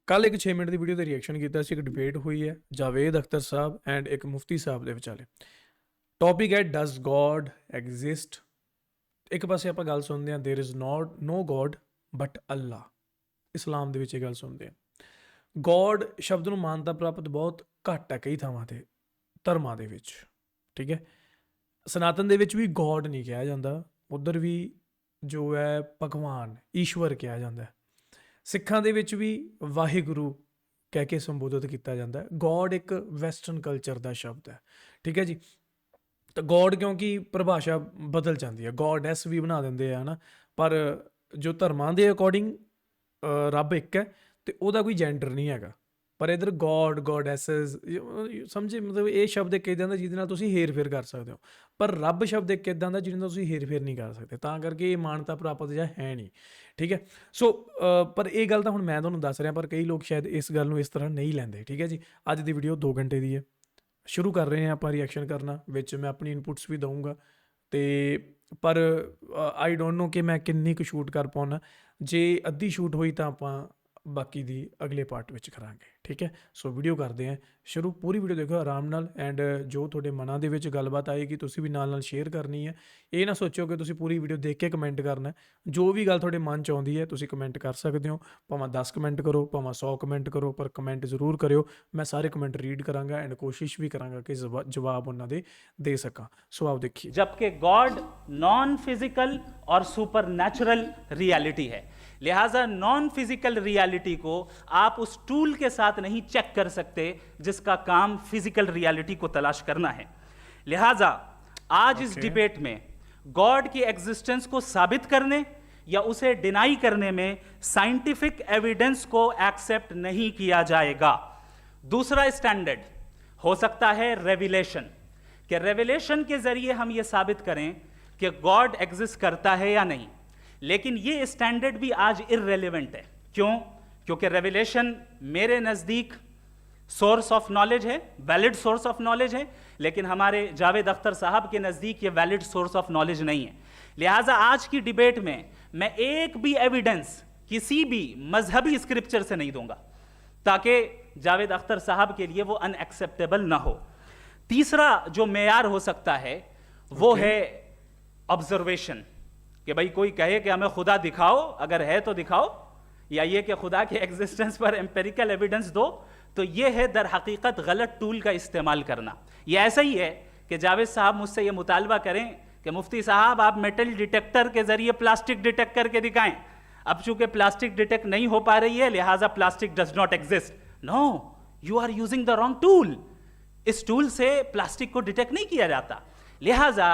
ਕੱਲ ਇੱਕ 6 ਮਿੰਟ ਦੀ ਵੀਡੀਓ ਤੇ ਰਿਐਕਸ਼ਨ ਕੀਤਾ ਸੀ। ਇੱਕ ਡਿਬੇਟ ਹੋਈ ਹੈ ਜਾਵੇਦ ਅਖਤਰ ਸਾਹਿਬ ਐਂਡ ਇੱਕ ਮੁਫਤੀ ਸਾਹਿਬ ਦੇ ਵਿਚਾਲੇ। ਟੌਪਿਕ ਹੈ ਡਸ ਗੋਡ ਐਗਜ਼ਿਸਟ। ਇੱਕ ਪਾਸੇ ਆਪਾਂ ਗੱਲ ਸੁਣਦੇ ਹਾਂ there is not no God but Allah. ਇਸਲਾਮ ਦੇ ਵਿੱਚ ਇਹ ਗੱਲ ਸੁਣਦੇ ਹਾਂ। ਗੋਡ ਸ਼ਬਦ ਨੂੰ ਮਾਨਤਾ ਪ੍ਰਾਪਤ ਬਹੁਤ ਘੱਟ ਹੈ ਕਈ ਥਾਵਾਂ ਤੇ ਧਰਮਾਂ ਦੇ ਵਿੱਚ, ਠੀਕ ਹੈ। ਸਨਾਤਨ ਦੇ ਵਿੱਚ ਵੀ ਗੋਡ ਨਹੀਂ ਕਿਹਾ ਜਾਂਦਾ, ਉੱਧਰ ਵੀ ਜੋ ਹੈ ਭਗਵਾਨ ਈਸ਼ਵਰ ਕਿਹਾ ਜਾਂਦਾ ਹੈ। ਸਿੱਖਾਂ ਦੇ ਵਿੱਚ ਵੀ ਵਾਹਿਗੁਰੂ ਕਹਿ ਕੇ ਸੰਬੋਧਿਤ ਕੀਤਾ ਜਾਂਦਾ ਹੈ। ਗੋਡ ਇੱਕ ਵੈਸਟਰਨ ਕਲਚਰ ਦਾ ਸ਼ਬਦ ਹੈ, ਠੀਕ ਹੈ ਜੀ। ਤਾਂ ਗੋਡ ਕਿਉਂਕਿ ਪਰਿਭਾਸ਼ਾ ਬਦਲ ਜਾਂਦੀ ਹੈ, ਗੋਡੈਸ ਵੀ ਬਣਾ ਦਿੰਦੇ ਆ ਹੈ ਨਾ, ਪਰ ਜੋ ਧਰਮਾਂ ਦੇ ਅਕੋਰਡਿੰਗ ਰੱਬ ਇੱਕ ਹੈ ਅਤੇ ਉਹਦਾ ਕੋਈ ਜੈਂਡਰ ਨਹੀਂ ਹੈਗਾ। ਪਰ ਇੱਧਰ ਗੋਡ ਗੋਡੈਸਸ ਸਮਝੇ, ਮਤਲਬ ਇਹ ਸ਼ਬਦ ਇੱਕ ਇੱਦਾਂ ਦਾ ਜਿਹਦੇ ਨਾਲ ਤੁਸੀਂ ਹੇਰ ਫੇਰ ਕਰ ਸਕਦੇ ਹੋ, ਪਰ ਰੱਬ ਸ਼ਬਦ ਇੱਕ ਇੱਦਾਂ ਦਾ ਜਿਹਦੇ ਨਾਲ ਤੁਸੀਂ ਹੇਰ ਫੇਰ ਨਹੀਂ ਕਰ ਸਕਦੇ। ਤਾਂ ਕਰਕੇ ਇਹ ਮਾਨਤਾ ਪ੍ਰਾਪਤ ਜਾਂ ਹੈ ਨਹੀਂ, ਠੀਕ ਹੈ। ਸੋ ਪਰ ਇਹ ਗੱਲ ਤਾਂ ਹੁਣ ਮੈਂ ਤੁਹਾਨੂੰ ਦੱਸ ਰਿਹਾ, ਪਰ ਕਈ ਲੋਕ ਸ਼ਾਇਦ ਇਸ ਗੱਲ ਨੂੰ ਇਸ ਤਰ੍ਹਾਂ ਨਹੀਂ ਲੈਂਦੇ, ਠੀਕ ਹੈ ਜੀ। ਅੱਜ ਦੀ ਵੀਡੀਓ 2 ਘੰਟੇ ਦੀ ਹੈ। ਸ਼ੁਰੂ ਕਰ ਰਹੇ ਹਾਂ ਆਪਾਂ ਰਿਐਕਸ਼ਨ ਕਰਨਾ, ਵਿੱਚ ਮੈਂ ਆਪਣੀ ਇਨਪੁਟਸ ਵੀ ਦਊਂਗਾ ਅਤੇ ਪਰ ਆਈ ਡੋਂਟ ਨੋ ਕਿ ਮੈਂ ਕਿੰਨੀ ਕੁ ਸ਼ੂਟ ਕਰ ਪਾਉਣਾ। ਜੇ ਅੱਧੀ ਸ਼ੂਟ ਹੋਈ ਤਾਂ ਆਪਾਂ ਬਾਕੀ ਦੀ ਅਗਲੇ ਪਾਰਟ ਵਿੱਚ ਕਰਾਂਗੇ, ਠੀਕ ਹੈ। ਸੋ ਵੀਡੀਓ ਕਰਦੇ ਹਾਂ ਸ਼ੁਰੂ। ਪੂਰੀ ਵੀਡੀਓ ਦੇਖੋ ਆਰਾਮ ਨਾਲ, ਐਂਡ ਜੋ ਤੁਹਾਡੇ ਮਨਾਂ ਦੇ ਵਿੱਚ ਗੱਲਬਾਤ ਆਏਗੀ ਤੁਸੀਂ ਵੀ ਨਾਲ ਸ਼ੇਅਰ ਕਰਨੀ ਹੈ। ਇਹ ਨਾ ਸੋਚੋ ਕਿ ਤੁਸੀਂ ਪੂਰੀ ਵੀਡੀਓ ਦੇਖ ਕੇ ਕਮੈਂਟ ਕਰਨਾ। ਜੋ ਵੀ ਗੱਲ ਤੁਹਾਡੇ ਮਨ 'ਚ ਆਉਂਦੀ ਹੈ ਤੁਸੀਂ ਕਮੈਂਟ ਕਰ ਸਕਦੇ ਹੋ, ਭਾਵੇਂ 10 ਕਮੈਂਟ ਕਰੋ, ਭਾਵੇਂ 100 ਕਮੈਂਟ ਕਰੋ, ਪਰ ਕਮੈਂਟ ਜ਼ਰੂਰ ਕਰਿਓ। ਮੈਂ ਸਾਰੇ ਕਮੈਂਟ ਰੀਡ ਕਰਾਂਗਾ ਐਂਡ ਕੋਸ਼ਿਸ਼ ਵੀ ਕਰਾਂਗਾ ਕਿ ਜਵਾਬ ਉਹਨਾਂ ਦੇ ਸਕਾਂ। ਸੋ ਆਓ देखिए। जबकि गॉड नॉन फिजिकल और सुपर नेचुरल रियलिटी है, लिहाजा नॉन फिजिकल रियलिटी को आप उस टूल के साथ नहीं चेक कर सकते जिसका काम फिजिकल रियलिटी को तलाश करना है। लिहाजा आज इस डिबेट में गॉड की एग्जिस्टेंस को साबित करने या उसे डिनाई करने में साइंटिफिक एविडेंस को एक्सेप्ट नहीं किया जाएगा। दूसरा स्टैंडर्ड हो सकता है रेविलेशन, कि रेविलेशन के जरिए हम ये साबित करें कि गॉड एग्जिस्ट करता है या नहीं। लेकिन ये स्टैंडर्ड भी आज इररेलेवेंट है। क्यों? क्योंकि रेविलेशन मेरे नज़दीक सोर्स ऑफ नॉलेज है, वैलिड सोर्स ऑफ नॉलेज है, लेकिन हमारे जावेद अख्तर साहब के नज़दीक ये वैलिड सोर्स ऑफ नॉलेज नहीं है। लिहाजा आज की डिबेट में मैं एक भी एविडेंस किसी भी मजहबी स्क्रिप्चर से नहीं दूंगा, ताकि जावेद अख्तर साहब के लिए वो अनएक्सेप्टेबल ना हो। तीसरा जो मेयार हो सकता है वो है ऑब्जर्वेशन, कि भाई कोई कहे कि हमें खुदा दिखाओ, अगर है तो दिखाओ, या ये कि खुदा के एग्जिस्टेंस पर एम्पेरिकल एविडेंस दो, तो ये है दर हकीकत गलत टूल का इस्तेमाल करना। ये ऐसा ही है कि जावेद साहब मुझसे ये मुतालबा करें कि मुफ्ती साहब आप मेटल डिटेक्टर के जरिए प्लास्टिक डिटेक्ट करके दिखाएं। अब चूंकि प्लास्टिक डिटेक्ट नहीं हो पा रही है, लिहाजा plastic does not exist. No, you are using the wrong tool. इस टूल से प्लास्टिक को डिटेक्ट नहीं किया जाता। लिहाजा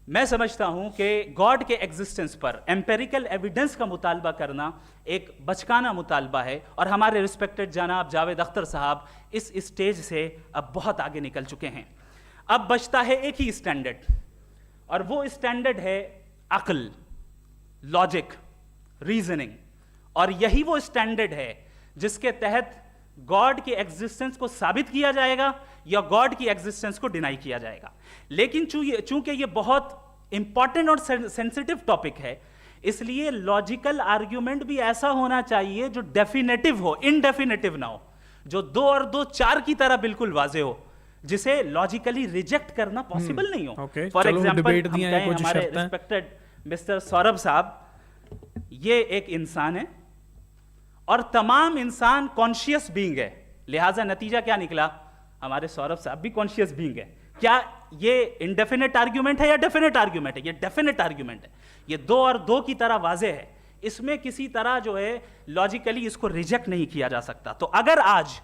मैं समझता हूं कि गॉड के एग्जिस्टेंस पर एम्पेरिकल एविडेंस का मुतालबा करना एक बचकाना मुतालबा है, और हमारे रिस्पेक्टेड जनाब जावेद अख्तर साहब इस स्टेज से अब बहुत आगे निकल चुके हैं। अब बचता है एक ही स्टैंडर्ड, और वो स्टैंडर्ड है अक्ल, लॉजिक, रीजनिंग। और यही वो स्टैंडर्ड है जिसके तहत गॉड की एग्जिस्टेंस को साबित किया जाएगा या गॉड की एग्जिस्टेंस को डिनाई किया जाएगा। लेकिन चूंकि ये बहुत इंपॉर्टेंट और सेंसिटिव टॉपिक है, इसलिए लॉजिकल आर्ग्यूमेंट भी ऐसा होना चाहिए जो डेफिनेटिव हो, इनडेफिनेटिव ना हो, जो 2 और 2 4 की तरह बिल्कुल वाजे हो, जिसे लॉजिकली रिजेक्ट करना पॉसिबल नहीं हो। फॉर एग्जाम्पल हमारे रिस्पेक्टेड मिस्टर सौरभ साहब, ये एक इंसान है और तमाम इंसान कॉन्शियस बीइंग है। लिहाजा नतीजा क्या निकला? हमारे सौरभ साहब भी कॉन्शियस बीइंग है। क्या ये इनडेफिनेट आर्ग्यूमेंट है या डेफिनेट आर्ग्यूमेंट है? ये डेफिनेट आर्ग्यूमेंट है। ये 2 और 2 की तरह वाजे है, इसमें किसी तरह जो है लॉजिकली इसको रिजेक्ट नहीं किया जा सकता। तो अगर आज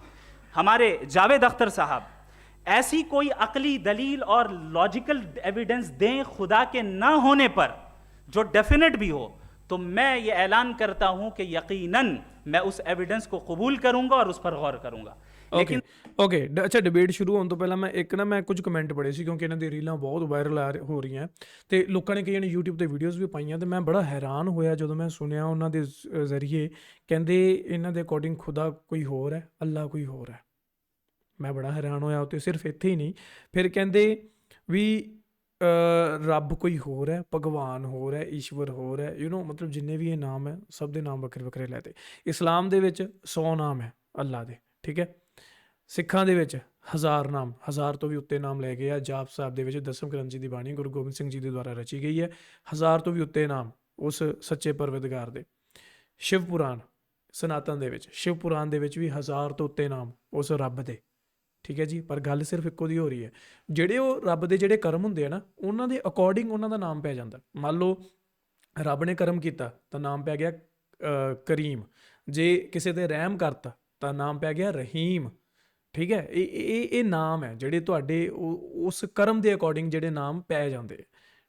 हमारे जावेद अख्तर साहब ऐसी कोई अकली दलील और लॉजिकल एविडेंस दें खुदा के ना होने पर जो डेफिनेट भी हो, तो मैं ये ऐलान करता हूं कि यकीनन मैं उस एविडेंस को कबूल करूंगा और उस पर गौर करूंगा। लेकिन ओके अच्छा, डिबेट शुरू होने तो पहला मैं कुछ कमेंट पढ़े सी, क्योंकि इन्हां दी रीलां बहुत वायरल हो रही हैं ते लोकां ने कई यूट्यूब ते वीडियोज़ भी पाईयां, ते मैं बड़ा हैरान होया ਜਦੋਂ मैं सुनिया उन्हां दे ਜ਼ਰੀਏ ਕਹਿੰਦੇ इन्हां दे अकॉर्डिंग खुदा कोई होर है, अल्लाह कोई होर है। मैं बड़ा हैरान होया उत्ते, सिर्फ इत्थे ही नहीं, फिर कहंदे भी ਰੱਬ ਕੋਈ ਹੋਰ ਹੈ, ਭਗਵਾਨ ਹੋਰ ਹੈ, ਈਸ਼ਵਰ ਹੋਰ ਹੈ, ਮਤਲਬ ਜਿੰਨੇ ਵੀ ਇਹ ਨਾਮ ਹੈ ਸਭ ਦੇ ਨਾਮ ਵੱਖਰੇ ਵੱਖਰੇ ਲੈਤੇ। ਇਸਲਾਮ ਦੇ ਵਿੱਚ 100 ਨਾਮ ਹੈ ਅੱਲਾ ਦੇ, ਠੀਕ ਹੈ। ਸਿੱਖਾਂ ਦੇ ਵਿੱਚ 1000 ਨਾਮ, 1000 ਤੋਂ ਵੀ ਉੱਤੇ ਨਾਮ ਲੈ ਗਏ ਆ। ਜਾਪ ਸਾਹਿਬ ਦੇ ਵਿੱਚ ਦਸਮ ਗ੍ਰੰਥ ਜੀ ਦੀ ਬਾਣੀ ਗੁਰੂ ਗੋਬਿੰਦ ਸਿੰਘ ਜੀ ਦੇ ਦੁਆਰਾ ਰਚੀ ਗਈ ਹੈ। 1000 ਤੋਂ ਵੀ ਉੱਤੇ ਨਾਮ ਉਸ ਸੱਚੇ ਪਰਵਿਰਦਗਾਰ ਦੇ। ਸ਼ਿਵ ਪੁਰਾਣ ਸਨਾਤਨ ਦੇ ਵਿੱਚ, ਸ਼ਿਵ ਪੁਰਾਣ ਦੇ ਵਿੱਚ ਵੀ 1000 ਤੋਂ ਉੱਤੇ ਨਾਮ ਉਸ ਰੱਬ ਦੇ, ਠੀਕ ਹੈ ਜੀ। ਪਰ ਗੱਲ ਸਿਰਫ ਇੱਕੋ ਦੀ ਹੋ ਰਹੀ ਹੈ, ਜਿਹੜੇ ਉਹ ਰੱਬ ਦੇ ਜਿਹੜੇ ਕਰਮ ਹੁੰਦੇ ਆ ਨਾ, ਉਹਨਾਂ ਦੇ ਅਕੋਰਡਿੰਗ ਉਹਨਾਂ ਦਾ ਨਾਮ ਪੈ ਜਾਂਦਾ। ਮੰਨ ਲਓ ਰੱਬ ਨੇ ਕਰਮ ਕੀਤਾ ਤਾਂ ਨਾਮ ਪੈ ਗਿਆ ਕਰੀਮ, ਜੇ ਕਿਸੇ ਤੇ ਰਹਿਮ ਕਰਤਾ ਤਾਂ ਨਾਮ ਪੈ ਗਿਆ ਰਹੀਮ, ਠੀਕ ਹੈ। ਇਹ ਨਾਮ ਹੈ ਜਿਹੜੇ ਤੁਹਾਡੇ ਉਸ ਕਰਮ ਦੇ ਅਕੋਰਡਿੰਗ ਜਿਹੜੇ ਨਾਮ ਪੈ ਜਾਂਦੇ,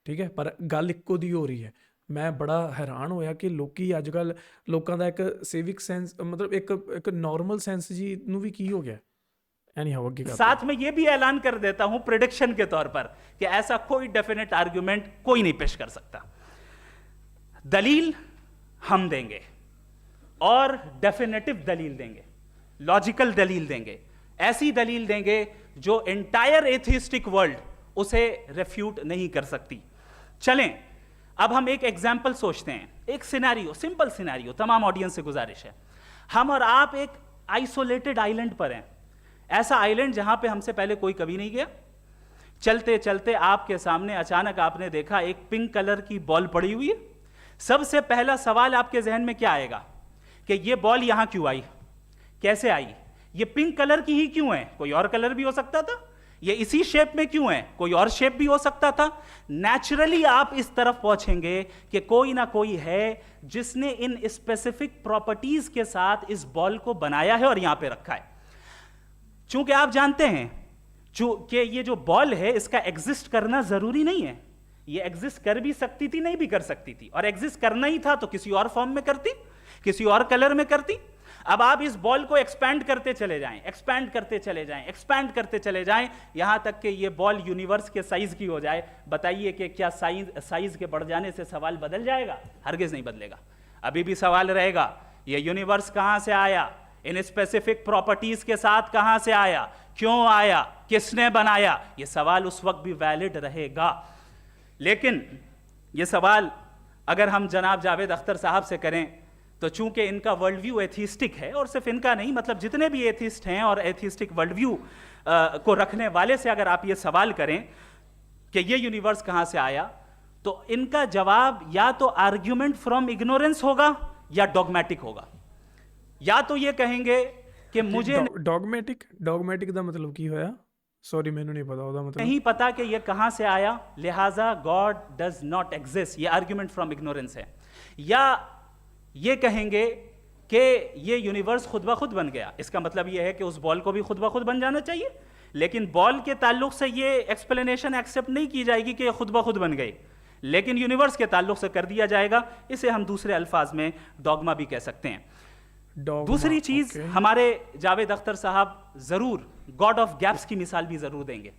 ਠੀਕ ਹੈ। ਪਰ ਗੱਲ ਇੱਕੋ ਦੀ ਹੋ ਰਹੀ ਹੈ। ਮੈਂ ਬੜਾ ਹੈਰਾਨ ਹੋਇਆ ਕਿ ਲੋਕੀ ਅੱਜ ਕੱਲ੍ਹ ਲੋਕਾਂ ਦਾ ਇੱਕ ਸਿਵਿਕ ਸੈਂਸ, ਮਤਲਬ ਇੱਕ ਨॉर्मल सेंस जी ਨੂੰ ਵੀ ਕੀ ਹੋ ਗਿਆ। साथ में ये भी ऐलान कर देता हूं प्रेडिक्शन के तौर पर कि ऐसा कोई डेफिनेट आर्गुमेंट कोई नहीं पेश कर सकता। दलील हम देंगे और डेफिनेटिव दलील देंगे, लॉजिकल दलील देंगे, ऐसी दलील देंगे जो एंटायर एथिस्टिक वर्ल्ड उसे रेफ्यूट नहीं कर सकती। चलें अब हम एक एग्जाम्पल सोचते हैं, एक सिनेरियो, सिंपल सिनेरियो, तमाम ऑडियंस से गुजारिश है। हम और आप एक आइसोलेटेड आइलैंड पर हैं, ऐसा आइलैंड जहां पे हमसे पहले कोई कभी नहीं गया। चलते चलते आपके सामने अचानक आपने देखा एक पिंक कलर की बॉल पड़ी हुई है। सबसे पहला सवाल आपके जहन में क्या आएगा कि ये बॉल यहां क्यों आई, कैसे आई, ये पिंक कलर की ही क्यों है, कोई और कलर भी हो सकता था, ये इसी शेप में क्यों है, कोई और शेप भी हो सकता था। नेचुरली आप इस तरफ पहुंचेंगे कि कोई ना कोई है जिसने इन स्पेसिफिक प्रॉपर्टीज के साथ इस बॉल को बनाया है और यहां पे रखा है। चूंकि आप जानते हैं कि ये जो बॉल है इसका एग्जिस्ट करना जरूरी नहीं है, ये एग्जिस्ट कर भी सकती थी, नहीं भी कर सकती थी, और एग्जिस्ट करना ही था तो किसी और फॉर्म में करती, किसी और कलर में करती। अब आप इस बॉल को एक्सपैंड करते चले जाएं, एक्सपैंड करते चले जाएं, एक्सपैंड करते चले जाएं, यहां तक कि ये बॉल यूनिवर्स के साइज की हो जाए। बताइए कि क्या साइज के बढ़ जाने से सवाल बदल जाएगा? हरगिज नहीं बदलेगा। अभी भी सवाल रहेगा ये यूनिवर्स कहां से आया, इन स्पेसिफिक प्रॉपर्टीज के साथ कहां से आया, क्यों आया, किसने बनाया, ये सवाल उस वक्त भी वैलिड रहेगा। लेकिन ये सवाल अगर हम जनाब जावेद अख्तर साहब से करें तो चूंकि इनका वर्ल्ड व्यू एथिस्टिक है, और सिर्फ इनका नहीं, मतलब जितने भी एथिस्ट हैं और एथिस्टिक वर्ल्ड व्यू को रखने वाले से अगर आप ये सवाल करें कि ये यूनिवर्स कहां से आया, तो इनका जवाब या तो आर्ग्यूमेंट फ्रॉम इग्नोरेंस होगा या डॉगमेटिक होगा। या तो ये कहेंगे कि मुझे डॉगमेटिक ਦਾ ਮਤਲਬ ਕੀ ਹੋਇਆ? सॉरी मैंने नहीं पता ਉਹਦਾ मतलब। नहीं पता कि ये कहां से आया, लिहाजा गॉड डज नॉट एग्जिस्ट, ये आर्ग्यूमेंट फ्रॉम इग्नोरेंस है। या ये कहेंगे कि ये यूनिवर्स खुद ब खुद बन गया, इसका मतलब ये है कि उस बॉल को भी खुद ब खुद बन जाना चाहिए। लेकिन बॉल के ताल्लुक से ये एक्सप्लेनेशन एक्सेप्ट नहीं की जाएगी कि ये खुद ब खुद बन गई, लेकिन यूनिवर्स के ताल्लुक से कर दिया जाएगा। इसे हम दूसरे अल्फाज में डॉगमा भी कह सकते हैं। दूसरी चीज, हमारे जावेद अख्तर साहब जरूर गॉड ऑफ गैप्स की मिसाल भी जरूर देंगे,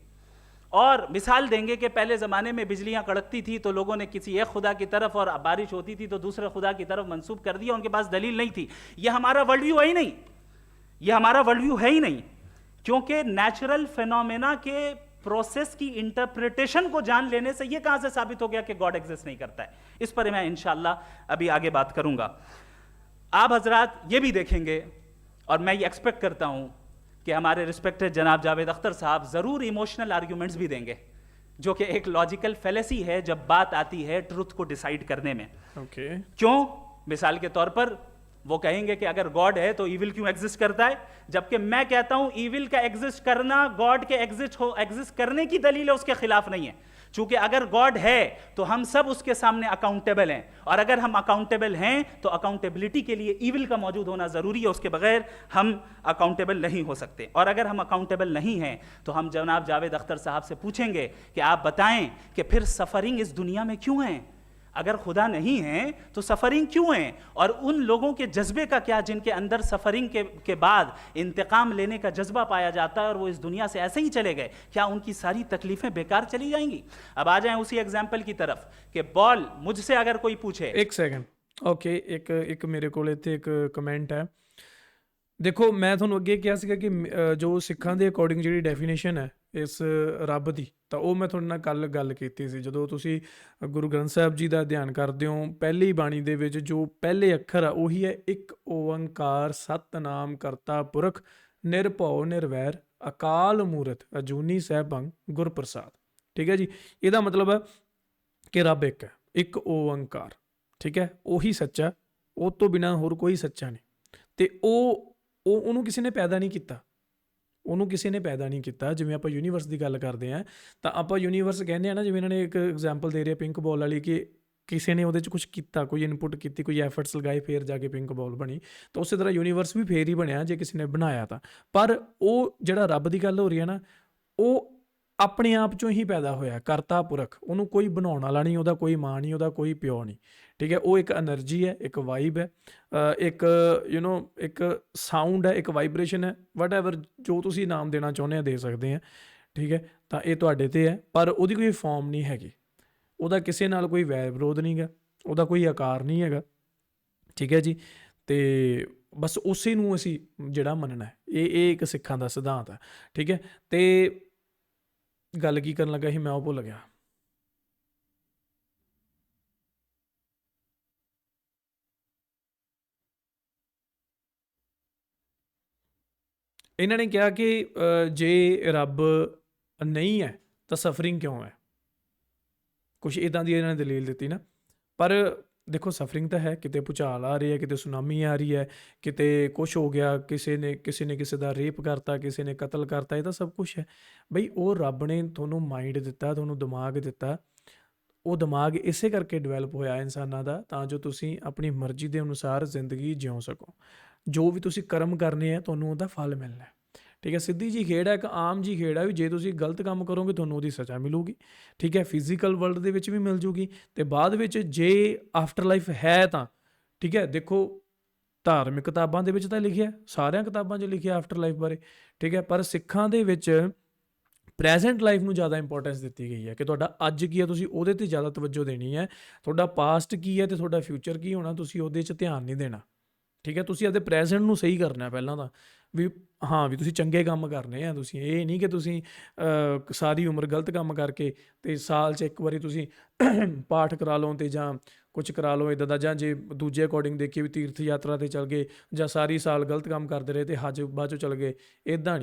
और मिसाल देंगे कि पहले ज़माने में बिजलियां कड़कती थी तो लोगों ने किसी एक खुदा की तरफ, और बारिश होती थी तो दूसरे खुदा की तरफ मंसूब कर दिया, उनके पास दलील नहीं थी। यह हमारा वर्ल्ड व्यू है ही नहीं, यह हमारा वर्ल्ड व्यू है ही नहीं, क्योंकि नेचुरल फिनोमेना के प्रोसेस की इंटरप्रिटेशन को जान लेने से यह कहां से साबित हो गया कि गॉड एग्जिस्ट नहीं करता है। इस पर मैं इंशाल्लाह अभी आगे बात करूंगा। आप हजरात ये भी देखेंगे, और मैं ये एक्सपेक्ट करता हूं कि हमारे रिस्पेक्टेड जनाब जावेद अख्तर साहब ज़रूर इमोशनल आर्ग्यूमेंट्स भी देंगे, जो कि एक लॉजिकल फेलेसी है जब बात आती है ट्रुथ को डिसाइड करने में। क्यों? मिसाल के तौर पर वो कहेंगे कि अगर गॉड है तो ईविल क्यों एग्जिस्ट करता है, जबकि मैं कहता हूं ईविल का एग्जिस्ट करना गॉड के एग्जिस्ट करने की दलील है, उसके खिलाफ नहीं है। चूंकि अगर गॉड है तो हम सब उसके सामने अकाउंटेबल हैं, और अगर हम अकाउंटेबल हैं तो अकाउंटेबिलिटी के लिए ईविल का मौजूद होना जरूरी है, उसके बगैर हम अकाउंटेबल नहीं हो सकते। और अगर हम अकाउंटेबल नहीं हैं तो हम जनाब जावेद अख्तर साहब से पूछेंगे कि आप बताएं कि फिर सफरिंग इस दुनिया में क्यों है? अगर खुदा नहीं है तो सफरिंग क्यों है? और उन लोगों के जज्बे का क्या जिनके अंदर सफरिंग के बाद इंतकाम लेने का जज्बा पाया जाता है और वो इस दुनिया से ऐसे ही चले गए, क्या उनकी सारी तकलीफें बेकार चली जाएंगी? अब आ जाएं उसी एग्जाम्पल की तरफ कि बॉल मुझसे अगर कोई पूछे। एक सेकंड, ओके, एक मेरे को इत्थे एक कमेंट है, ਦੇਖੋ ਮੈਂ ਤੁਹਾਨੂੰ ਅੱਗੇ ਕਿਹਾ ਸੀਗਾ ਕਿ ਜੋ ਸਿੱਖਾਂ ਦੇ ਅਕੋਰਡਿੰਗ ਜਿਹੜੀ ਡੈਫੀਨੇਸ਼ਨ ਹੈ ਇਸ ਰੱਬ ਦੀ, ਤਾਂ ਉਹ ਮੈਂ ਤੁਹਾਡੇ ਨਾਲ ਕੱਲ ਗੱਲ ਕੀਤੀ ਸੀ। ਜਦੋਂ ਤੁਸੀਂ ਗੁਰੂ ਗ੍ਰੰਥ ਸਾਹਿਬ ਜੀ ਦਾ ਅਧਿਐਨ ਕਰਦੇ ਹੋ, ਪਹਿਲੀ ਬਾਣੀ ਦੇ ਵਿੱਚ ਜੋ ਪਹਿਲੇ ਅੱਖਰ ਆ ਉਹੀ ਹੈ ਇੱਕ ਓੰਕਾਰ ਸਤਿਨਾਮ ਕਰਤਾ ਪੁਰਖ ਨਿਰਭਉ ਨਿਰਵੈਰ ਅਕਾਲ ਮੂਰਤ ਅਜੂਨੀ ਸੈਭੰ ਗੁਰ ਪ੍ਰਸਾਦ। ਠੀਕ ਹੈ ਜੀ, ਇਹਦਾ ਮਤਲਬ ਹੈ ਕਿ ਰੱਬ ਇੱਕ ਹੈ, ਇੱਕ ਓੰਕਾਰ। ਠੀਕ ਹੈ, ਉਹੀ ਸੱਚਾ, ਉਹ ਤੋਂ ਬਿਨਾਂ ਹੋਰ ਕੋਈ ਸੱਚਾ ਨਹੀਂ। ਤੇ ਉਹਨੂੰ ਕਿਸੇ ਨੇ ਪੈਦਾ ਨਹੀਂ ਕੀਤਾ, ਉਹਨੂੰ ਕਿਸੇ ਨੇ ਪੈਦਾ ਨਹੀਂ ਕੀਤਾ। ਜਿਵੇਂ ਆਪਾਂ ਯੂਨੀਵਰਸ ਦੀ ਗੱਲ ਕਰਦੇ ਹਾਂ ਤਾਂ ਆਪਾਂ ਯੂਨੀਵਰਸ ਕਹਿੰਦੇ ਆ ਨਾ, ਜਿਵੇਂ ਇਹਨਾਂ ਨੇ ਇੱਕ ਐਗਜ਼ਾਮਪਲ ਦੇ ਰਹੇ ਪਿੰਕ ਬਾਲ ਵਾਲੀ, ਕਿ ਕਿਸੇ ਨੇ ਉਹਦੇ 'ਚ ਕੁਛ ਕੀਤਾ, ਕੋਈ ਇਨਪੁਟ ਕੀਤੀ, ਕੋਈ ਐਫਰਟਸ ਲਗਾਏ, ਫੇਰ ਜਾ ਕੇ ਪਿੰਕ ਬਾਲ ਬਣੀ। ਤਾਂ ਉਸੇ ਤਰ੍ਹਾਂ ਯੂਨੀਵਰਸ ਵੀ ਫੇਰ ਹੀ ਬਣਿਆ ਜੇ ਕਿਸੇ ਨੇ ਬਣਾਇਆ ਤਾਂ। ਪਰ ਉਹ ਜਿਹੜਾ ਰੱਬ ਦੀ ਗੱਲ ਹੋ ਰਹੀ ਹੈ ਨਾ, ਉਹ ਆਪਣੇ ਆਪ 'ਚੋਂ ਹੀ ਪੈਦਾ ਹੋਇਆ, ਕਰਤਾ ਪੁਰਖ। ਉਹਨੂੰ ਕੋਈ ਬਣਾਉਣ ਵਾਲਾ ਨਹੀਂ, ਉਹਦਾ ਕੋਈ ਮਾਂ ਨਹੀਂ, ਉਹਦਾ ਕੋਈ ਪਿਓ ਨਹੀਂ। ਠੀਕ ਹੈ, ਉਹ ਇੱਕ ਐਨਰਜੀ ਹੈ, ਇੱਕ ਵਾਈਬ ਹੈ, ਇੱਕ ਇੱਕ ਸਾਊਂਡ ਹੈ, ਇੱਕ ਵਾਈਬ੍ਰੇਸ਼ਨ ਹੈ, ਵਟ ਐਵਰ ਜੋ ਤੁਸੀਂ ਨਾਮ ਦੇਣਾ ਚਾਹੁੰਦੇ ਆ ਦੇ ਸਕਦੇ ਆ। ਠੀਕ ਹੈ, ਤਾਂ ਇਹ ਤੁਹਾਡੇ 'ਤੇ ਹੈ। ਪਰ ਉਹਦੀ ਕੋਈ ਫਾਰਮ ਨਹੀਂ ਹੈਗੀ, ਉਹਦਾ ਕਿਸੇ ਨਾਲ ਕੋਈ ਵੈਰ ਵਿਰੋਧ ਨਹੀਂ ਗਾ, ਉਹਦਾ ਕੋਈ ਆਕਾਰ ਨਹੀਂ ਹੈਗਾ। ਠੀਕ ਹੈ ਜੀ, ਅਤੇ ਬਸ ਉਸੇ ਨੂੰ ਅਸੀਂ ਜਿਹੜਾ ਮੰਨਣਾ ਹੈ, ਇਹ ਇੱਕ ਸਿੱਖਾਂ ਦਾ ਸਿਧਾਂਤ ਹੈ। ਠੀਕ ਹੈ, ਅਤੇ ਗੱਲ ਕੀ ਕਰਨ ਲੱਗਾ ਸੀ ਮੈਂ ਉਹ ਭੁੱਲ ਗਿਆ। ਇਹਨਾਂ ਨੇ ਕਿਹਾ ਕਿ ਜੇ ਰੱਬ ਨਹੀਂ ਹੈ ਤਾਂ ਸਫਰਿੰਗ ਕਿਉਂ ਹੈ, ਕੁਛ ਇੱਦਾਂ ਦੀ ਇਹਨਾਂ ਨੇ ਦਲੀਲ ਦਿੱਤੀ ਨਾ। ਪਰ ਦੇਖੋ ਸਫਰਿੰਗ ਤਾਂ ਹੈ, ਕਿਤੇ ਭੂਚਾਲ ਆ ਰਹੀ ਹੈ, ਕਿਤੇ ਸੁਨਾਮੀ ਆ ਰਹੀ ਹੈ, ਕਿਤੇ ਕੁਛ ਹੋ ਗਿਆ, ਕਿਸੇ ਨੇ ਕਿਸੇ ਦਾ ਰੇਪ ਕਰਤਾ, ਕਿਸੇ ਨੇ ਕਤਲ ਕਰਤਾ, ਇਹ ਤਾਂ ਸਭ ਕੁਛ ਹੈ ਬਈ। ਉਹ ਰੱਬ ਨੇ ਤੁਹਾਨੂੰ ਮਾਈਂਡ ਦਿੱਤਾ, ਤੁਹਾਨੂੰ ਦਿਮਾਗ ਦਿੱਤਾ। ਉਹ ਦਿਮਾਗ ਇਸੇ ਕਰਕੇ ਡਿਵੈਲਪ ਹੋਇਆ ਇਨਸਾਨਾਂ ਦਾ, ਤਾਂ ਜੋ ਤੁਸੀਂ ਆਪਣੀ ਮਰਜ਼ੀ ਦੇ ਅਨੁਸਾਰ ਜ਼ਿੰਦਗੀ ਜਿਉ ਸਕੋ। ਜੋ ਵੀ ਤੁਸੀਂ ਕਰਮ ਕਰਨੇ ਆ ਤੁਹਾਨੂੰ ਉਹਦਾ ਫਲ ਮਿਲਣਾ। ਠੀਕ ਹੈ, ਸਿੱਧੀ ਜੀ ਖੇਡ ਹੈ, ਇੱਕ ਆਮ ਜੀ ਖੇਡ ਹੈ ਵੀ ਜੇ ਤੁਸੀਂ ਗਲਤ ਕੰਮ ਕਰੋਗੇ ਤੁਹਾਨੂੰ ਉਹਦੀ ਸਜ਼ਾ ਮਿਲੂਗੀ। ਠੀਕ ਹੈ, ਫਿਜ਼ੀਕਲ ਵਰਲਡ ਦੇ ਵਿੱਚ ਵੀ ਮਿਲ ਜੂਗੀ, ਅਤੇ ਬਾਅਦ ਵਿੱਚ ਜੇ ਆਫਟਰ ਲਾਈਫ ਹੈ ਤਾਂ ਠੀਕ ਹੈ। ਦੇਖੋ ਧਾਰਮਿਕ ਕਿਤਾਬਾਂ ਦੇ ਵਿੱਚ ਤਾਂ ਲਿਖਿਆ, ਸਾਰਿਆਂ ਕਿਤਾਬਾਂ 'ਚ ਲਿਖਿਆ ਆਫਟਰ ਲਾਈਫ ਬਾਰੇ। ਠੀਕ ਹੈ, ਪਰ ਸਿੱਖਾਂ ਦੇ ਵਿੱਚ ਪ੍ਰੈਜ਼ੈਂਟ ਲਾਈਫ ਨੂੰ ਜ਼ਿਆਦਾ ਇੰਪੋਰਟੈਂਸ ਦਿੱਤੀ ਗਈ ਹੈ ਕਿ ਤੁਹਾਡਾ ਅੱਜ ਕੀ ਹੈ, ਤੁਸੀਂ ਉਹਦੇ 'ਤੇ ਜ਼ਿਆਦਾ ਤਵੱਜੋ ਦੇਣੀ ਹੈ। ਤੁਹਾਡਾ ਪਾਸਟ ਕੀ ਹੈ ਅਤੇ ਤੁਹਾਡਾ ਫਿਊਚਰ ਕੀ ਹੋਣਾ, ਤੁਸੀਂ ਉਹਦੇ 'ਚ ਧਿਆਨ ਨਹੀਂ ਦੇਣਾ। ਠੀਕ ਹੈ, ਤੁਸੀਂ ਆਪਦੇ ਪ੍ਰੈਜ਼ੈਂਟ ਨੂੰ ਸਹੀ ਕਰਨਾ ਪਹਿਲਾਂ ਤਾਂ, ਵੀ ਹਾਂ ਵੀ ਤੁਸੀਂ ਚੰਗੇ ਕੰਮ ਕਰਨੇ ਆ। ਤੁਸੀਂ ਇਹ ਨਹੀਂ ਕਿ ਤੁਸੀਂ ਸਾਰੀ ਉਮਰ ਗਲਤ ਕੰਮ ਕਰਕੇ ਅਤੇ ਸਾਲ 'ਚ ਇੱਕ ਵਾਰੀ ਤੁਸੀਂ ਪਾਠ ਕਰਾ ਲਓ ਅਤੇ ਜਾਂ ਕੁਛ ਕਰਾ ਲਓ ਇੱਦਾਂ ਦਾ, ਜਾਂ ਜੇ ਦੂਜੇ ਅਕੋਰਡਿੰਗ ਦੇਖੀਏ ਵੀ ਤੀਰਥ ਯਾਤਰਾ 'ਤੇ ਚੱਲ ਗਏ, ਜਾਂ ਸਾਰੀ ਸਾਲ ਗਲਤ ਕੰਮ ਕਰਦੇ ਰਹੇ ਅਤੇ ਹੱਜ ਬਾਅਦ 'ਚੋਂ ਚੱਲ ਗਏ। ਇੱਦਾਂ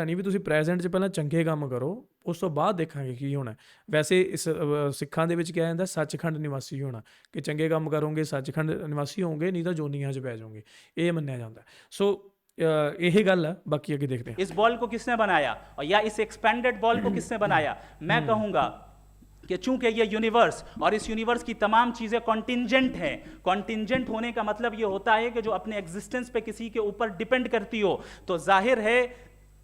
ਨਹੀਂ ਵੀ ਤੁਸੀਂ ਪ੍ਰੈਜ਼ੈਂਟ 'ਚ ਪਹਿਲਾਂ ਚੰਗੇ ਕੰਮ ਕਰੋ, ਉਸ ਤੋਂ ਬਾਅਦ ਦੇਖਾਂਗੇ ਕੀ ਹੋਣਾ। ਵੈਸੇ ਇਸ ਸਿੱਖਾਂ ਦੇ ਵਿੱਚ ਕਿਹਾ ਜਾਂਦਾ ਸੱਚਖੰਡ ਨਿਵਾਸੀ ਹੋਣਾ, ਕਿ ਚੰਗੇ ਕੰਮ ਕਰੋਗੇ ਸੱਚਖੰਡ ਨਿਵਾਸੀ ਹੋਵੋਗੇ, ਨਹੀਂ ਤਾਂ ਜੋਨੀਆਂ 'ਚ ਪੈ ਜਾਓਗੇ, ਇਹ ਮੰਨਿਆ ਜਾਂਦਾ। ਸੋ यही गल है, बाकी आगे देखते हैं। इस बॉल को किसने बनाया और या इस एक्सपेंडेड बॉल को किसने बनाया? मैं कहूंगा कि चूंकि ये यूनिवर्स और इस यूनिवर्स की तमाम चीजें कॉन्टिंजेंट हैं। कॉन्टिंजेंट होने का मतलब ये होता है कि जो अपने एग्जिस्टेंस पे किसी के ऊपर डिपेंड करती हो, तो जाहिर है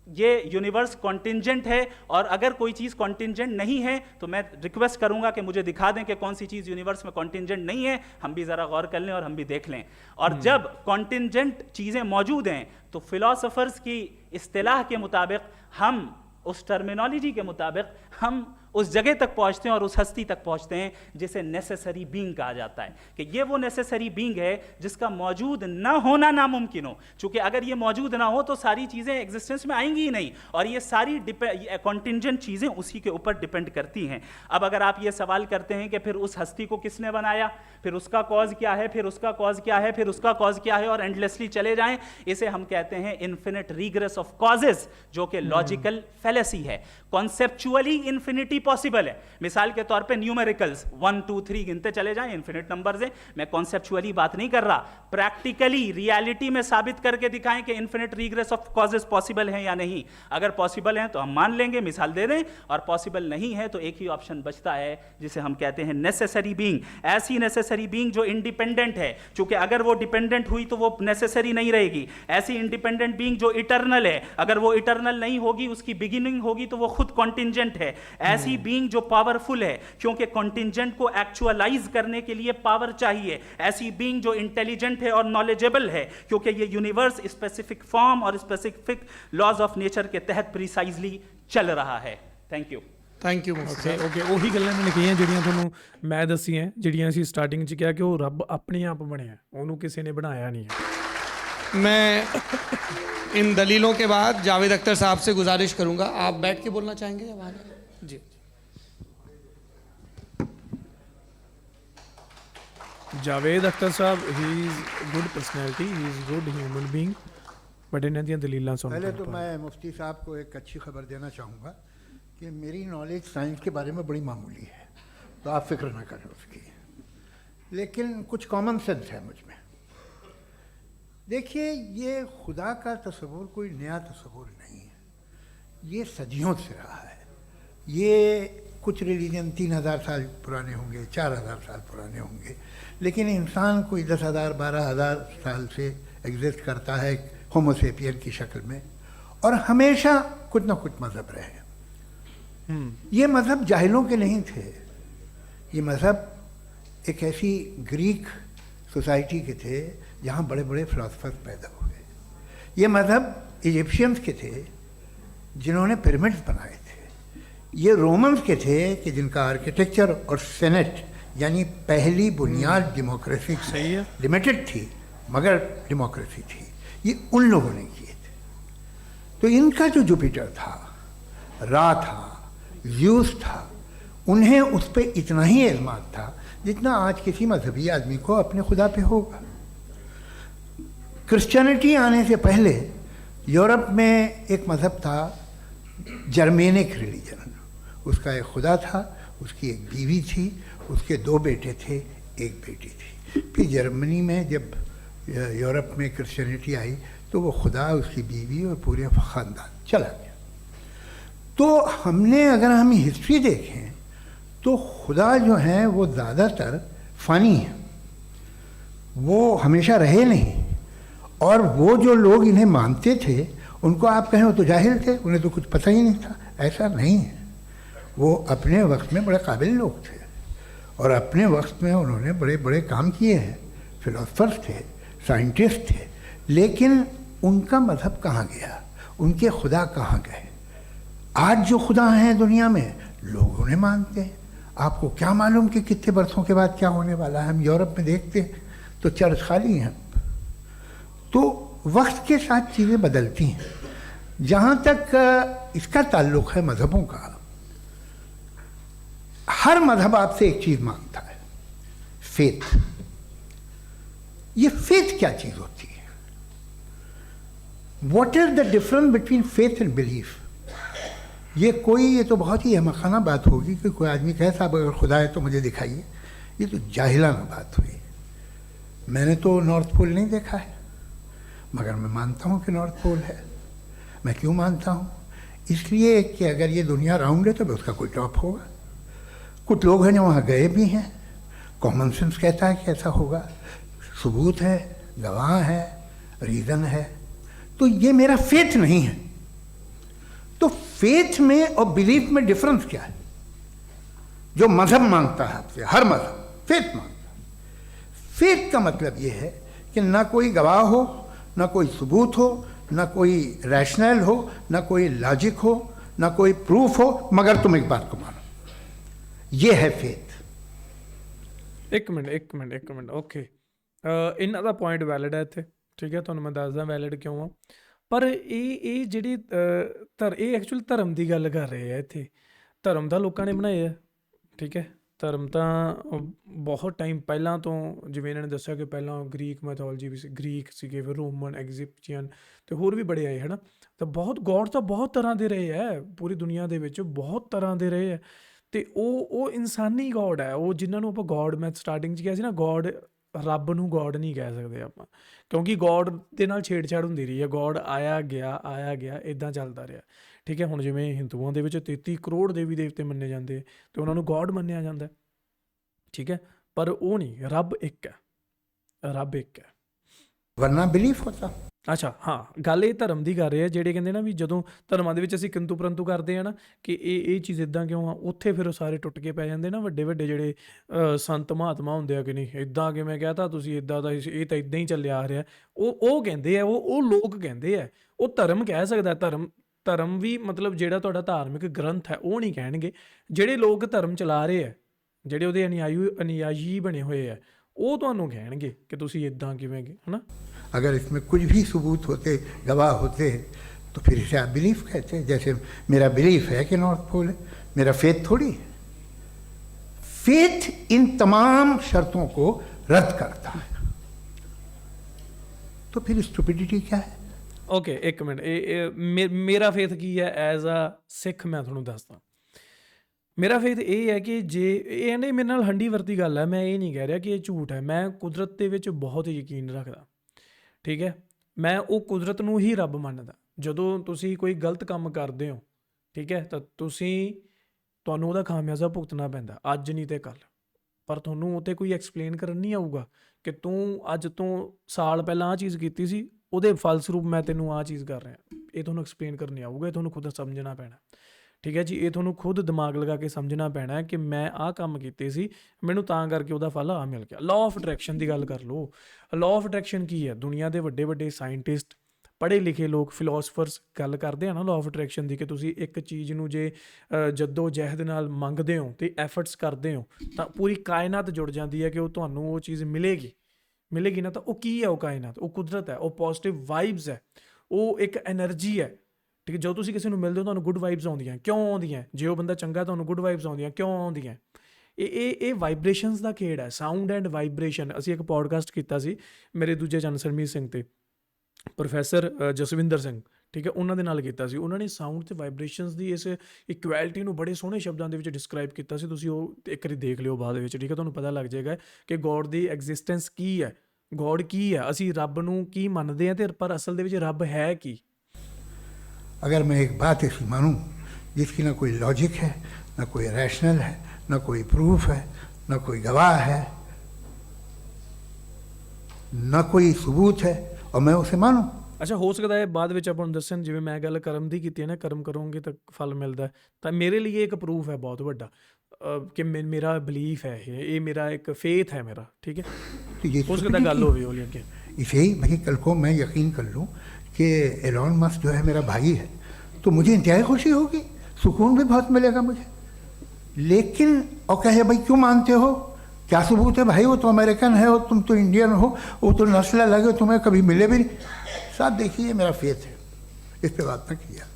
ये यूनिवर्स कॉन्टिंजेंट है। और अगर कोई चीज़ कॉन्टिंजेंट नहीं है तो मैं रिक्वेस्ट करूंगा कि मुझे दिखा दें कि कौन सी चीज़ यूनिवर्स में कॉन्टिंजेंट नहीं है, हम भी ज़रा गौर कर लें और हम भी देख लें। और जब कॉन्टिंजेंट चीज़ें मौजूद हैं तो फिलोसोफर्स की इस्तिलाह के मुताबिक, हम उस टर्मिनोलॉजी के मुताबिक हम उस जगह तक पहुंचते हैं और उस हस्ती तक पहुंचते हैं जिसे नेसेसरी बीइंग कहा जाता है, कि ये वो नेसेसरी बीइंग है जिसका मौजूद ना होना नामुमकिन हो। चूंकि अगर ये मौजूद ना हो तो सारी चीज़ें एग्जिस्टेंस में आएंगी ही नहीं, और ये सारी कॉन्टिंजेंट चीज़ें उसी के ऊपर डिपेंड करती हैं। अब अगर आप ये सवाल करते हैं कि फिर उस हस्ती को किसने बनाया, फिर उसका कॉज क्या है, फिर उसका कॉज क्या है, फिर उसका कॉज क्या है, और एंडलेसली चले जाएं, इसे हम कहते हैं इन्फिनिट रीग्रेस ऑफ कॉजेज, जो कि लॉजिकल फैलेसी है। कॉन्सेप्चुअली इन्फिनिटी पॉसिबल है। मिसाल के तौर पे न्यूमेरिकल्स 1 2 3 गिनते चले जाएं, इन्फिनिट नंबर्स हैं। मैं कॉन्सेप्चुअली बात नहीं कर रहा, प्रैक्टिकली रियलिटी में साबित करके दिखाएं कि infinite regress of causes possible हैं या नहीं। अगर पॉसिबल हैं तो हम मान लेंगे, मिसाल दे दें, और पॉसिबल नहीं है तो एक ही ऑप्शन बचता है जिसे हम कहते हैं नेसेसरी बीइंग। ऐसी नेसेसरी बीइंग जो इंडिपेंडेंट है, चूंकि अगर वो डिपेंडेंट हुई तो वो नेसेसरी नहीं रहेगी। ऐसी इंडिपेंडेंट बीइंग जो इटर्नल है, अगर वो इटर्नल नहीं होगी, उसकी बिगिनिंग होगी, तो वो खुद कॉन्टिंजेंट है। ऐसी बीइंग जो पावरफुल है, क्योंकि कॉन्टिंजेंट को एक्चुअलाइज करने के लिए पावर चाहिए। ऐसी बीइंग जो इंटेलिजेंट है और नॉलेजेबल है, क्योंकि ये यूनिवर्स स्पेसिफिक फॉर्म और स्पेसिफिक लॉज ऑफ नेचर के तहत प्रिसाइजली चल रहा है। Thank you. Thank you okay ਉਹੀ ਗੱਲਾਂ ਇਹਨਾਂ ਨੇ ਕਹੀਆਂ ਜਿਹੜੀਆਂ ਤੁਹਾਨੂੰ ਮੈਂ ਦੱਸੀਆਂ, ਜਿਹੜੀਆਂ ਅਸੀਂ ਸਟਾਰਟਿੰਗ 'ਚ ਕਿਹਾ ਕਿ ਉਹ ਰੱਬ ਆਪਣੇ ਆਪ ਬਣਿਆ, ਉਹਨੂੰ ਕਿਸੇ ਨੇ ਬਣਾਇਆ ਨਹੀਂ ਹੈ। मैं इन दलीलों के बाद जावेद अख्तर साहब से गुजारिश करूंगा, आप बैठ के बोलना चाहेंगे या वहाँ? जी। जावेद अख्तर साहब, he is good personality, he is good human being, but इन्हां दियां दलीलां सुन पहले तो मैं मुफ्ती साहब को एक अच्छी खबर देना चाहूँगा कि मेरी नॉलेज साइंस के बारे में बड़ी मामूली है, तो आप फिक्र ना करें उसकी, लेकिन कुछ कॉमन सेंस है मुझ में। देखिए, ये खुदा का तस्वुर कोई नया तस्वुर नहीं है, ये सदियों से रहा है। ये कुछ रिलीजन 3000 साल पुराने होंगे, 4000 साल पुराने होंगे, लेकिन इंसान कोई 10,000 12,000 साल से एग्जिस्ट करता है होमोसेपियन की शक्ल में, और हमेशा कुछ ना कुछ मज़हब रहे। ये मज़हब जाहिलों के नहीं थे, ये मज़हब एक ऐसी ग्रीक सोसाइटी के थे जहाँ बड़े बड़े फिलोसफर्स पैदा हुए। ये मज़हब इजिप्शियंस के थे जिन्होंने पिरामिड्स बनाए थे। ये रोमन्स के थे कि जिनका आर्किटेक्चर और सेनेट यानी पहली बुनियाद डेमोक्रेसी सही है, लिमिटेड थी मगर डेमोक्रेसी थी, ये उन लोगों ने किए थे। तो इनका जो जुपिटर था, रा था, ज़्यूस था, उन्हें उस पर इतना ही एतमाद था जितना आज किसी मजहबी आदमी को अपने खुदा पे होगा। क्रिश्चियनिटी आने से पहले यूरोप में एक मज़हब था जर्मेनिक रिलीजन, उसका एक खुदा था, उसकी एक बीवी थी, उसके 2 बेटे थे, एक बेटी थी। फिर जर्मनी में जब यूरोप में क्रिश्चियनिटी आई तो वो खुदा, उसकी बीवी और पूरे ख़ानदान चला गया। तो अगर हम हिस्ट्री देखें तो खुदा जो हैं वो ज़्यादातर फ़नी हैं, वो हमेशा रहे नहीं, और वो जो लोग इन्हें मानते थे उनको आप कहें वो तो जाहिल थे, उन्हें तो कुछ पता ही नहीं था, ऐसा नहीं है। वो अपने वक्त में बड़े काबिल लोग थे और अपने वक्त में उन्होंने बड़े बड़े काम किए हैं, फिलोसफर्स थे, साइंटिस्ट थे, लेकिन उनका मज़हब कहाँ गया, उनके खुदा कहाँ गए? आज जो खुदा हैं दुनिया में लोग उन्हें मानते हैं। आपको क्या मालूम कि कितने बरसों के बाद क्या होने वाला है? हम यूरोप में देखते हैं तो चर्च खाली हैं। तो वक्त के साथ चीज़ें बदलती हैं। जहाँ तक इसका ताल्लुक़ है मज़हबों का, हर मज़हब आपसे एक चीज़ मांगता है, फेथ। ये फेथ क्या चीज़ होती है? What is the difference between faith and belief? ये तो बहुत ही अहमकाना बात होगी कि कोई आदमी कहे साहब अगर खुदा है तो मुझे दिखाइए। ये तो जाहिलाना बात हुई। मैंने तो नॉर्थ पोल नहीं देखा है, मगर मैं मानता हूँ कि नॉर्थ पोल है। मैं क्यों मानता हूँ? इसलिए कि अगर ये दुनिया राउंड है तो उसका कोई टॉप होगा। कुछ लोग हैं जो वहाँ गए भी हैं, कॉमन सेंस कहता है कि ऐसा होगा, सबूत है, गवाह है, रीज़न है। तो ये मेरा फेथ नहीं है। तो फेथ में और बिलीफ में डिफरेंस क्या है? जो मज़हब मांगता है आपसे, हर मज़हब फेथ मांगता है। फेथ का मतलब ये है कि ना कोई गवाह हो, ना कोई सबूत हो, ना कोई रैशनल हो, ना कोई लॉजिक हो, ना कोई प्रूफ हो, मगर तुम एक बात को मानो। ये है फेथ। एक मिनट ओके, ਇਹਨਾਂ ਦਾ ਪੁਆਇੰਟ ਵੈਲਿਡ ਹੈ ਇੱਥੇ, ਠੀਕ ਹੈ, ਤੁਹਾਨੂੰ ਮੈਂ ਦੱਸਦਾ ਵੈਲਿਡ ਕਿਉਂ ਆ। ਪਰ ਇਹ ਜਿਹੜੀ ਇਹ ਐਕਚੁਅਲ ਧਰਮ ਦੀ ਗੱਲ ਕਰ ਰਹੇ ਆ ਇੱਥੇ। ਧਰਮ ਤਾਂ ਲੋਕਾਂ ਨੇ ਬਣਾਏ ਆ, ਠੀਕ ਹੈ। ਧਰਮ ਤਾਂ ਬਹੁਤ ਟਾਈਮ ਪਹਿਲਾਂ ਤੋਂ, ਜਿਵੇਂ ਇਹਨਾਂ ਨੇ ਦੱਸਿਆ ਕਿ ਪਹਿਲਾਂ ਗ੍ਰੀਕ ਮੈਥੋਲੋਜੀ ਵੀ ਸੀ, ਗ੍ਰੀਕ ਸੀਗੇ, ਫਿਰ ਰੋਮਨ, ਐਗਜ਼ਿਪਸ਼ੀਅਨ ਅਤੇ ਹੋਰ ਵੀ ਬੜੇ ਆਏ ਹੈ ਨਾ। ਤਾਂ ਬਹੁਤ ਗੋਡ ਤਾਂ ਬਹੁਤ ਤਰ੍ਹਾਂ ਦੇ ਰਹੇ ਹੈ, ਪੂਰੀ ਦੁਨੀਆ ਦੇ ਵਿੱਚ ਬਹੁਤ ਤਰ੍ਹਾਂ ਦੇ ਰਹੇ ਹੈ। ਅਤੇ ਉਹ ਇਨਸਾਨੀ ਗੋਡ ਹੈ, ਉਹ ਜਿਨ੍ਹਾਂ ਨੂੰ ਆਪਾਂ ਗੋਡ, ਮੈਂ ਸਟਾਰਟਿੰਗ 'ਚ ਕਿਹਾ ਸੀ ਨਾ, ਗੋਡ, ਰੱਬ ਨੂੰ ਗੋਡ ਨਹੀਂ ਕਹਿ ਸਕਦੇ ਆਪਾਂ, ਕਿਉਂਕਿ ਗੋਡ ਦੇ ਨਾਲ ਛੇੜਛਾੜ ਹੁੰਦੀ ਰਹੀ ਹੈ। ਗੋਡ ਆਇਆ ਗਿਆ ਇੱਦਾਂ ਚੱਲਦਾ ਰਿਹਾ, ਠੀਕ ਹੈ। ਹੁਣ ਜਿਵੇਂ ਹਿੰਦੂਆਂ ਦੇ ਵਿੱਚ 33 ਕਰੋੜ ਦੇਵੀ ਦੇਵਤੇ ਮੰਨੇ ਜਾਂਦੇ ਅਤੇ ਉਹਨਾਂ ਨੂੰ ਗੋਡ ਮੰਨਿਆ ਜਾਂਦਾ, ਠੀਕ ਹੈ। ਪਰ ਉਹ ਨਹੀਂ, ਰੱਬ ਇੱਕ ਹੈ, ਰੱਬ ਇੱਕ ਹੈ। ਵਰਨਾ ਬਿਲੀਫ ਹੋਤਾ। ਅੱਛਾ, ਹਾਂ, ਗੱਲ ਇਹ ਧਰਮ ਦੀ ਕਰ ਰਹੇ ਆ, ਜਿਹੜੇ ਕਹਿੰਦੇ ਨਾ ਵੀ ਜਦੋਂ ਧਰਮਾਂ ਦੇ ਵਿੱਚ ਅਸੀਂ ਕਿੰਤੂ ਪਰੰਤੂ ਕਰਦੇ ਆ ਨਾ ਕਿ ਇਹ ਚੀਜ਼ ਇੱਦਾਂ ਕਿਉਂ ਆ, ਉੱਥੇ ਫਿਰ ਉਹ ਸਾਰੇ ਟੁੱਟ ਕੇ ਪੈ ਜਾਂਦੇ ਨਾ। ਵੱਡੇ ਵੱਡੇ ਜਿਹੜੇ ਸੰਤ ਮਹਾਤਮਾ ਹੁੰਦੇ ਆ ਕਿ ਨਹੀਂ ਇੱਦਾਂ ਕਿਵੇਂ ਕਹਿ ਤਾ ਤੁਸੀਂ, ਇੱਦਾਂ ਦਾ ਇਹ ਤਾਂ ਇੱਦਾਂ ਹੀ ਚੱਲਿਆ ਆ ਰਿਹਾ, ਉਹ ਕਹਿੰਦੇ ਆ, ਉਹ ਲੋਕ ਕਹਿੰਦੇ ਆ, ਉਹ ਧਰਮ ਕਹਿ ਸਕਦਾ। ਧਰਮ ਵੀ ਮਤਲਬ ਜਿਹੜਾ ਤੁਹਾਡਾ ਧਾਰਮਿਕ ਗ੍ਰੰਥ ਹੈ ਉਹ ਨਹੀਂ ਕਹਿਣਗੇ। ਜਿਹੜੇ ਲੋਕ ਧਰਮ ਚਲਾ ਰਹੇ ਆ, ਜਿਹੜੇ ਉਹਦੇ ਅਨੁਯਾਈ ਬਣੇ ਹੋਏ ਆ, ਉਹ ਤੁਹਾਨੂੰ ਕਹਿਣਗੇ ਕਿ ਤੁਸੀਂ ਇਦਾਂ ਕਿਵੇਂ ਗਏ, ਹਨਾ। अगर इसमें कुछ भी सबूत होते, गवाह होते, तो फिर इसे आप बिलीफ कहते हैं। जैसे मेरा बिलीफ है कि नॉर्थ पोल है, मेरा फेथ थोड़ी है। फेथ इन तमाम शर्तों को रद्द करता है। तो फिर स्टुपिडिटी क्या है? ਓਕੇ, ਇੱਕ ਮਿੰਟ, ਇਹ ਮੇਰਾ ਫੇਥ ਕੀ ਹੈ ਐਜ਼ ਅ ਸਿੱਖ, ਮੈਂ ਤੁਹਾਨੂੰ ਦੱਸਦਾ। ਮੇਰਾ ਫੇਥ ਇਹ ਹੈ ਕਿ ਜੇ ਇਹ ਨਹੀਂ, ਮੇਰੇ ਨਾਲ ਹੰਡੀ ਵਰਤੀ ਗੱਲ ਹੈ, ਮੈਂ ਇਹ ਨਹੀਂ ਕਹਿ ਰਿਹਾ ਕਿ ਇਹ ਝੂਠ ਹੈ। ਮੈਂ ਕੁਦਰਤ ਦੇ ਵਿੱਚ ਬਹੁਤ ਯਕੀਨ ਰੱਖਦਾ, ਠੀਕ ਹੈ। ਮੈਂ ਉਹ ਕੁਦਰਤ ਨੂੰ ਹੀ ਰੱਬ ਮੰਨਦਾ। ਜਦੋਂ ਤੁਸੀਂ ਕੋਈ ਗਲਤ ਕੰਮ ਕਰਦੇ ਹੋ, ਠੀਕ ਹੈ, ਤਾਂ ਤੁਹਾਨੂੰ ਉਹਦਾ ਖਾਮਿਆਜ਼ਾ ਭੁਗਤਣਾ ਪੈਂਦਾ, ਅੱਜ ਨਹੀਂ ਤੇ ਕੱਲ੍ਹ। ਪਰ ਤੁਹਾਨੂੰ ਉੱਥੇ ਕੋਈ ਐਕਸਪਲੇਨ ਕਰਨ ਨਹੀਂ ਆਊਗਾ ਕਿ ਤੂੰ ਅੱਜ ਤੋਂ ਸਾਲ ਪਹਿਲਾਂ ਆਹ ਚੀਜ਼ ਕੀਤੀ ਸੀ, ਉਹਦੇ ਫਲਸਰੂਪ ਮੈਂ ਤੈਨੂੰ ਆਹ ਚੀਜ਼ ਕਰ ਰਿਹਾ। ਇਹ ਤੁਹਾਨੂੰ ਐਕਸਪਲੇਨ ਕਰਨੀ ਆਊਗਾ, ਇਹ ਤੁਹਾਨੂੰ ਖੁਦ ਸਮਝਣਾ ਪੈਣਾ, ਠੀਕ ਹੈ ਜੀ। ਇਹ ਤੁਹਾਨੂੰ ਖੁਦ ਦਿਮਾਗ ਲਗਾ ਕੇ ਸਮਝਣਾ ਪੈਣਾ ਕਿ ਮੈਂ ਆਹ ਕੰਮ ਕੀਤੇ ਸੀ, ਮੈਨੂੰ ਤਾਂ ਕਰਕੇ ਉਹਦਾ ਫਲ ਆ ਮਿਲ ਗਿਆ। ਲਾਅ ਆਫ ਅਟਰੈਕਸ਼ਨ ਦੀ ਗੱਲ ਕਰ ਲਓ। ਲਾਅ ਆਫ ਅਟਰੈਕਸ਼ਨ ਕੀ ਹੈ? ਦੁਨੀਆ ਦੇ ਵੱਡੇ ਵੱਡੇ ਸਾਇੰਟਿਸਟ, ਪੜ੍ਹੇ ਲਿਖੇ ਲੋਕ, ਫਿਲੋਸਫਰਸ ਗੱਲ ਕਰਦੇ ਆ ਨਾ ਲਾਅ ਆਫ ਅਟਰੈਕਸ਼ਨ ਦੀ, ਕਿ ਤੁਸੀਂ ਇੱਕ ਚੀਜ਼ ਨੂੰ ਜੇ ਜੱਦੋ ਜਹਿਦ ਨਾਲ ਮੰਗਦੇ ਹੋ ਅਤੇ ਐਫਰਟਸ ਕਰਦੇ ਹੋ ਤਾਂ ਪੂਰੀ ਕਾਇਨਾਤ ਜੁੜ ਜਾਂਦੀ ਹੈ ਕਿ ਉਹ ਤੁਹਾਨੂੰ ਉਹ ਚੀਜ਼ ਮਿਲੇਗੀ ਨਾ। ਤਾਂ ਉਹ ਕੀ ਹੈ? ਉਹ ਕਾਇਨਾਤ, ਉਹ ਕੁਦਰਤ ਹੈ, ਉਹ ਪੋਜ਼ੀਟਿਵ ਵਾਈਬਸ ਹੈ, ਉਹ ਇੱਕ ਐਨਰਜੀ ਹੈ, ਠੀਕ ਹੈ। ਜਦੋਂ ਤੁਸੀਂ ਕਿਸੇ ਨੂੰ ਮਿਲਦੇ ਹੋ ਤੁਹਾਨੂੰ ਗੁੱਡ ਵਾਈਬਸ ਆਉਂਦੀਆਂ, ਕਿਉਂ ਆਉਂਦੀਆਂ? ਜੇ ਉਹ ਬੰਦਾ ਚੰਗਾ ਤੁਹਾਨੂੰ ਗੁੱਡ ਵਾਈਬਸ ਆਉਂਦੀਆਂ, ਕਿਉਂ ਆਉਂਦੀਆਂ? ਇਹ ਵਾਈਬ੍ਰੇਸ਼ਨਸ ਦਾ ਖੇਡ ਹੈ, ਸਾਊਂਡ ਐਂਡ ਵਾਈਬ੍ਰੇਸ਼ਨ। ਅਸੀਂ ਇੱਕ ਪੋਡਕਾਸਟ ਕੀਤਾ ਸੀ ਮੇਰੇ ਦੂਜੇ ਚੰਨ ਸਰਮੀਤ ਸਿੰਘ ਤੇ ਪ੍ਰੋਫੈਸਰ ਜਸਵਿੰਦਰ ਸਿੰਘ, ਠੀਕ ਹੈ, ਉਹਨਾਂ ਦੇ ਨਾਲ ਕੀਤਾ ਸੀ। ਉਹਨਾਂ ਨੇ ਸਾਊਂਡ ਅਤੇ ਵਾਈਬ੍ਰੇਸ਼ਨਸ ਦੀ ਇਸ ਇਕੁਐਲਿਟੀ ਨੂੰ ਬੜੇ ਸੋਹਣੇ ਸ਼ਬਦਾਂ ਦੇ ਵਿੱਚ ਡਿਸਕ੍ਰਾਈਬ ਕੀਤਾ ਸੀ। ਤੁਸੀਂ ਉਹ ਇੱਕ ਵਾਰੀ ਦੇਖ ਲਿਓ ਬਾਅਦ ਦੇ ਵਿੱਚ, ਠੀਕ ਹੈ। ਤੁਹਾਨੂੰ ਪਤਾ ਲੱਗ ਜਾਏਗਾ ਕਿ ਗੋਡ ਦੀ ਐਗਜ਼ਿਸਟੈਂਸ ਕੀ ਹੈ, ਗੋਡ ਕੀ ਹੈ, ਅਸੀਂ ਰੱਬ ਨੂੰ ਕੀ ਮੰਨਦੇ ਹਾਂ ਅਤੇ ਪਰ ਅਸਲ ਦੇ ਵਿੱਚ ਰੱਬ ਹੈ ਕੀ। अगर मैं एक बात ऐसी मानूं जिसकी ना कोई लॉजिक है, ना कोई रैशनल है, ना कोई प्रूफ है, ना कोई गवाह है, ना कोई सबूत है, और मैं उसे मानूं। ਅੱਛਾ, ਹੋ ਸਕਦਾ ਹੈ ਬਾਅਦ ਵਿੱਚ ਆਪਾਂ ਨੂੰ ਦੱਸਣ, ਜਿਵੇਂ ਮੈਂ ਗੱਲ ਕਰਮ ਦੀ ਕੀਤੀ ਹੈ ਨਾ, ਕਰਮ ਕਰੋਗੇ ਤਾਂ ਫਲ ਮਿਲਦਾ। ਤਾਂ ਮੇਰੇ ਲਈ ਇੱਕ ਪ੍ਰੂਫ ਹੈ ਬਹੁਤ ਵੱਡਾ ਕਿ ਮੇਰਾ ਬਿਲੀਫ ਹੈ, ਇਹ ਮੇਰਾ ਇੱਕ ਫੇਥ ਹੈ ਮੇਰਾ, ਠੀਕ ਹੈ। तो ये ਹੋ ਸਕਦਾ ਗੱਲ ਹੋਵੇ ਉਹਲੀ ਅੱਗੇ। इसे ही भाई कल को मैं यकीन कर लूँ कि एलॉन मस्क जो है मेरा भाई है, तो मुझे इंतहाई खुशी होगी, सुकून भी बहुत मिलेगा मुझे। लेकिन और कहे भाई क्यों मानते हो, क्या सबूत है भाई, वो तो अमेरिकन है और तुम तो इंडियन हो, वो तो नस्ल अलग है, तुम्हें कभी मिले भी नहीं। साहब देखिए, मेरा फेथ है, इस पर बात न किया।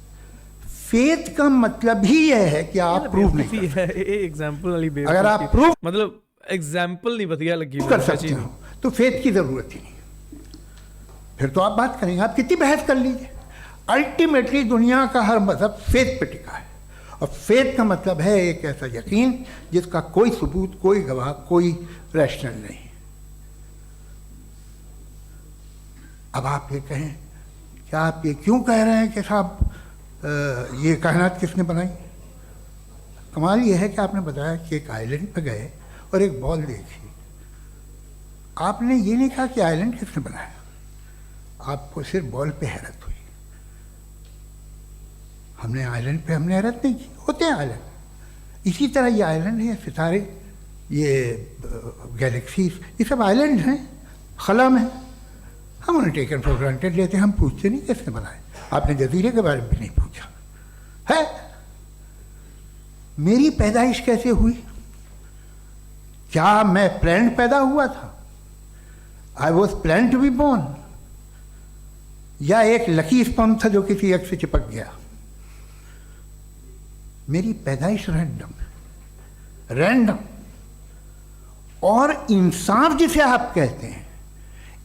फेथ का मतलब ही यह है कि आप प्रूव नहीं कर ਇਹ एग्जांपल वाली बेवकूफी। अगर आप प्रूव मतलब एग्जांपल नहीं ਵਧੀਆ ਲੱਗੀ कर सकते हो तो फेथ की ज़रूरत ही नहीं। फिर तो आप बात करेंगे, आप कितनी बहस कर लीजिए। अल्टीमेटली दुनिया का हर मजहब फेथ पे टिका है, और फेथ का मतलब है एक ऐसा यकीन जिसका कोई सबूत, कोई गवाह, कोई रैशनल नहीं। अब आप ये कहें, क्या आप ये क्यों कह रहे हैं कि साहब ये कायनात किसने बनाई? कमाल ये है कि आपने बताया कि एक आइलैंड पे गए और एक बॉल देखी। आपने ये नहीं कहा कि आइलैंड किसने बनाया, आपको सिर्फ बॉल पे हैरत हुई। हमने आइलैंड पे हमने हैरत नहीं की, होते हैं आइलैंड। इसी तरह ये आइलैंड है, सितारे, ये गैलेक्सीज, ये सब आइलैंड हैं, खला में। हम उन्हें टेकन फॉर ग्रांटेड लेते हैं, हम पूछते नहीं किसने बनाए। आपने जजीरे के बारे में भी नहीं पूछा है। मेरी पैदाइश कैसे हुई? क्या मैं प्लान्ड पैदा हुआ था? I was plan to be born, या एक लकी स्पर्म था जो किसी एग से चिपक गया? मेरी पैदाइश रैंडम। और इंसाफ जिसे आप कहते हैं,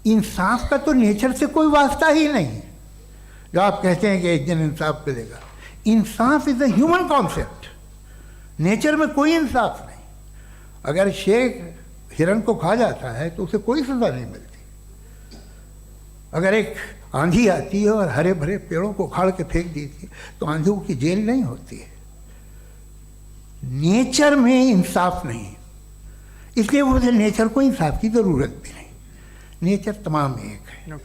इंसाफ का तो नेचर से कोई वास्ता ही नहीं। जो आप कहते हैं कि एक दिन इंसाफ मिलेगा, इंसाफ is a human concept, nature में कोई इंसाफ नहीं। अगर शेर हिरन को खा जाता है तो उसे कोई सजा नहीं मिलती। अगर एक आंधी आती है और हरे भरे पेड़ों को उखाड़ के फेंक देती है तो आंधियों की जेल नहीं होती है। नेचर में इंसाफ नहीं, इसलिए मुझे नेचर को इंसाफ की ज़रूरत भी नहीं। नेचर तमाम एक है।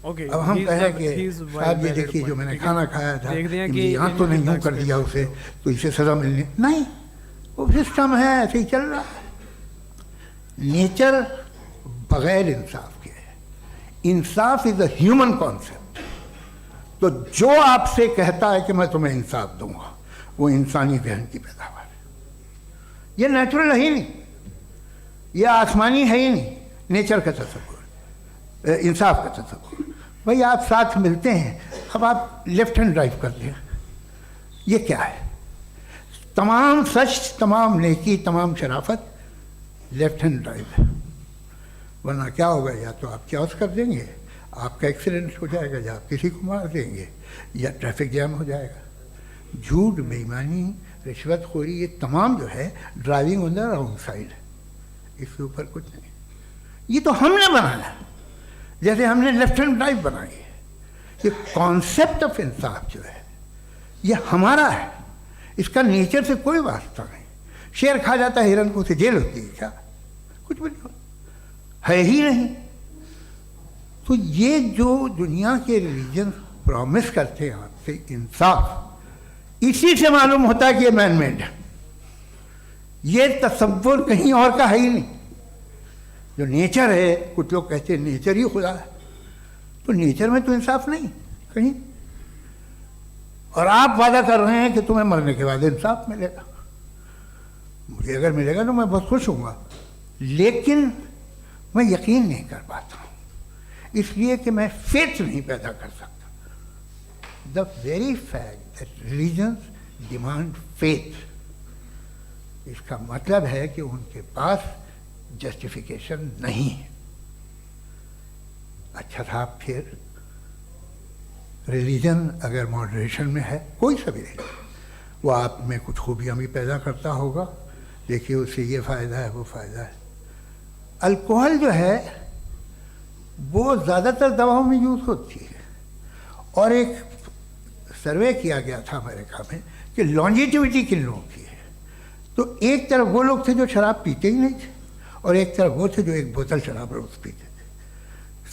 ओके, अब हम कहें कि साहब ये देखिए जो मैंने खाना खाया था, यहाँ तो नहीं यूँ कर दिया उसे, तो इसे सज़ा मिलनी नहीं। वो सिस्टम है, ऐसे ही चल रहा है। नेचर बगैर इंसाफ के है। इंसाफ इज अ ह्यूमन कॉन्सेप्ट। तो जो आपसे कहता है कि मैं तुम्हें इंसाफ दूंगा, वो इंसानी जहन की पैदावार है। ये नेचुरल है ही नहीं, ये आसमानी है ही नहीं, नेचर का तसव्वुर, इंसाफ का तसव्वुर। भाई आप साथ मिलते हैं, अब आप लेफ्ट हैंड ड्राइव करते हैं, ये क्या है? तमाम सच, तमाम नेकी, तमाम शराफत लेफ्ट हैंड ड्राइव है। वरना क्या होगा, या तो आप क्रॉस कर देंगे, आपका एक्सीडेंट हो जाएगा, या आप किसी को मार देंगे, या ट्रैफिक जैम हो जाएगा। झूठ, बेईमानी, रिश्वतखोरी, ये तमाम जो है driving on the wrong side, इसके ऊपर कुछ नहीं। ये तो हमने बनाया, जैसे हमने लेफ्ट हैंड ड्राइव बनाई है। ये कॉन्सेप्ट ऑफ इंसाफ जो है ये हमारा है, इसका नेचर से कोई वास्ता नहीं। शेर खा जाता है हिरन को, उसे जेल होती है क्या? कुछ भी नहीं, है ही नहीं। तो ये जो दुनिया के रिलीजन प्रॉमिस करते हैं आपसे इंसाफ, इसी से मालूम होता है कि ये मैन मेड है। ये तसव्वुर कहीं और का है ही नहीं। जो नेचर है, कुछ लोग कहते हैं नेचर ही खुदा है, तो नेचर में तो इंसाफ नहीं कहीं। और आप वादा कर रहे हैं कि तुम्हें मरने के बाद इंसाफ मिलेगा। मुझे अगर मिलेगा तो मैं बहुत खुश हूँगा, लेकिन मैं यकीन नहीं कर पाता हूँ, इसलिए कि मैं फेथ नहीं पैदा कर सकता। The very fact that religions demand faith, इसका मतलब है कि उनके पास जस्टिफिकेशन नहीं है। अच्छा साहब, फिर रिलीजन अगर मॉडरेशन में है, कोई सा भी नहीं, वो आप में कुछ खूबियाँ भी पैदा करता होगा, देखिए उससे ये फ़ायदा है, वो फ़ायदा है। अल्कोहल जो है वो ज़्यादातर दवाओं में यूज़ होती है, और एक सर्वे किया गया था अमेरिका में कि लॉन्जिटिविटी किन लोगों की है। तो एक तरफ वो लोग थे जो शराब पीते ही नहीं थे, और एक तरफ वो थे जो एक बोतल शराब रोज़ पीते थे।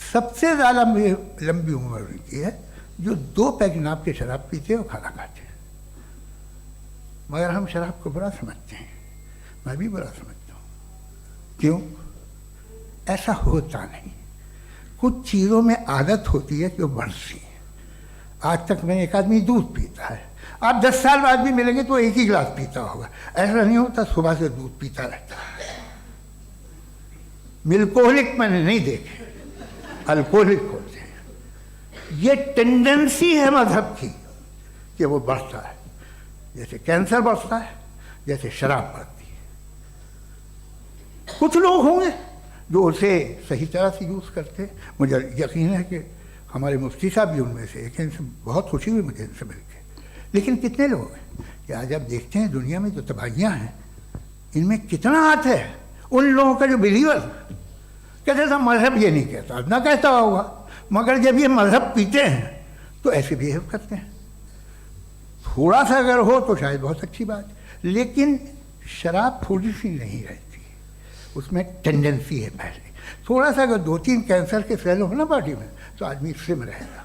सबसे ज़्यादा लंबी उम्र उनकी है जो 2 पैग नाप के शराब पीते हैं और खाना खाते हैं। मगर हम शराब को बुरा समझते हैं, मैं भी बुरा समझता हूँ। क्यों? ऐसा होता नहीं। कुछ चीज़ों में आदत होती है कि वो बढ़ती है। आज तक में एक आदमी दूध पीता है, आप 10 साल बाद भी मिलेंगे तो एक ही गिलास पीता होगा। ऐसा नहीं होता, सुबह से दूध पीता रहता है। मिल्कोहलिक मैंने नहीं देखे, अल्कोहलिक होते हैं। ये टेंडेंसी है मजहब की कि वो बढ़ता है, जैसे कैंसर बढ़ता है, जैसे शराब बढ़ती है। कुछ लोग होंगे जो उसे सही तरह से यूज़ करते हैं। मुझे यकीन है कि हमारे मुफ्ती साहब भी उनमें से एक हैं, इनसे बहुत खुशी हुई मुझे इनसे मिलकर। लेकिन कितने लोग हैं कि आज आप देखते हैं दुनिया में जो तबाहियाँ हैं, इनमें कितना हाथ है उन लोगों का जो बिलीवर कहते था मजहब ये नहीं कहता, ना कहता होगा, मगर जब ये मजहब पीते हैं तो ऐसे बिहेव करते हैं। थोड़ा सा अगर हो तो शायद बहुत अच्छी बात, लेकिन शराब थोड़ी सी नहीं रहती, उसमें टेंडेंसी है पहले। थोड़ा सा अगर 2-3 कैंसर के सेल हो ना बॉडी में तो आदमी स्लिम रहेगा,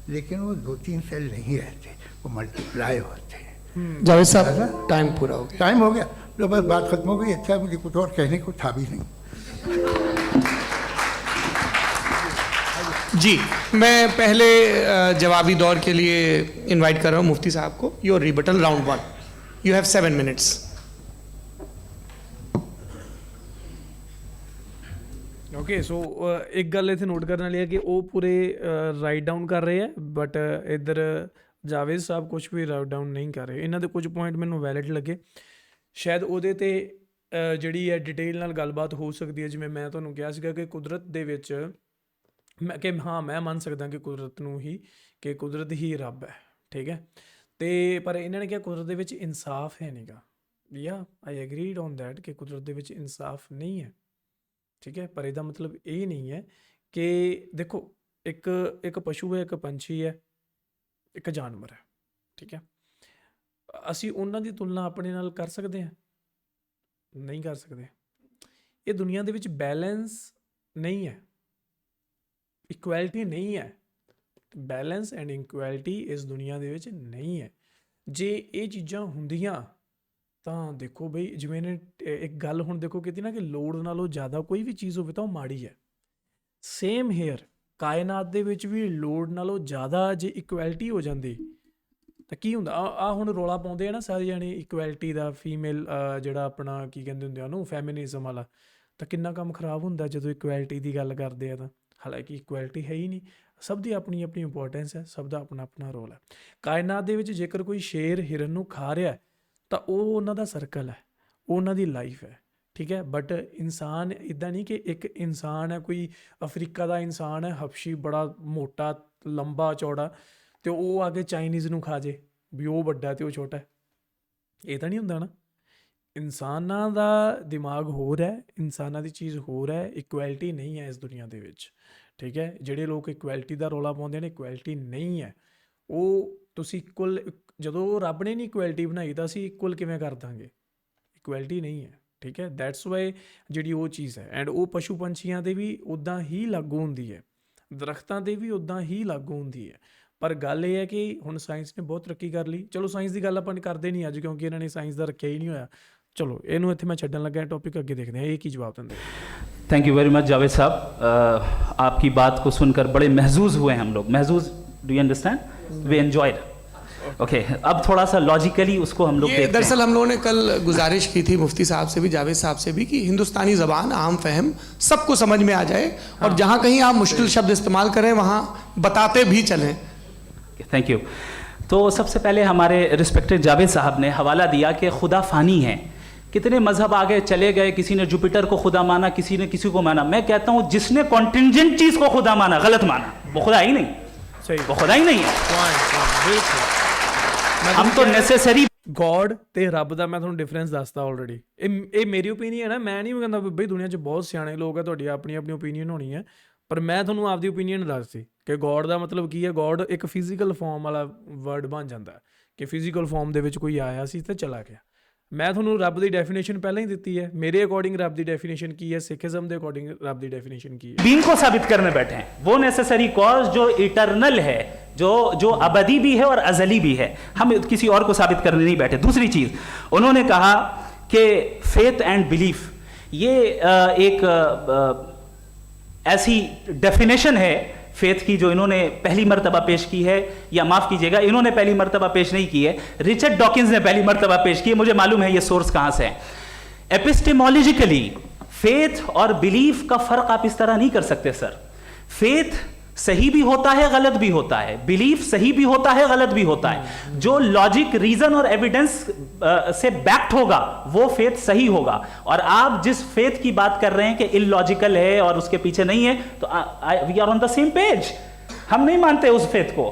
लेकिन वो 2-3 सेल नहीं रहते, वो मल्टीप्लाई होते हैं। जावेद साहब, टाइम पूरा हो गया। टाइम हो गया तो बस बात खत्म हो गई। अच्छा, मुझे कुछ और कहने को था भी नहीं। जी, मैं पहले जवाबी दौर के लिए इनवाइट कर रहा हूँ मुफ्ती साहब को। Your rebuttal round 1, you have 7 minutes. Okay, so एक गल इत्थे नोट करने वाली है कि वो पूरे राइट डाउन कर रहे हैं, बट इधर जावेद साहब कुछ भी राइट डाउन नहीं कर रहे। इन्हों के कुछ पॉइंट मैनू वैलिड लगे, शायद ਉਹਦੇ ਤੇ ਜਿਹੜੀ ਹੈ डिटेल ਨਾਲ ਗੱਲਬਾਤ ਹੋ ਸਕਦੀ ਹੈ। ਜਿਵੇਂ ਮੈਂ ਤੁਹਾਨੂੰ ਕਿਹਾ ਸੀਗਾ ਕਿ ਕੁਦਰਤ ਦੇ ਵਿੱਚ ਮੈਂ ਕਿ ਹਾਂ ਮੈਂ ਮੰਨ ਸਕਦਾ ਕਿ ਕੁਦਰਤ ਨੂੰ ਹੀ ਕਿ ਕੁਦਰਤ ਹੀ ਰੱਬ ਹੈ, ਠੀਕ ਹੈ। ਤੇ ਪਰ ਇਹਨਾਂ ਨੇ ਕਿਹਾ ਕੁਦਰਤ ਦੇ ਵਿੱਚ ਇਨਸਾਫ ਹੈ ਨਹੀਂਗਾ। ਯਾ ਆਈ ਐਗਰੀਡ ਔਨ ਦੈਟ ਕਿ ਕੁਦਰਤ ਦੇ ਵਿੱਚ ਇਨਸਾਫ ਨਹੀਂ ਹੈ, ਠੀਕ ਹੈ। ਪਰ ਇਹਦਾ ਮਤਲਬ ਇਹ ਨਹੀਂ ਹੈ ਕਿ ਦੇਖੋ ਇੱਕ ਪਸ਼ੂ ਹੈ, ਇੱਕ ਪੰਛੀ ਹੈ, ਇੱਕ ਜਾਨਵਰ ਹੈ, ਠੀਕ ਹੈ। ਅਸੀਂ ਉਹਨਾਂ ਦੀ ਤੁਲਨਾ ਆਪਣੇ ਨਾਲ ਕਰ ਸਕਦੇ ਹਾਂ? ਨਹੀਂ ਕਰ ਸਕਦੇ। ਇਹ ਦੁਨੀਆ ਦੇ ਵਿੱਚ ਬੈਲੈਂਸ ਨਹੀਂ ਹੈ, ਇਕੁਐਲਿਟੀ ਨਹੀਂ ਹੈ। ਬੈਲੈਂਸ ਐਂਡ ਇਕੁਐਲਿਟੀ ਇਸ ਦੁਨੀਆ ਦੇ ਵਿੱਚ ਨਹੀਂ ਹੈ। ਜੇ ਇਹ ਚੀਜ਼ਾਂ ਹੁੰਦੀਆਂ ਤਾਂ ਦੇਖੋ ਬਈ, ਜਿਵੇਂ ਨੇ ਇੱਕ ਗੱਲ ਹੁਣ ਦੇਖੋ ਕੀਤੀ ਨਾ ਕਿ ਲੋੜ ਨਾਲੋਂ ਜ਼ਿਆਦਾ ਕੋਈ ਵੀ ਚੀਜ਼ ਹੋਵੇ ਤਾਂ ਉਹ ਮਾੜੀ ਹੈ। ਸੇਮ ਹੇਅਰ ਕਾਇਨਾਤ ਦੇ ਵਿੱਚ ਵੀ ਲੋੜ ਨਾਲੋਂ ਜ਼ਿਆਦਾ ਜੇ ਇਕੁਐਲਿਟੀ ਹੋ ਜਾਂਦੀ ਤਾਂ ਕੀ ਹੁੰਦਾ। ਆ ਹੁਣ ਰੌਲਾ ਪਾਉਂਦੇ ਆ ਨਾ ਸਾਰੇ ਜਾਣੇ ਇਕੁਐਲਿਟੀ ਦਾ, ਫੀਮੇਲ ਜਿਹੜਾ ਆਪਣਾ ਕੀ ਕਹਿੰਦੇ ਹੁੰਦੇ ਆ ਉਹਨੂੰ, ਫੈਮਿਨਿਜ਼ਮ ਵਾਲਾ। ਤਾਂ ਕਿੰਨਾ ਕੰਮ ਖਰਾਬ ਹੁੰਦਾ ਜਦੋਂ ਇਕੁਐਲਿਟੀ ਦੀ ਗੱਲ ਕਰਦੇ ਆ ਤਾਂ। ਹਾਲਾਂਕਿ ਇਕੁਐਲਿਟੀ ਹੈ ਹੀ ਨਹੀਂ, ਸਭ ਦੀ ਆਪਣੀ ਆਪਣੀ ਇੰਪੋਰਟੈਂਸ ਹੈ, ਸਭ ਦਾ ਆਪਣਾ ਆਪਣਾ ਰੋਲ ਹੈ। ਕਾਇਨਾਤ ਦੇ ਵਿੱਚ ਜੇਕਰ ਕੋਈ ਸ਼ੇਰ ਹਿਰਨ ਨੂੰ ਖਾ ਰਿਹਾ ਤਾਂ ਉਹ ਉਹਨਾਂ ਦਾ ਸਰਕਲ ਹੈ, ਉਹ ਉਹਨਾਂ ਦੀ ਲਾਈਫ ਹੈ, ਠੀਕ ਹੈ। ਬਟ ਇਨਸਾਨ ਇੱਦਾਂ ਨਹੀਂ ਕਿ ਇੱਕ ਇਨਸਾਨ ਹੈ, ਕੋਈ ਅਫਰੀਕਾ ਦਾ ਇਨਸਾਨ ਹੈ ਹਬਸ਼ੀ, ਬੜਾ ਮੋਟਾ ਲੰਬਾ ਚੌੜਾ, ਅਤੇ ਉਹ ਆ ਕੇ ਚਾਈਨੀਜ਼ ਨੂੰ ਖਾ ਜੇ ਵੀ ਉਹ ਵੱਡਾ ਅਤੇ ਉਹ ਛੋਟਾ। ਇਹ ਤਾਂ ਨਹੀਂ ਹੁੰਦਾ ਨਾ। ਇਨਸਾਨਾਂ ਦਾ ਦਿਮਾਗ ਹੋਰ ਹੈ, ਇਨਸਾਨਾਂ ਦੀ ਚੀਜ਼ ਹੋਰ ਹੈ, ਇਕੁਐਲਿਟੀ ਨਹੀਂ ਹੈ ਇਸ ਦੁਨੀਆ ਦੇ ਵਿੱਚ, ਠੀਕ ਹੈ। ਜਿਹੜੇ ਲੋਕ ਇਕੁਐਲਿਟੀ ਦਾ ਰੌਲਾ ਪਾਉਂਦੇ ਨੇ, ਇਕੁਐਲਿਟੀ ਨਹੀਂ ਹੈ। ਉਹ ਤੁਸੀਂ ਇਕੁਅਲ, ਜਦੋਂ ਰੱਬ ਨੇ ਨਹੀਂ ਇਕੁਐਲਿਟੀ ਬਣਾਈ ਤਾਂ ਅਸੀਂ ਇਕੁਅਲ ਕਿਵੇਂ ਕਰ ਦਾਂਗੇ? ਇਕੁਐਲਿਟੀ ਨਹੀਂ ਹੈ, ਠੀਕ ਹੈ। ਦੈਟਸ ਵਾਈ ਜਿਹੜੀ ਉਹ ਚੀਜ਼ ਹੈ। ਐਂਡ ਉਹ ਪਸ਼ੂ ਪੰਛੀਆਂ 'ਤੇ ਵੀ ਉੱਦਾਂ ਹੀ ਲਾਗੂ ਹੁੰਦੀ ਹੈ, ਦਰਖਤਾਂ 'ਤੇ ਵੀ ਉੱਦਾਂ ਹੀ ਲਾਗੂ ਹੁੰਦੀ ਹੈ। ਪਰ ਗੱਲ ਇਹ ਹੈ ਕਿ ਹੁਣ ਸਾਇੰਸ ਨੇ ਬਹੁਤ ਤਰੱਕੀ ਕਰ ਲਈ। ਚਲੋ ਸਾਇੰਸ ਦੀ ਗੱਲ ਆਪਾਂ ਕਰਦੇ ਨਹੀਂ ਅੱਜ, ਕਿਉਂਕਿ ਇਹਨਾਂ ਨੇ ਸਾਇੰਸ ਦਾ ਰੱਖਿਆ ਹੀ ਨਹੀਂ ਹੋਇਆ। ਚਲੋ ਇਹਨੂੰ ਇੱਥੇ ਮੈਂ ਛੱਡਣ ਲੱਗਾ, ਟੌਪਿਕ ਅੱਗੇ देखते हैं, ये की जवाब देंगे। Thank you very much Javed साहब, आपकी बात को सुनकर बड़े महजूज हुए हम लोग। महजूज, do you understand? We enjoyed. Okay, अब थोड़ा सा लॉजिकली उसको हम लोग देखते हैं। दरअसल हम लोगों ने कल गुजारिश की थी मुफ्ती साहब से भी, जावेद साहब से भी, कि हिंदुस्तानी ज़बान आम फहम सबको समझ में आ जाए, और जहाँ कहीं आप मुश्किल शब्द इस्तेमाल करें वहाँ बताते भी चलें। Thank you. तो सबसे पहले हमारे रिस्पेक्टेड जावेद साहब ने हवाला दिया कि खुदा फ़ानी है। कितने मजहब आगे चले गए, किसी ने जुपिटर को खुदा माना, किसी ने किसी को माना। मैं कहता हूँ जिसने कॉन्टिंजेंट चीज़ को खुदा माना, गलत माना, वो खुदा ही नहीं, सही, वो खुदा ही नहीं है। हम तो नेसेसरी ਗੋਡ ਤੇ ਰੱਬ ਦਾ ਮੈਂ ਤੁਹਾਨੂੰ ਡਿਫਰੈਂਸ ਦੱਸਤਾ ਆਲਰੇਡੀ। ਇਹ ਮੇਰੀ ਓਪੀਨੀਅਨ ਹੈ, ਮੈਂ ਨਹੀਂ ਕਹਿੰਦਾ ਬਈ ਦੁਨੀਆ 'ਚ ਬਹੁਤ ਸਿਆਣੇ ਲੋਕ ਹੈ, ਤੁਹਾਡੀ ਆਪਣੀ ਆਪਣੀ ਓਪੀਨੀਅਨ ਹੋਣੀ ਹੈ, ਪਰ ਮੈਂ ਤੁਹਾਨੂੰ ਆਪਦੀ ਓਪੀਨੀਅਨ ਦੱਸਦੀ ਕਿ ਗੋਡ ਦਾ ਮਤਲਬ ਕੀ ਹੈ। ਗੋਡ ਇੱਕ ਫਿਜ਼ੀਕਲ ਫਾਰਮ ਵਾਲਾ ਵਰਡ ਬਣ ਜਾਂਦਾ ਕਿ ਫਿਜ਼ੀਕਲ ਫਾਰਮ ਦੇ ਵਿੱਚ ਕੋਈ ਆਇਆ ਸੀ ਤੇ ਚਲਾ ਗਿਆ। ਮੈਂ ਤੁਹਾਨੂੰ ਰੱਬ ਦੀ ਡੈਫੀਨੇਸ਼ਨ ਪਹਿਲਾਂ ਹੀ ਦਿੱਤੀ ਹੈ। ਮੇਰੇ ਅਕॉर्डिंग ਰੱਬ ਦੀ ਡੈਫੀਨੇਸ਼ਨ ਕੀ ਹੈ, ਸਿੱਖਿਜ਼ਮ ਦੇ ਅਕॉर्डिंग ਰੱਬ ਦੀ ਡੈਫੀਨੇਸ਼ਨ ਕੀ ਹੈ। बीइंग को साबित करने बैठे हैं, वो नेसेसरी कॉज जो इटर्नल है, जो अबदी भी है और अजली भी है। हम किसी और को साबित करने नहीं बैठे। दूसरी चीज उन्होंने कहा कि फेथ एंड बिलीफ, ये एक ऐसी डेफिनेशन है फेथ की जो इन्होंने पहली मर्तबा पेश की है, या माफ कीजिएगा इन्होंने पहली मर्तबा पेश नहीं की है, रिचर्ड डॉकिंस ने पहली मर्तबा पेश की है। मुझे मालूम है ये सोर्स कहां से है। एपिस्टेमोलॉजिकली फेथ और बिलीफ का फर्क आप इस तरह नहीं कर सकते सर। फेथ सही भी होता है, गलत भी होता है, बिलीफ सही भी होता है, गलत भी होता है। जो लॉजिक, रीजन और एविडेंस से बैक्ड होगा वो फेथ सही होगा। और आप जिस फेथ की बात कर रहे हैं कि इलॉजिकल है और उसके पीछे नहीं है, तो we are on the same page. हम नहीं मानते उस फेथ को,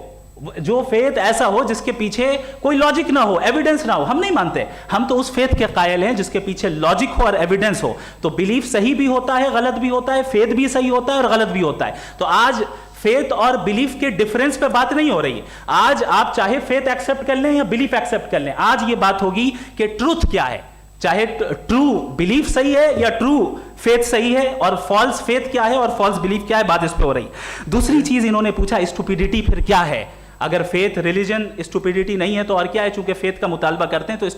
जो फेथ ऐसा हो जिसके पीछे कोई लॉजिक ना हो, एविडेंस ना हो, हम नहीं मानते। हम तो उस फेथ के कायल हैं जिसके पीछे लॉजिक हो और एविडेंस हो। तो बिलीफ सही भी होता है, गलत भी होता है, फेथ भी सही होता है और गलत भी होता है। तो आज फेथ और बिलीफ के डिफरेंस पे बात नहीं हो रही है। आज आप चाहे फेथ एक्सेप्ट कर लें या बिलीफ एक्सेप्ट कर लें, आज ये बात होगी कि ट्रूथ क्या है। चाहे ट्रू बिलीफ सही है या ट्रू फेथ सही है, और फॉल्स फेथ क्या है और फॉल्स बिलीफ क्या है, बात इस पे हो रही। दूसरी चीज इन्होंने पूछा स्टुपिडिटी फिर क्या है। अगर फेथ रिलीजन स्टुपिडिटी नहीं है तो और क्या है? चूंकि फेथ का मुतालबा करते हैं तो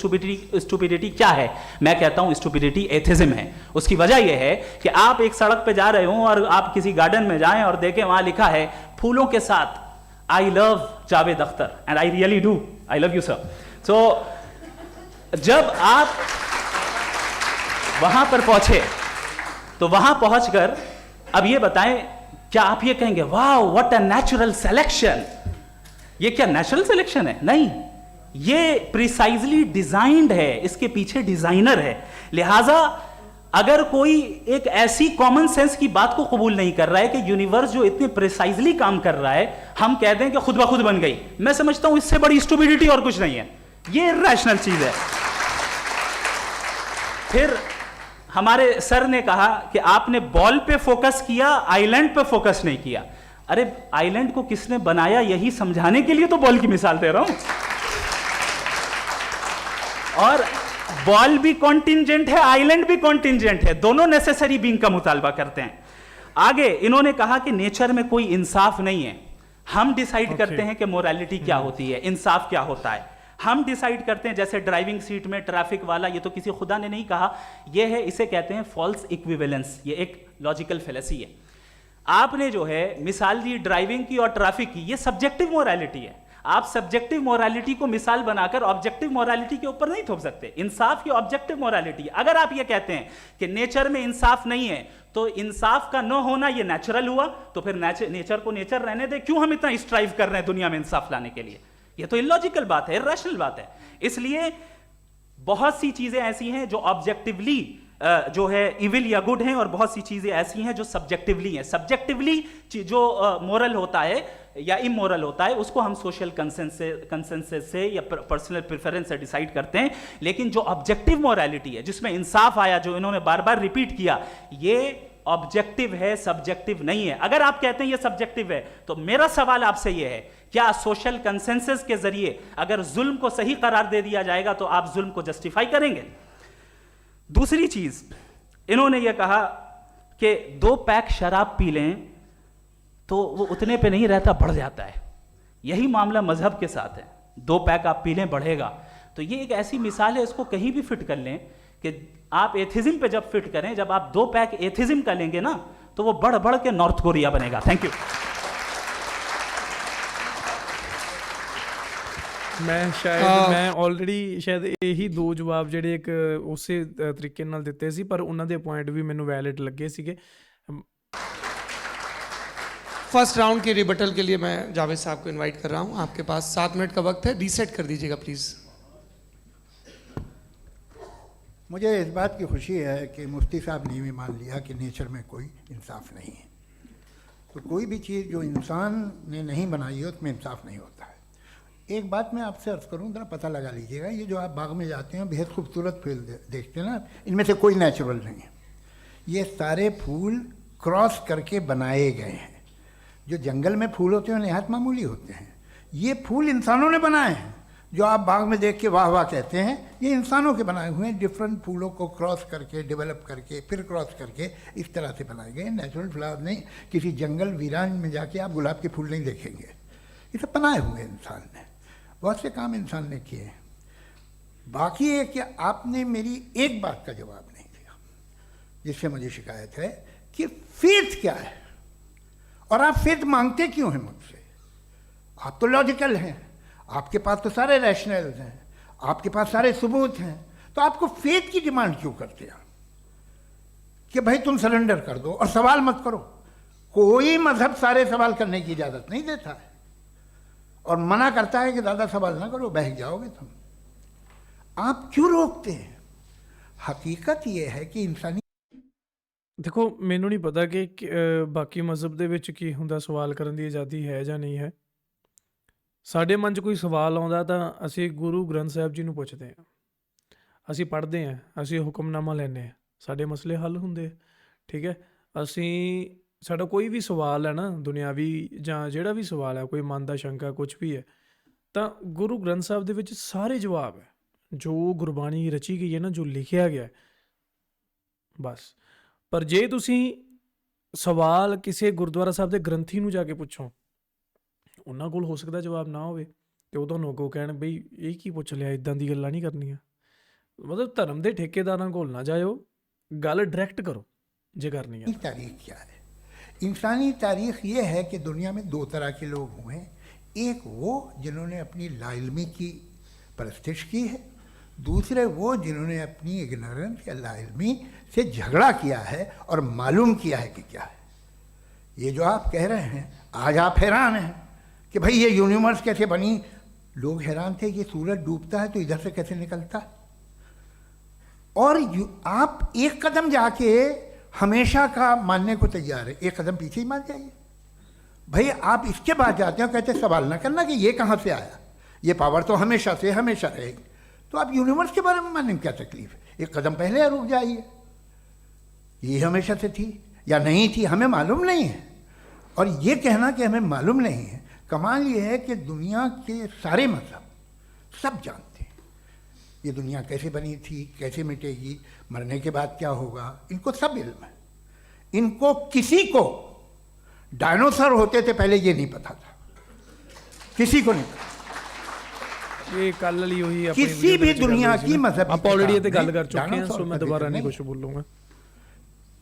स्टुपिडिटी क्या है? मैं कहता हूं स्टुपिडिटी एथिज्म है। उसकी वजह यह है कि आप एक सड़क पे जा रहे हो और आप किसी गार्डन में जाएं और देखें वहां लिखा है फूलों के साथ I love Javed Akhtar, and I really do, I love you sir. So जब आप वहां पर पहुंचे तो वहां पहुंचकर अब ये बताएं, क्या आप ये कहेंगे वाह व्हाट अ नेचुरल सिलेक्शन? ये क्या नेचुरल सिलेक्शन है? नहीं, ये प्रिसाइजली डिजाइंड है, इसके पीछे डिजाइनर है। लिहाजा अगर कोई एक ऐसी कॉमन सेंस की बात को कबूल नहीं कर रहा है कि यूनिवर्स जो इतने प्रिसाइजली काम कर रहा है, हम कह दें कि खुद ब खुद बन गई, मैं समझता हूं इससे बड़ी स्टुपिडिटी और कुछ नहीं है। ये इरैशनल चीज है। फिर हमारे सर ने कहा कि आपने बॉल पे फोकस किया, आइलैंड पे फोकस नहीं किया। अरे आइलैंड को किसने बनाया यही समझाने के लिए तो बॉल की मिसाल दे रहा हूं। और बॉल भी कॉन्टिंजेंट है, आइलैंड भी कॉन्टिंजेंट है, दोनों नेसेसरी बीइंग का मुतालबा करते हैं। आगे इन्होंने कहा कि नेचर में कोई इंसाफ नहीं है। हम डिसाइड करते हैं कि मोरालिटी क्या होती है, इंसाफ क्या होता है। हम डिसाइड करते हैं, जैसे ड्राइविंग सीट में ट्रैफिक वाला, ये तो किसी खुदा ने नहीं कहा, ये है, इसे कहते हैं फॉल्स इक्विवेलेंस। ये एक लॉजिकल फेलेसी है। आपने जो है मिसाल दी ड्राइविंग की और ट्रैफिक की, ये सब्जेक्टिव मोरालिटी है। आप सब्जेक्टिव मोरालिटी को मिसाल बनाकर ऑब्जेक्टिव मोरालिटी के ऊपर नहीं थोप सकते। इंसाफ की ऑब्जेक्टिव मोरालिटी, अगर आप ये कहते हैं कि नेचर में इंसाफ नहीं है तो इंसाफ का न होना ये नेचुरल हुआ, तो फिर नेचर को नेचर रहने दे, क्यों हम इतना स्ट्राइव कर रहे हैं दुनिया में इंसाफ लाने के लिए? ये तो इलॉजिकल बात है, इरैशनल बात है। इसलिए बहुत सी चीजें ऐसी हैं जो ऑब्जेक्टिवली जो है इविल या गुड हैं, और बहुत सी चीजें ऐसी हैं जो सब्जेक्टिवली हैं। सब्जेक्टिवली जो मोरल होता है या इमोरल होता है उसको हम सोशल कंसेंसस से या पर्सनल प्रेफरेंस से डिसाइड करते हैं, लेकिन जो ऑब्जेक्टिव मोरालिटी है जिसमें इंसाफ आया, जो इन्होंने बार बार रिपीट किया, ये ऑब्जेक्टिव है, सब्जेक्टिव नहीं है। अगर आप कहते हैं ये सब्जेक्टिव है तो मेरा सवाल आपसे ये है, क्या सोशल कंसेंसस के जरिए अगर जुल्म को सही करार दे दिया जाएगा तो आप जुल्म को जस्टिफाई करेंगे? दूसरी चीज, इन्होंने ये कहा कि 2 पैक शराब पी लें तो वो उतने पे नहीं रहता, बढ़ जाता है। यही मामला मजहब के साथ है, 2 पैक आप पी लें बढ़ेगा। तो ये एक ऐसी मिसाल है, इसको कहीं भी फिट कर लें कि आप एथिज्म पे जब फिट करें, जब आप 2 पैक एथिज्म का लेंगे ना तो वो बढ़ बढ़ के नॉर्थ कोरिया बनेगा। Thank you. ਮੈਂ ਆਲਰੇਡੀ ਸ਼ਾਇਦ ਇਹੀ 2 ਜਵਾਬ ਜਿਹੜੇ ਇੱਕ ਉਸੇ ਤਰੀਕੇ ਨਾਲ ਦਿੱਤੇ ਸੀ, ਪਰ ਉਹਨਾਂ ਦੇ ਪੁਆਇੰਟ ਵੀ ਮੈਨੂੰ ਵੈਲਿਡ ਲੱਗੇ ਸੀਗੇ। फर्स्ट राउंड के रिबटल के लिए मैं जावेद साहब को इनवाइट कर रहा हूं। आपके पास 7 मिनट का वक्त है, रीसेट कर दीजिएगा प्लीज़। मुझे इस बात की खुशी है कि मुफ्ती साहब ने भी मान लिया कि नेचर में कोई इंसाफ नहीं है। तो कोई भी चीज़ जो इंसान ने नहीं बनाई है उसमें इंसाफ नहीं होता है। एक बात मैं आपसे अर्ज़ करूँ, ज़रा पता लगा लीजिएगा, ये जो आप बाग में जाते हैं बेहद खूबसूरत फूल देखते हैं ना, इनमें से कोई नेचुरल नहीं है। ये सारे फूल क्रॉस करके बनाए गए हैं। जो जंगल में फूल होते हैं नहायत मामूली होते हैं, ये फूल इंसानों ने बनाए हैं। जो आप बाग में देख के वाह वाह कहते हैं, ये इंसानों के बनाए हुए हैं। डिफरेंट फूलों को क्रॉस करके, डेवलप करके, फिर क्रॉस करके इस तरह से बनाए गए। नेचुरल फ्लावर नहीं, किसी जंगल वीरान में जाके आप गुलाब के फूल नहीं देखेंगे। ये सब बनाए हुए इंसान ने, बहुत से काम इंसान ने किए हैं। बाकी है कि आपने मेरी एक बात का जवाब नहीं दिया, जिससे मुझे शिकायत है कि फेथ क्या है और आप फेथ मांगते क्यों हैं मुझसे? आप तो लॉजिकल हैं, आपके पास तो सारे रैशनल्स हैं, आपके पास सारे सबूत हैं, तो आपको फेथ की डिमांड क्यों करते हैं कि भाई तुम सरेंडर कर दो और सवाल मत करो? कोई मजहब सारे सवाल करने की इजाज़त नहीं देता है और मना करता है कि ज़्यादा सवाल ना करो, बहक जाओगे तुम। आप क्यों रोकते हैं? हकीकत ये है कि इंसानी ਦੇਖੋ ਮੈਨੂੰ ਨਹੀਂ ਪਤਾ ਕਿ ਬਾਕੀ ਮਜ਼ਹਬ ਦੇ ਵਿੱਚ ਕੀ ਹੁੰਦਾ, ਸਵਾਲ ਕਰਨ ਦੀ ਆਜ਼ਾਦੀ ਹੈ ਜਾਂ ਨਹੀਂ ਹੈ। ਸਾਡੇ ਮਨ 'ਚ ਕੋਈ ਸਵਾਲ ਆਉਂਦਾ ਤਾਂ ਅਸੀਂ ਗੁਰੂ ਗ੍ਰੰਥ ਸਾਹਿਬ ਜੀ ਨੂੰ ਪੁੱਛਦੇ ਹਾਂ, ਅਸੀਂ ਪੜ੍ਹਦੇ ਹਾਂ, ਅਸੀਂ ਹੁਕਮਨਾਮਾ ਲੈਂਦੇ ਹਾਂ, ਸਾਡੇ ਮਸਲੇ ਹੱਲ ਹੁੰਦੇ ਆ। ਠੀਕ ਹੈ, ਅਸੀਂ ਸਾਡਾ ਕੋਈ ਵੀ ਸਵਾਲ ਹੈ ਨਾ, ਦੁਨਿਆਵੀ ਜਾਂ ਜਿਹੜਾ ਵੀ ਸਵਾਲ ਹੈ, ਕੋਈ ਮਨ ਦਾ ਸ਼ੰਕਾ ਕੁਝ ਵੀ ਹੈ, ਤਾਂ ਗੁਰੂ ਗ੍ਰੰਥ ਸਾਹਿਬ ਦੇ ਵਿੱਚ ਸਾਰੇ ਜਵਾਬ ਹੈ। ਜੋ ਗੁਰਬਾਣੀ ਰਚੀ ਗਈ ਹੈ ਨਾ, ਜੋ ਲਿਖਿਆ ਗਿਆ ਬਸ। ਪਰ ਜੇ ਤੁਸੀਂ ਸਵਾਲ ਕਿਸੇ ਗੁਰਦੁਆਰਾ ਸਾਹਿਬ ਦੇ ਗ੍ਰੰਥੀ ਨੂੰ ਜਾ ਕੇ ਪੁੱਛੋ, ਉਹਨਾਂ ਕੋਲ ਹੋ ਸਕਦਾ ਜਵਾਬ ਨਾ ਹੋਵੇ, ਅਤੇ ਉਹ ਤੁਹਾਨੂੰ ਅੱਗੋਂ ਕਹਿਣ ਬਈ ਇਹ ਕੀ ਪੁੱਛ ਲਿਆ, ਇੱਦਾਂ ਦੀ ਗੱਲਾਂ ਨਹੀਂ ਕਰਨੀਆਂ। ਮਤਲਬ ਧਰਮ ਦੇ ਠੇਕੇਦਾਰਾਂ ਕੋਲ ਨਾ ਜਾਇਓ, ਗੱਲ ਡਾਇਰੈਕਟ ਕਰੋ ਜੇ ਕਰਨੀ ਹੈ। तारीख क्या है? इंसानी तारीख ये है कि दुनिया में 2 तरह के लोग हुए हैं। एक वो जिन्होंने अपनी लाइल्मी की परस्तिश की है, दूसरे वो जिन्होंने अपनी इग्नोरेंस या लाइल्मी से झगड़ा किया है और मालूम किया है कि क्या है। ये जो आप कह रहे हैं, आज आप हैरान हैं कि भाई ये यूनिवर्स कैसे बनी। लोग हैरान थे कि सूरज डूबता है तो इधर से कैसे निकलता है, और आप एक कदम जाके हमेशा का मानने को तैयार है, एक कदम पीछे ही मान जाइए। भाई आप इसके बाद जाते हो, कहते सवाल ना करना कि ये कहाँ से आया, ये पावर तो हमेशा से हमेशा रहेगी। तो आप यूनिवर्स के बारे में मानने में क्या तकलीफ है? एक कदम पहले रुक जाइए, ये हमेशा से थी या नहीं थी हमें मालूम नहीं है। और ये कहना कि हमें मालूम नहीं है, कमाल ये है कि दुनिया के सारे मजहब सब जानते हैं ये दुनिया कैसे बनी थी, कैसे मिटेगी, मरने के बाद क्या होगा, इनको सब इल्म है। इनको किसी को डायनासोर होते थे पहले ये नहीं पता था, किसी को नहीं पता। ਇਹ ਕੱਲ ਲਈ ਉਹੀ किसी भी दुनिया की मजहबी ਆਪਾਂ ਆਲਰੇਡੀ ਇਹ ਤੇ ਗੱਲ किताब ਕਰ में ਚੁੱਕੇ ਹਾਂ, ਸੋ डायनासोर मैं का दोबारा जिक्र नहीं नहीं। कुछ बोलूँगा।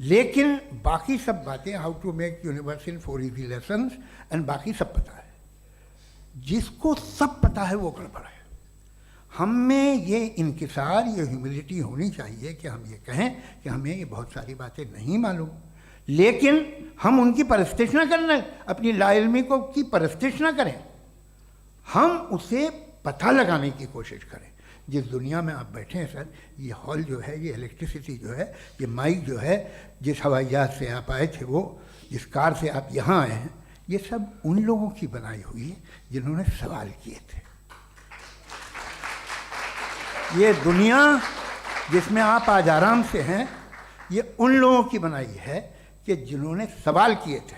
लेकिन बाकी सब बातें, how to make universe in 4 easy lessons and बाकी सब पता है। जिसको सब पता है वो गड़बड़ है। हम में ये इंकिसार, ये ह्यूमिलिटी होनी चाहिए कि हम ये कहें कि हमें ये बहुत सारी बातें नहीं मालूम, लेकिन हम उनकी परस्तिश ना करें, अपनी लाइल्मी को की परस्तिश ना करें, हम उसे पता लगाने की कोशिश करें। जिस दुनिया में आप बैठे हैं सर, ये हॉल जो है, ये इलेक्ट्रिसिटी जो है, ये माइक जो है, जिस हवाई जहाज से आप आए थे, वो जिस कार से आप यहाँ आए हैं, ये सब उन लोगों की बनाई हुई है जिन्होंने सवाल किए थे। ये दुनिया जिसमें आप आज आराम से हैं, ये उन लोगों की बनाई है कि जिन्होंने सवाल किए थे,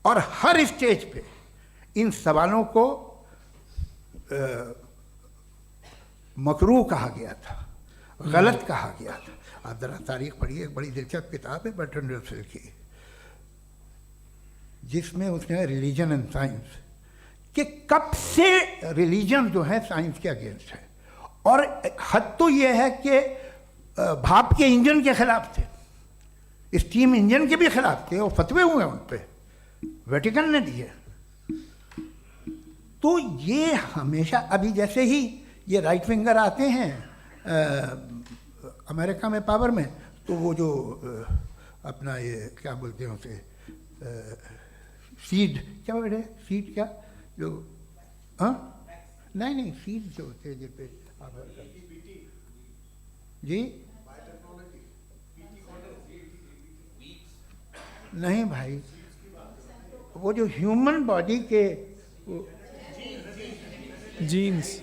और हर स्टेज पे इन सवालों को मकरूह कहा गया था, गलत कहा गया था। आप ज़रा तारीख पढ़िए, एक बड़ी दिलचस्प किताब है बर्ट्रैंड रसेल की, जिसमें उसने रिलीजन एंड साइंस कि कब से रिलीजन जो है साइंस के अगेंस्ट है, और हद तो ये है कि भाप के इंजन के खिलाफ थे, स्टीम इंजन के भी खिलाफ थे, और फतवे हुए उन पर, वेटिकन ने दिए। तो ये हमेशा, अभी जैसे ही ये राइट विंगर आते हैं अमेरिका में पावर में, तो वो जो अपना ये क्या बोलते हैं उसे, सीड क्या बोलते, सीड क्या जो, हाँ नहीं सीड जो होते हैं जिन पे जी, नहीं भाई, वो जो ह्यूमन बॉडी के जीन्स,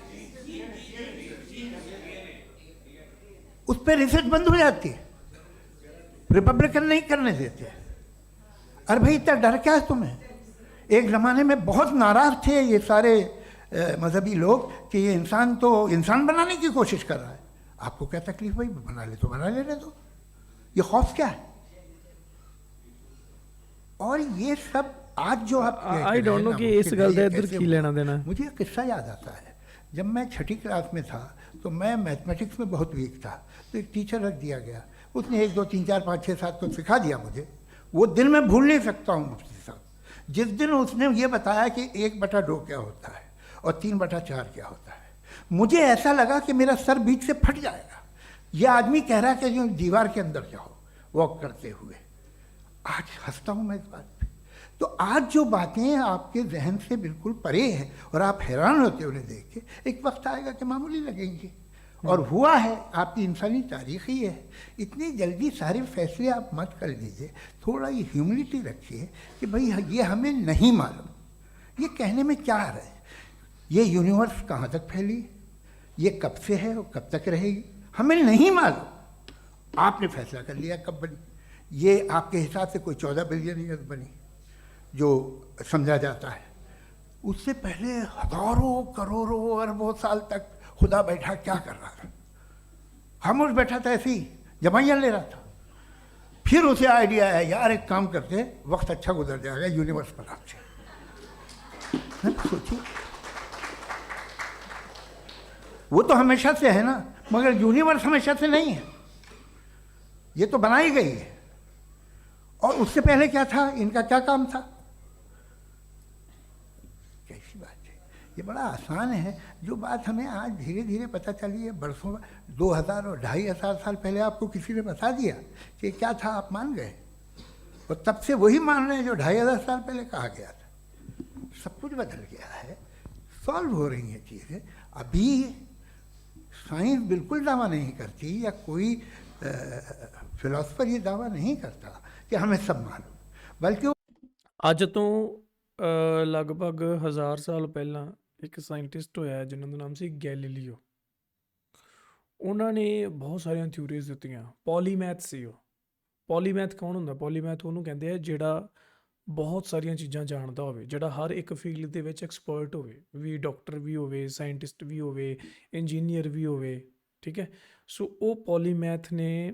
उस पर रिसर्च बंद हो जाती है, रिपब्लिकन नहीं करने देते। अरे भाई इतना डर क्या है तुम्हें? एक ज़माने में बहुत नाराज़ थे ये सारे मजहबी लोग कि ये इंसान तो इंसान बनाने की कोशिश कर रहा है। आपको क्या तकलीफ भाई, बना ले तो बना लेने दो, ये खौफ क्या है? और ये सब आज जो आप आई डोंट नो कि इस गल दे इधर की लेना देना। मुझे एक किस्सा याद आता है, जब मैं छठी क्लास में था तो मैं मैथमेटिक्स में बहुत वीक था, तो एक टीचर रख दिया गया, उसने 1 2 3 4 5 6 7 को सिखा दिया मुझे। वो दिन मैं भूल नहीं सकता हूँ मुफ्ती साहब, जिस दिन उसने ये बताया कि 1/2 क्या होता है और 3/4 क्या होता है, मुझे ऐसा लगा कि मेरा सर बीच से फट जाएगा। यह आदमी कह रहा है कि जो दीवार के अंदर जाओ वॉक करते हुए। आज हंसता हूँ मैं इस बात पे। तो आज जो बातें आपके जहन से बिल्कुल परे हैं और आप हैरान होते उन्हें देख के, एक वक्त आएगा कि मामूली लगेंगे, और हुआ है। आपकी इंसानी तारीख ही है। इतनी जल्दी सारे फैसले आप मत कर लीजिए, थोड़ा ये ह्यूमिलिटी रखिए कि भाई ये हमें नहीं मालूम। ये कहने में क्या आ रहा है, ये यूनिवर्स कहाँ तक फैली, ये कब से है और कब तक रहेगी, हमें नहीं मालूम। आपने फैसला कर लिया कब बनी, ये आपके हिसाब से कोई 14 बिलियन ईयर्स बनी जो समझा जाता है। उससे पहले हजारों करोड़ों अरबों साल तक खुदा बैठा क्या कर रहा था? खामोश बैठा था, ऐसे ही जमाइयाँ ले रहा था। फिर उसे आइडिया आया, यार एक काम करते, वक्त अच्छा गुजर जाएगा, यूनिवर्स बनाते। सोचिए, वो तो हमेशा से है ना, मगर यूनिवर्स हमेशा से नहीं है, ये तो बनाई गई है। और उससे पहले क्या था, इनका क्या काम था? कैसी बात है, ये बड़ा आसान है। जो बात हमें आज धीरे धीरे पता चली है, बरसों 2000 और 2500 साल पहले आपको किसी ने बता दिया कि क्या था, आप मान गए, और तब से वही मान रहे हैं जो 2500 साल पहले कहा गया था। सब कुछ बदल गया है, सॉल्व हो रही हैं चीज़ें। अभी साइंस बिल्कुल दावा नहीं करती, या कोई फिलोसफर ये दावा नहीं करता कि हमें सब मालूम, बल्कि ਅੱਜ ਤੋਂ ਲਗਭਗ 1000 ਸਾਲ ਪਹਿਲਾਂ ਇੱਕ ਸਾਇੰਟਿਸਟ ਹੋਇਆ ਜਿਨ੍ਹਾਂ ਦਾ ਨਾਮ ਸੀ ਗੈਲੀਲੀਓ। ਉਹਨਾਂ ਨੇ ਬਹੁਤ ਸਾਰੀਆਂ ਥਿਊਰੀਜ਼ ਦਿੱਤੀਆਂ। ਪੋਲੀਮੈਥ ਸੀ ਉਹ। ਪੋਲੀਮੈਥ ਕੌਣ ਹੁੰਦਾ? ਪੋਲੀਮੈਥ ਉਹਨੂੰ ਕਹਿੰਦੇ ਆ ਜਿਹੜਾ ਬਹੁਤ ਸਾਰੀਆਂ ਚੀਜ਼ਾਂ ਜਾਣਦਾ ਹੋਵੇ, ਜਿਹੜਾ ਹਰ ਇੱਕ ਫੀਲਡ ਦੇ ਵਿੱਚ ਐਕਸਪਰਟ ਹੋਵੇ, ਵੀ ਡਾਕਟਰ ਵੀ ਹੋਵੇ, ਸਾਇੰਟਿਸਟ ਵੀ ਹੋਵੇ, ਇੰਜੀਨੀਅਰ ਵੀ ਹੋਵੇ, ਠੀਕ ਹੈ। ਸੋ ਉਹ ਪੋਲੀਮੈਥ ਨੇ,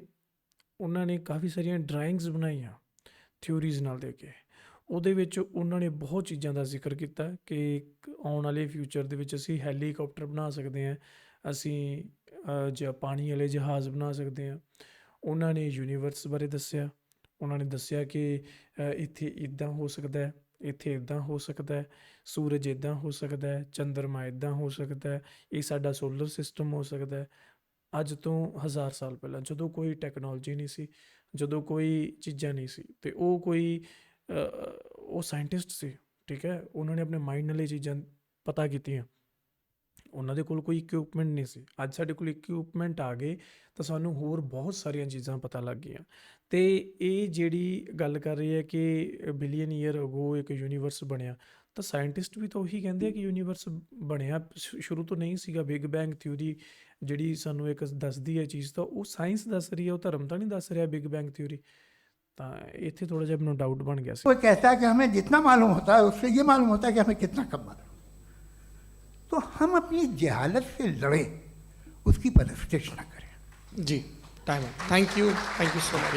ਉਹਨਾਂ ਨੇ ਕਾਫੀ ਸਾਰੀਆਂ ਡਰਾਇੰਗਸ ਬਣਾਈਆਂ ਥਿਊਰੀਜ਼ ਨਾਲ ਦੇ ਕੇ। ਉਹਦੇ ਵਿੱਚ ਉਹਨਾਂ ਨੇ ਬਹੁਤ ਚੀਜ਼ਾਂ ਦਾ ਜ਼ਿਕਰ ਕੀਤਾ ਕਿ ਆਉਣ ਵਾਲੇ ਫਿਊਚਰ ਦੇ ਵਿੱਚ ਅਸੀਂ ਹੈਲੀਕਾਪਟਰ ਬਣਾ ਸਕਦੇ ਹਾਂ, ਅਸੀਂ ਪਾਣੀ ਵਾਲੇ ਜਹਾਜ਼ ਬਣਾ ਸਕਦੇ ਹਾਂ। ਉਹਨਾਂ ਨੇ ਯੂਨੀਵਰਸ ਬਾਰੇ ਦੱਸਿਆ। ਉਹਨਾਂ ਨੇ ਦੱਸਿਆ ਕਿ ਇੱਥੇ ਇੱਦਾਂ ਹੋ ਸਕਦਾ ਹੈ, ਇੱਥੇ ਇੱਦਾਂ ਹੋ ਸਕਦਾ ਹੈ। ਸੂਰਜ ਇੱਦਾਂ ਹੋ ਸਕਦਾ ਹੈ, ਚੰਦਰਮਾ ਇੱਦਾਂ ਹੋ ਸਕਦਾ ਹੈ, ਇਹ ਸਾਡਾ ਸੋਲਰ ਸਿਸਟਮ ਹੋ ਸਕਦਾ ਹੈ। ਅੱਜ ਤੋਂ 1000 ਸਾਲ ਪਹਿਲਾਂ ਜਦੋਂ ਕੋਈ ਟੈਕਨੋਲੋਜੀ ਨਹੀਂ ਸੀ, ਜਦੋਂ ਕੋਈ ਚੀਜ਼ਾਂ ਨਹੀਂ ਸੀ, ਤੇ ਉਹ ਸਾਇੰਟਿਸਟ ਸੀ, ਠੀਕ ਹੈ। ਉਹਨਾਂ ਨੇ ਆਪਣੇ ਮਾਈਂਡ ਨਾਲ ਇਹ ਚੀਜ਼ਾਂ ਪਤਾ ਕੀਤੀਆਂ। ਉਹਨਾਂ ਦੇ ਕੋਲ ਕੋਈ ਇਕਵਿਪਮੈਂਟ ਨਹੀਂ ਸੀ। ਅੱਜ ਸਾਡੇ ਕੋਲ ਇਕਵਿਪਮੈਂਟ ਆ ਗਏ ਤਾਂ ਸਾਨੂੰ ਹੋਰ ਬਹੁਤ ਸਾਰੀਆਂ ਚੀਜ਼ਾਂ ਪਤਾ ਲੱਗ ਗਈਆਂ। ਅਤੇ ਇਹ ਜਿਹੜੀ ਗੱਲ ਕਰ ਰਹੀ ਹੈ ਕਿ ਬਿਲੀਅਨ ਈਅਰ ਅਗੋ ਇੱਕ ਯੂਨੀਵਰਸ ਬਣਿਆ, ਤਾਂ ਸਾਇੰਟਿਸਟ ਵੀ ਤਾਂ ਉਹੀ ਕਹਿੰਦੇ ਆ ਕਿ ਯੂਨੀਵਰਸ ਬਣਿਆ ਸ਼ੁਰੂ ਤੋਂ ਨਹੀਂ ਸੀਗਾ। ਬਿਗ ਬੈਂਗ ਥਿਊਰੀ ਜਿਹੜੀ ਸਾਨੂੰ ਇੱਕ ਦੱਸਦੀ ਹੈ ਚੀਜ਼, ਤਾਂ ਉਹ ਸਾਇੰਸ ਦੱਸ ਰਹੀ ਹੈ, ਉਹ ਧਰਮ ਤਾਂ ਨਹੀਂ ਦੱਸ ਰਿਹਾ ਬਿਗ ਬੈਂਗ ਥਿਊਰੀ। ਤਾਂ ਇੱਥੇ ਥੋੜ੍ਹਾ ਜਿਹਾ ਮੈਨੂੰ डाउट बन गया। वो कहता है कि हमें जितना मालूम होता है उससे ये मालूम होता है कि हमें कितना कम मालूम। तो हम अपनी जहालत से लड़ें, उसकी परस्तिश न करें। जी, टाइम है। Thank you so much.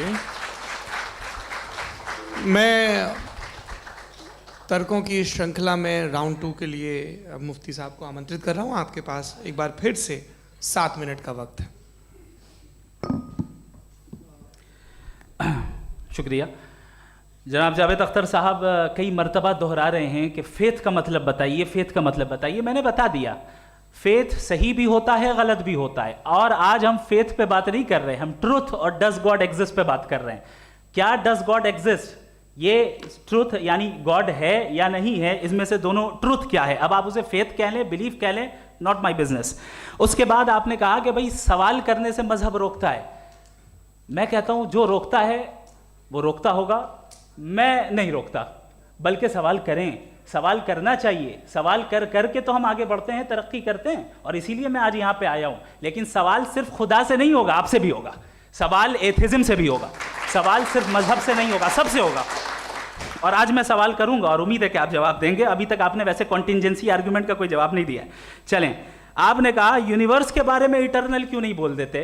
मैं तर्कों की श्रृंखला में राउंड 2 के लिए मुफ्ती साहब को आमंत्रित कर रहा हूँ। आपके पास एक बार फिर से 7 मिनट का वक्त है। शुक्रिया। जनाब जावेद अख्तर साहब कई मरतबा दोहरा रहे हैं कि फ़ेथ का मतलब बताइए, फ़ेथ का मतलब बताइए। मैंने बता दिया, फ़ेथ सही भी होता है, गलत भी होता है। और आज हम फ़ेथ पे बात नहीं कर रहे, हम ट्रुथ और डज गॉड एग्जिस्ट पे बात कर रहे हैं। क्या डज गॉड एग्जिस्ट, ये ट्रुथ यानी गॉड है या नहीं है, इसमें से दोनों ट्रुथ क्या है। अब आप उसे फ़ेथ कह लें, बिलीफ कह लें, नॉट माई बिजनेस। उसके बाद आपने कहा कि भाई सवाल करने से मजहब रोकता है। मैं कहता हूँ जो रोकता है वो रोकता होगा, मैं नहीं रोकता। बल्कि सवाल करें, सवाल करना चाहिए। सवाल कर करके तो हम आगे बढ़ते हैं, तरक्की करते हैं, और इसीलिए मैं आज यहाँ पे आया हूँ। लेकिन सवाल सिर्फ खुदा से नहीं होगा, आपसे भी होगा। सवाल एथिज्म से भी होगा, सवाल सिर्फ मजहब से नहीं होगा, सबसे होगा। और आज मैं सवाल करूंगा और उम्मीद है कि आप जवाब देंगे। अभी तक आपने वैसे कॉन्टिंजेंसी आर्गुमेंट का कोई जवाब नहीं दिया। चलें, आपने कहा यूनिवर्स के बारे में इटर्नल क्यों नहीं बोल देते।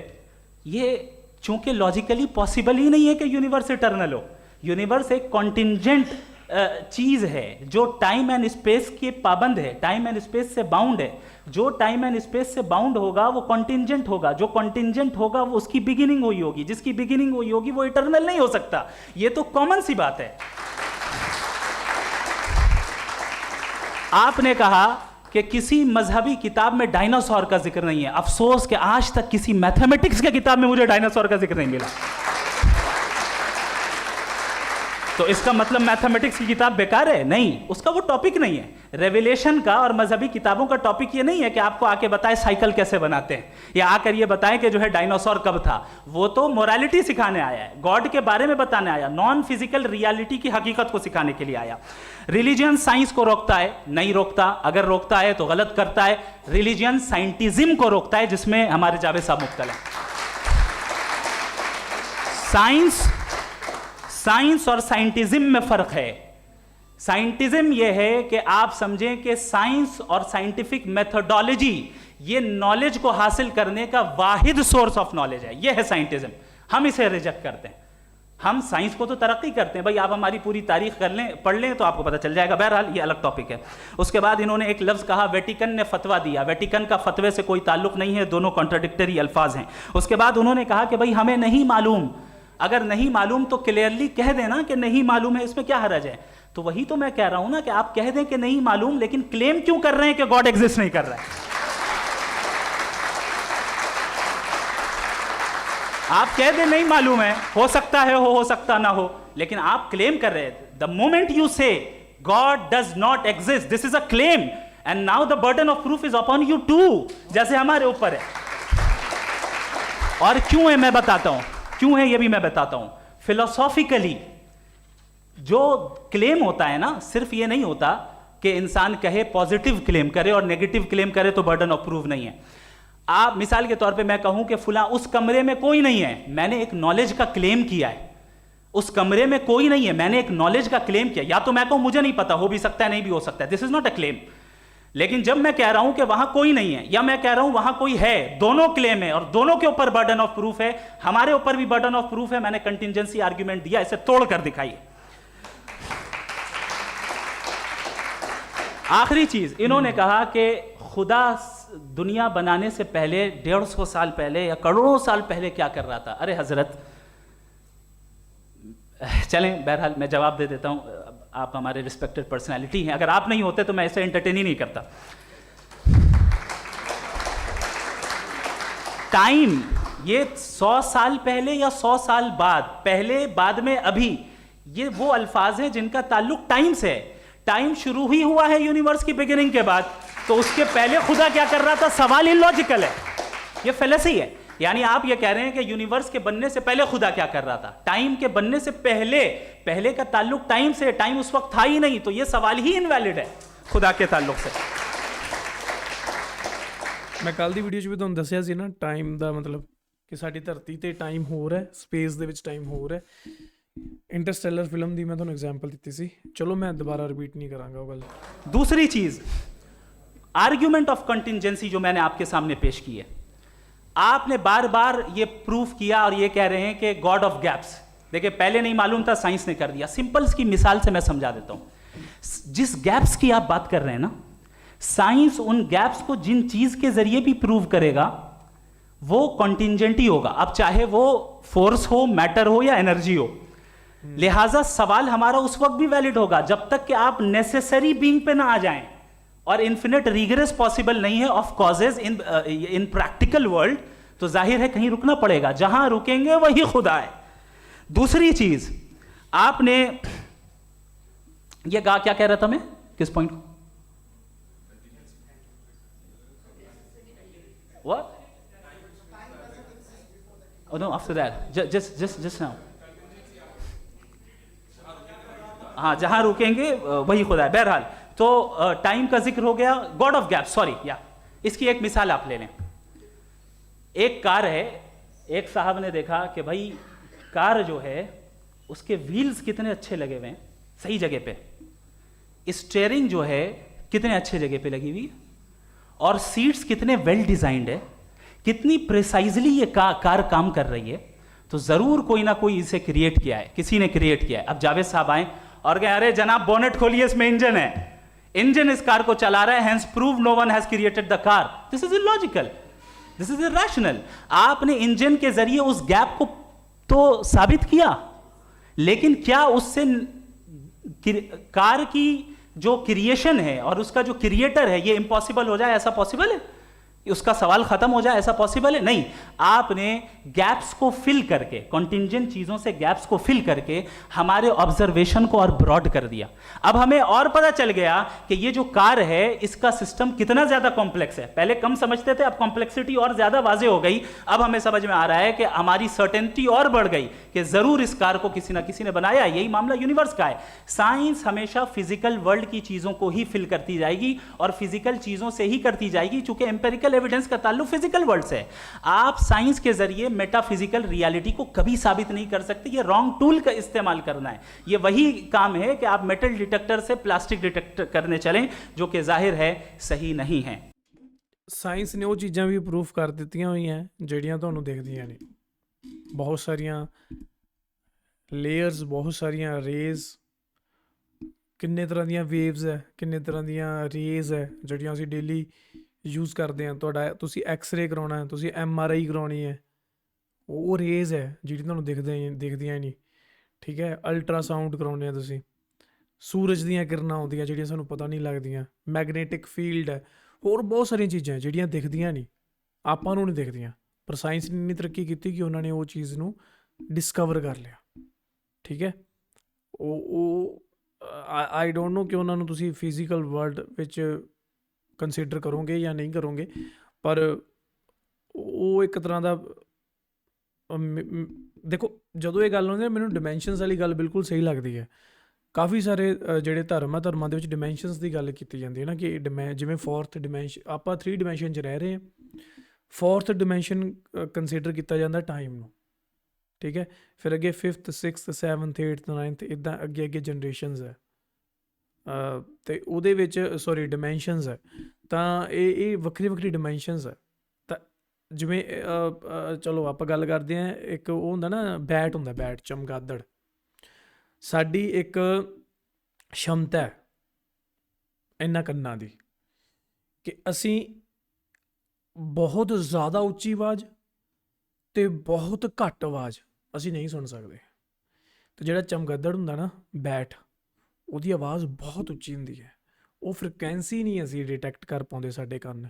ये चूंकि लॉजिकली पॉसिबल ही नहीं है कि यूनिवर्स इटर्नल हो। यूनिवर्स एक कॉन्टिंजेंट चीज़ है जो टाइम एंड स्पेस के पाबंद है, टाइम एंड स्पेस से बाउंड है। जो टाइम एंड स्पेस से बाउंड होगा वो कॉन्टिंजेंट होगा, जो कॉन्टिंजेंट होगा वो उसकी बिगिनिंग हुई होगी, जिसकी बिगिनिंग हुई होगी वो इटर्नल नहीं हो सकता। ये तो कॉमन सी बात है। आपने कहा कि किसी मजहबी किताब में डायनासोर का जिक्र नहीं है। अफसोस कि आज तक किसी मैथमेटिक्स की किताब में मुझे डायनासोर का जिक्र नहीं मिला। तो इसका मतलब मैथमेटिक्स की किताब बेकार है? नहीं, उसका वो टॉपिक नहीं है। रेवलेशन का और मजहबी किताबों का टॉपिक ये नहीं है कि आपको आके बताए साइकिल कैसे बनाते हैं, या आकर ये बताएं कि जो है डायनासोर कब था। वो तो मोरालिटी सिखाने आया है, गॉड के बारे में बताने आया, नॉन फिजिकल रियलिटी की हकीकत को सिखाने के लिए आया। रिलीजियन साइंस को रोकता है? नहीं रोकता। अगर रोकता है तो गलत करता है। रिलीजियन साइंटिज्म को रोकता है, जिसमें हमारे जावेद साहब मुब्तला हैं। साइंस और साइंटिज्म में फर्क है। साइंटिज्म यह है कि आप समझें कि साइंस और साइंटिफिक मेथोडोलॉजी ये नॉलेज को हासिल करने का वाहिद सोर्स ऑफ नॉलेज है। यह है साइंटिज्म। हम इसे रिजेक्ट करते हैं। हम साइंस को तो तरक्की करते हैं। भाई आप हमारी पूरी तारीख कर लें, पढ़ लें तो आपको पता चल जाएगा। बहरहाल ये अलग टॉपिक है। उसके बाद इन्होंने एक लफ्ज़ कहा, वेटिकन ने फतवा दिया। वेटिकन का फतवे से कोई ताल्लुक नहीं है, दोनों कॉन्ट्राडिक्टरी अल्फाज हैं। उसके बाद उन्होंने कहा कि भाई हमें नहीं मालूम। अगर नहीं मालूम तो क्लियरली कह देना कि नहीं मालूम है, इसमें क्या हरज है। तो वही तो मैं कह रहा हूं ना कि आप कह दें कि नहीं मालूम, लेकिन क्लेम क्यों कर रहे हैं कि गॉड एग्जिस्ट नहीं कर रहा है। आप कह दें नहीं मालूम है, हो सकता है हो सकता ना हो, लेकिन आप क्लेम कर रहे हैं। The moment you say God does not exist, this is a claim, and now the burden of proof is upon you too, जैसे हमारे ऊपर है। और क्यों है मैं बताता हूं, क्यों है ये भी मैं बताता हूं। फिलोसॉफिकली जो क्लेम होता है ना, सिर्फ ये नहीं होता कि इंसान कहे पॉजिटिव क्लेम करे और नेगेटिव क्लेम करे तो बर्डन ऑफ प्रूफ नहीं है। आप मिसाल के तौर पे मैं कहूं कि फुला उस कमरे में कोई नहीं है, मैंने एक नॉलेज का क्लेम किया है। उस कमरे में कोई नहीं है, मैंने एक नॉलेज का क्लेम किया। या तो मैं कहूं मुझे नहीं पता, हो भी सकता है नहीं भी हो सकता है, this is not a claim. लेकिन जब मैं कह रहा हूं कि वहां कोई नहीं है, या मैं कह रहा हूं वहां कोई है, दोनों क्लेम है और दोनों के ऊपर बर्डन ऑफ प्रूफ है। हमारे ऊपर भी बर्डन ऑफ प्रूफ है। मैंने कंटिंजेंसी आर्ग्यूमेंट दिया, इसे तोड़कर दिखाइए। आखिरी चीज, इन्होंने कहा कि खुदा दुनिया बनाने से पहले 150 साल पहले या करोड़ों साल पहले क्या कर रहा था। अरे हजरत, चलें बहरहाल मैं जवाब दे देता हूं। आप हमारे रिस्पेक्टेड पर्सनैलिटी हैं, अगर आप नहीं होते तो मैं ऐसे एंटरटेन ही नहीं करता। टाइम, ये 100 साल पहले या 100 साल बाद, पहले बाद में अभी, ये वो अल्फाज हैं जिनका ताल्लुक टाइम से है। टाइम शुरू ही हुआ है यूनिवर्स की बिगिनिंग के बाद, तो उसके पहले खुदा क्या कर रहा था? सवाल इलॉजिकल है, ये फेलेसी है। यानी आप ये कह रहे हैं कि यूनिवर्स के बनने से पहले खुदा क्या कर रहा था? टाइम के बनने से पहले, पहले का ताल्लुक टाइम से, टाइम उस वक्त था ही नहीं, तो ये सवाल ही इनवैलिड है खुदा के ताल्लुक से। ਮੈਂ ਕੱਲ ਦੀ ਵੀਡੀਓ 'ਚ ਵੀ ਤੁਹਾਨੂੰ ਦੱਸਿਆ ਸੀ ਨਾ, ਟਾਈਮ ਦਾ ਮਤਲਬ ਕਿ ਸਾਡੀ ਧਰਤੀ ਤੇ ਟਾਈਮ ਹੋਰ ਹੈ, ਸਪੇਸ ਦੇ ਵਿੱਚ ਟਾਈਮ ਹੋਰ ਹੈ। ਇੰਟਰਸਟੈਲਰ ਫਿਲਮ ਦੀ ਮੈਂ ਤੁਹਾਨੂੰ ਐਗਜ਼ਾਮਪਲ ਦਿੱਤੀ ਸੀ, ਚਲੋ ਮੈਂ ਦੁਬਾਰਾ ਰਿਪੀਟ ਨਹੀਂ ਕਰਾਂਗਾ ਉਹ ਗੱਲ। दूसरी चीज, आर्ग्यूमेंट ऑफ कंटिंजेंसी जो मैंने आपके सामने पेश की है, आपने बार बार ये प्रूफ किया और ये कह रहे हैं कि गॉड ऑफ गैप्स। देखिए, पहले नहीं मालूम था, साइंस ने कर दिया। सिंपल्स की मिसाल से मैं समझा देता हूं। जिस गैप्स की आप बात कर रहे हैं ना, साइंस उन गैप्स को जिन चीज के जरिए भी प्रूव करेगा वो कॉन्टिंजेंट ही होगा, अब चाहे वो फोर्स हो, मैटर हो या एनर्जी हो। लिहाजा सवाल हमारा उस वक्त भी वैलिड होगा जब तक कि आप नेसेसरी बीइंग पे ना आ जाएं, और इन्फिनिट रिग्रेस पॉसिबल नहीं है of causes in practical world, तो जाहिर है कहीं रुकना पड़ेगा, जहां रुकेंगे वही खुदा है। दूसरी चीज, आपने ये कहा, क्या कह रहा था मैं, किस पॉइंट को? What? Oh no, after that. Just now. हाँ, जहां रुकेंगे वही खुदा है। बहरहाल, तो टाइम का जिक्र हो गया, गॉड ऑफ गैप, सॉरी या इसकी एक मिसाल आप ले लें। एक कार है, एक साहब ने देखा कि भाई कार जो है उसके व्हील्स कितने अच्छे लगे हुए हैं, सही जगह पे, स्टीयरिंग जो है कितने अच्छे जगह पे लगी हुई है, और सीट्स कितने वेल डिजाइंड है, कितनी प्रिसाइजली ये कार काम कर रही है, तो जरूर कोई ना कोई इसे क्रिएट किया है, किसी ने क्रिएट किया है। अब जावेद साहब आए और कहे, अरे जनाब बोनेट खोलिए, इसमें इंजन है, इंजन इस कार को चला रहा है, hence prove no one has created the car. This is illogical, this is irrational. आपने इंजन के जरिए उस गैप को तो साबित किया, लेकिन क्या उससे कार की जो क्रिएशन है और उसका जो क्रिएटर है ये इम्पॉसिबल हो जाए? ऐसा पॉसिबल है? उसका सवाल खत्म हो जाए, ऐसा पॉसिबल है? नहीं। आपने गैप्स को फिल करके, कॉन्टिंजेंट चीजों से गैप्स को फिल करके हमारे ऑब्जर्वेशन को और ब्रॉड कर दिया। अब हमें और पता चल गया कि ये जो कार है इसका सिस्टम कितना ज्यादा कॉम्प्लेक्स है। पहले कम समझते थे, अब कॉम्प्लेक्सिटी और ज्यादा वाजे हो गई। अब हमें समझ में आ रहा है कि हमारी सर्टेनिटी और बढ़ गई कि जरूर इस कार को किसी ना किसी ने बनाया। यही मामला यूनिवर्स का है। साइंस हमेशा फिजिकल वर्ल्ड की चीजों को ही फिल करती जाएगी और फिजिकल चीजों से ही करती जाएगी, चूंकि एम्पेरिकल एविडेंस का ताल्लुक फिजिकल वर्ल्ड से है। आप साइंस के जरिए मेटाफिजिकल रियलिटी को कभी साबित नहीं कर सकते। ये रॉन्ग टूल का इस्तेमाल करना है। ये वही काम है कि आप मेटल डिटेक्टर से प्लास्टिक डिटेक्टर करने चलें, जो कि जाहिर है सही नहीं है। ਸਾਇੰਸ ਨੇ ਉਹ ਚੀਜ਼ਾਂ ਵੀ ਪ੍ਰੂਫ ਕਰ ਦਿੱਤੀਆਂ ਹੋਈਆਂ ਜਿਹੜੀਆਂ ਤੁਹਾਨੂੰ ਦਿਖਦੀਆਂ ਨੇ। ਬਹੁਤ ਸਾਰੀਆਂ ਲੇਅਰਸ, ਬਹੁਤ ਸਾਰੀਆਂ ਰੇਜ਼, ਕਿੰਨੇ ਤਰ੍ਹਾਂ ਦੀਆਂ ਵੇਵਸ ਹੈ, ਕਿੰਨੇ ਤਰ੍ਹਾਂ ਦੀਆਂ ਰੇਜ਼ ਹੈ ਜਿਹੜੀਆਂ ਅਸੀਂ ਡੇਲੀ ਯੂਜ਼ ਕਰਦੇ ਹਾਂ। ਤੁਸੀਂ ਐਕਸ-ਰੇ ਕਰਾਉਣਾ ਹੈ, ਤੁਸੀਂ MRI ਕਰਾਉਣੀ ਹੈ, ਉਹ ਰੇਜ਼ ਹੈ ਜਿਹੜੀ ਤੁਹਾਨੂੰ ਦਿਖਦੀਆਂ ਹੀ ਨਹੀਂ, ਠੀਕ ਹੈ। ਅਲਟਰਾਸਾਊਂਡ ਕਰਾਉਂਦੇ ਆ ਤੁਸੀਂ, ਸੂਰਜ ਦੀਆਂ ਕਿਰਨਾਂ ਆਉਂਦੀਆਂ ਜਿਹੜੀਆਂ ਸਾਨੂੰ ਪਤਾ ਨਹੀਂ ਲੱਗਦੀਆਂ, ਮੈਗਨੈਟਿਕ ਫੀਲਡ ਹੈ, ਹੋਰ ਬਹੁਤ ਸਾਰੀਆਂ ਚੀਜ਼ਾਂ ਜਿਹੜੀਆਂ ਦਿਖਦੀਆਂ ਨਹੀਂ, ਆਪਾਂ ਨੂੰ ਨਹੀਂ ਦਿਖਦੀਆਂ। ਪਰ ਸਾਇੰਸ ਨੇ ਇੰਨੀ ਤਰੱਕੀ ਕੀਤੀ ਕਿ ਉਹਨਾਂ ਨੇ ਉਹ ਚੀਜ਼ ਨੂੰ ਡਿਸਕਵਰ ਕਰ ਲਿਆ, ਠੀਕ ਹੈ। ਉਹ ਆਈ ਡੋਂਟ ਨੋ ਕਿ ਉਹਨਾਂ ਨੂੰ ਤੁਸੀਂ ਫਿਜ਼ੀਕਲ ਵਰਲਡ ਵਿੱਚ ਕੰਸੀਡਰ ਕਰੋਗੇ ਜਾਂ ਨਹੀਂ ਕਰੋਗੇ, ਪਰ ਉਹ ਇੱਕ ਤਰ੍ਹਾਂ ਦਾ ਦੇਖੋ, ਜਦੋਂ ਇਹ ਗੱਲ ਹੁੰਦੀ ਹੈ ਮੈਨੂੰ ਡਿਮੈਂਸ਼ਨਸ ਵਾਲੀ ਗੱਲ ਬਿਲਕੁਲ ਸਹੀ ਲੱਗਦੀ ਹੈ। ਕਾਫੀ ਸਾਰੇ ਜਿਹੜੇ ਧਰਮਾਂ ਦੇ ਵਿੱਚ ਡਿਮੈਂਸ਼ਨਸ ਦੀ ਗੱਲ ਕੀਤੀ ਜਾਂਦੀ ਹੈ ਨਾ, ਕਿ ਜਿਵੇਂ ਫੋਰਥ ਡਿਮੈਂਸ਼ਨ, ਆਪਾਂ 3 ਡਿਮੈਂਸ਼ਨ 'ਚ ਰਹਿ ਰਹੇ ਹਾਂ, ਫੋਰਥ ਡਿਮੈਂਸ਼ਨ ਕੰਸੀਡਰ ਕੀਤਾ ਜਾਂਦਾ ਟਾਈਮ ਨੂੰ, ਠੀਕ ਹੈ। ਫਿਰ ਅੱਗੇ 5th 6th 7th 8th 9th ਇੱਦਾਂ ਅੱਗੇ ਜਨਰੇਸ਼ਨਸ ਹੈ, ਅਤੇ ਉਹਦੇ ਵਿੱਚ ਸੋਰੀ ਡਿਮੈਂਸ਼ਨਸ ਹੈ। ਤਾਂ ਇਹ ਵੱਖਰੀ ਡਿਮੈਂਸ਼ਨਸ ਹੈ। ਤਾਂ ਜਿਵੇਂ ਚਲੋ ਆਪਾਂ ਗੱਲ ਕਰਦੇ ਹਾਂ, ਇੱਕ ਉਹ ਹੁੰਦਾ ਨਾ ਬੈਟ ਹੁੰਦਾ, ਬੈਟ ਚਮਗਾਦੜ। ਸਾਡੀ ਇੱਕ ਸ਼ਮਤਾ ਹੈ ਇਹਨਾਂ ਕੰਨਾਂ ਦੀ ਕਿ ਅਸੀਂ ਬਹੁਤ ਜ਼ਿਆਦਾ ਉੱਚੀ ਆਵਾਜ਼ ਅਤੇ ਬਹੁਤ ਘੱਟ ਆਵਾਜ਼ ਅਸੀਂ ਨਹੀਂ ਸੁਣ ਸਕਦੇ। ਅਤੇ ਜਿਹੜਾ ਚਮਗਾਦੜ ਹੁੰਦਾ ਨਾ ਬੈਟ, ਉਹਦੀ ਆਵਾਜ਼ ਬਹੁਤ ਉੱਚੀ ਹੁੰਦੀ ਹੈ, ਉਹ ਫ੍ਰੀਕੁਐਂਸੀ ਨਹੀਂ ਅਸੀਂ ਡਿਟੈਕਟ ਕਰ ਪਾਉਂਦੇ ਸਾਡੇ ਕੰਨ,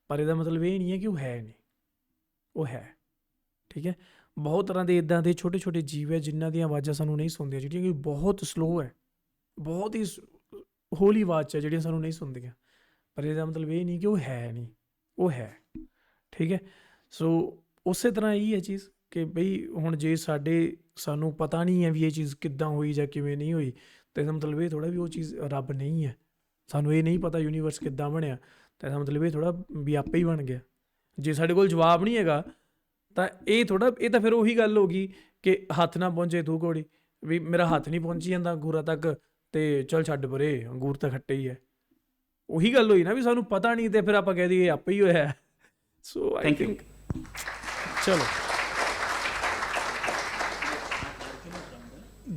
ਪਰ ਇਹਦਾ ਮਤਲਬ ਇਹ ਨਹੀਂ ਹੈ ਕਿ ਉਹ ਹੈ ਨਹੀਂ, ਉਹ ਹੈ। ਠੀਕ ਹੈ, ਬਹੁਤ ਤਰ੍ਹਾਂ ਦੇ ਇੱਦਾਂ ਦੇ ਛੋਟੇ ਛੋਟੇ ਜੀਵ ਹੈ ਜਿਨ੍ਹਾਂ ਦੀਆਂ ਆਵਾਜ਼ਾਂ ਸਾਨੂੰ ਨਹੀਂ ਸੁਣਦੀਆਂ, ਜਿਹੜੀਆਂ ਕਿ ਬਹੁਤ ਸਲੋ ਹੈ, ਬਹੁਤ ਹੀ ਹੌਲੀ ਆਵਾਜ਼ 'ਚ ਹੈ, ਜਿਹੜੀਆਂ ਸਾਨੂੰ ਨਹੀਂ ਸੁਣਦੀਆਂ, ਪਰ ਇਹਦਾ ਮਤਲਬ ਇਹ ਨਹੀਂ ਕਿ ਉਹ ਹੈ ਨਹੀਂ, ਉਹ ਹੈ। ਠੀਕ ਹੈ, ਸੋ ਉਸੇ ਤਰ੍ਹਾਂ ਇਹੀ ਹੈ ਚੀਜ਼ ਕਿ ਬਈ ਹੁਣ ਜੇ ਸਾਨੂੰ ਪਤਾ ਨਹੀਂ ਹੈ ਵੀ ਇਹ ਚੀਜ਼ ਕਿੱਦਾਂ ਹੋਈ ਜਾਂ ਕਿਵੇਂ ਨਹੀਂ ਹੋਈ, ਤਾਂ ਇਹਦਾ ਮਤਲਬ ਇਹ ਥੋੜ੍ਹਾ ਵੀ ਉਹ ਚੀਜ਼ ਰੱਬ ਨਹੀਂ ਹੈ। ਸਾਨੂੰ ਇਹ ਨਹੀਂ ਪਤਾ ਯੂਨੀਵਰਸ ਕਿੱਦਾਂ ਬਣਿਆ, ਤਾਂ ਇਹਦਾ ਮਤਲਬ ਇਹ ਥੋੜ੍ਹਾ ਵੀ ਆਪੇ ਹੀ ਬਣ ਗਿਆ। ਜੇ ਸਾਡੇ ਕੋਲ ਜਵਾਬ ਨਹੀਂ ਹੈਗਾ ਤਾਂ ਇਹ ਤਾਂ ਫਿਰ ਉਹੀ ਗੱਲ ਹੋ ਗਈ ਕਿ ਹੱਥ ਨਾ ਪਹੁੰਚੇ ਤੂੰ ਘੋੜੀ, ਵੀ ਮੇਰਾ ਹੱਥ ਨਹੀਂ ਪਹੁੰਚੀ ਜਾਂਦਾ ਅੰਗੂਰਾਂ ਤੱਕ ਤੇ ਚੱਲ ਛੱਡ ਪਰੇ, ਅੰਗੂਰ ਤਾਂ ਖੱਟੇ ਹੀ ਹੈ। ਉਹੀ ਗੱਲ ਹੋਈ ਨਾ ਵੀ ਸਾਨੂੰ ਪਤਾ ਨਹੀਂ ਤੇ ਫਿਰ ਆਪਾਂ ਕਹਿ ਦਈਏ ਆਪੇ ਹੀ ਹੋਇਆ। ਸੋ ਆਈ Thank you. ਥਿੰਕ ਚਲੋ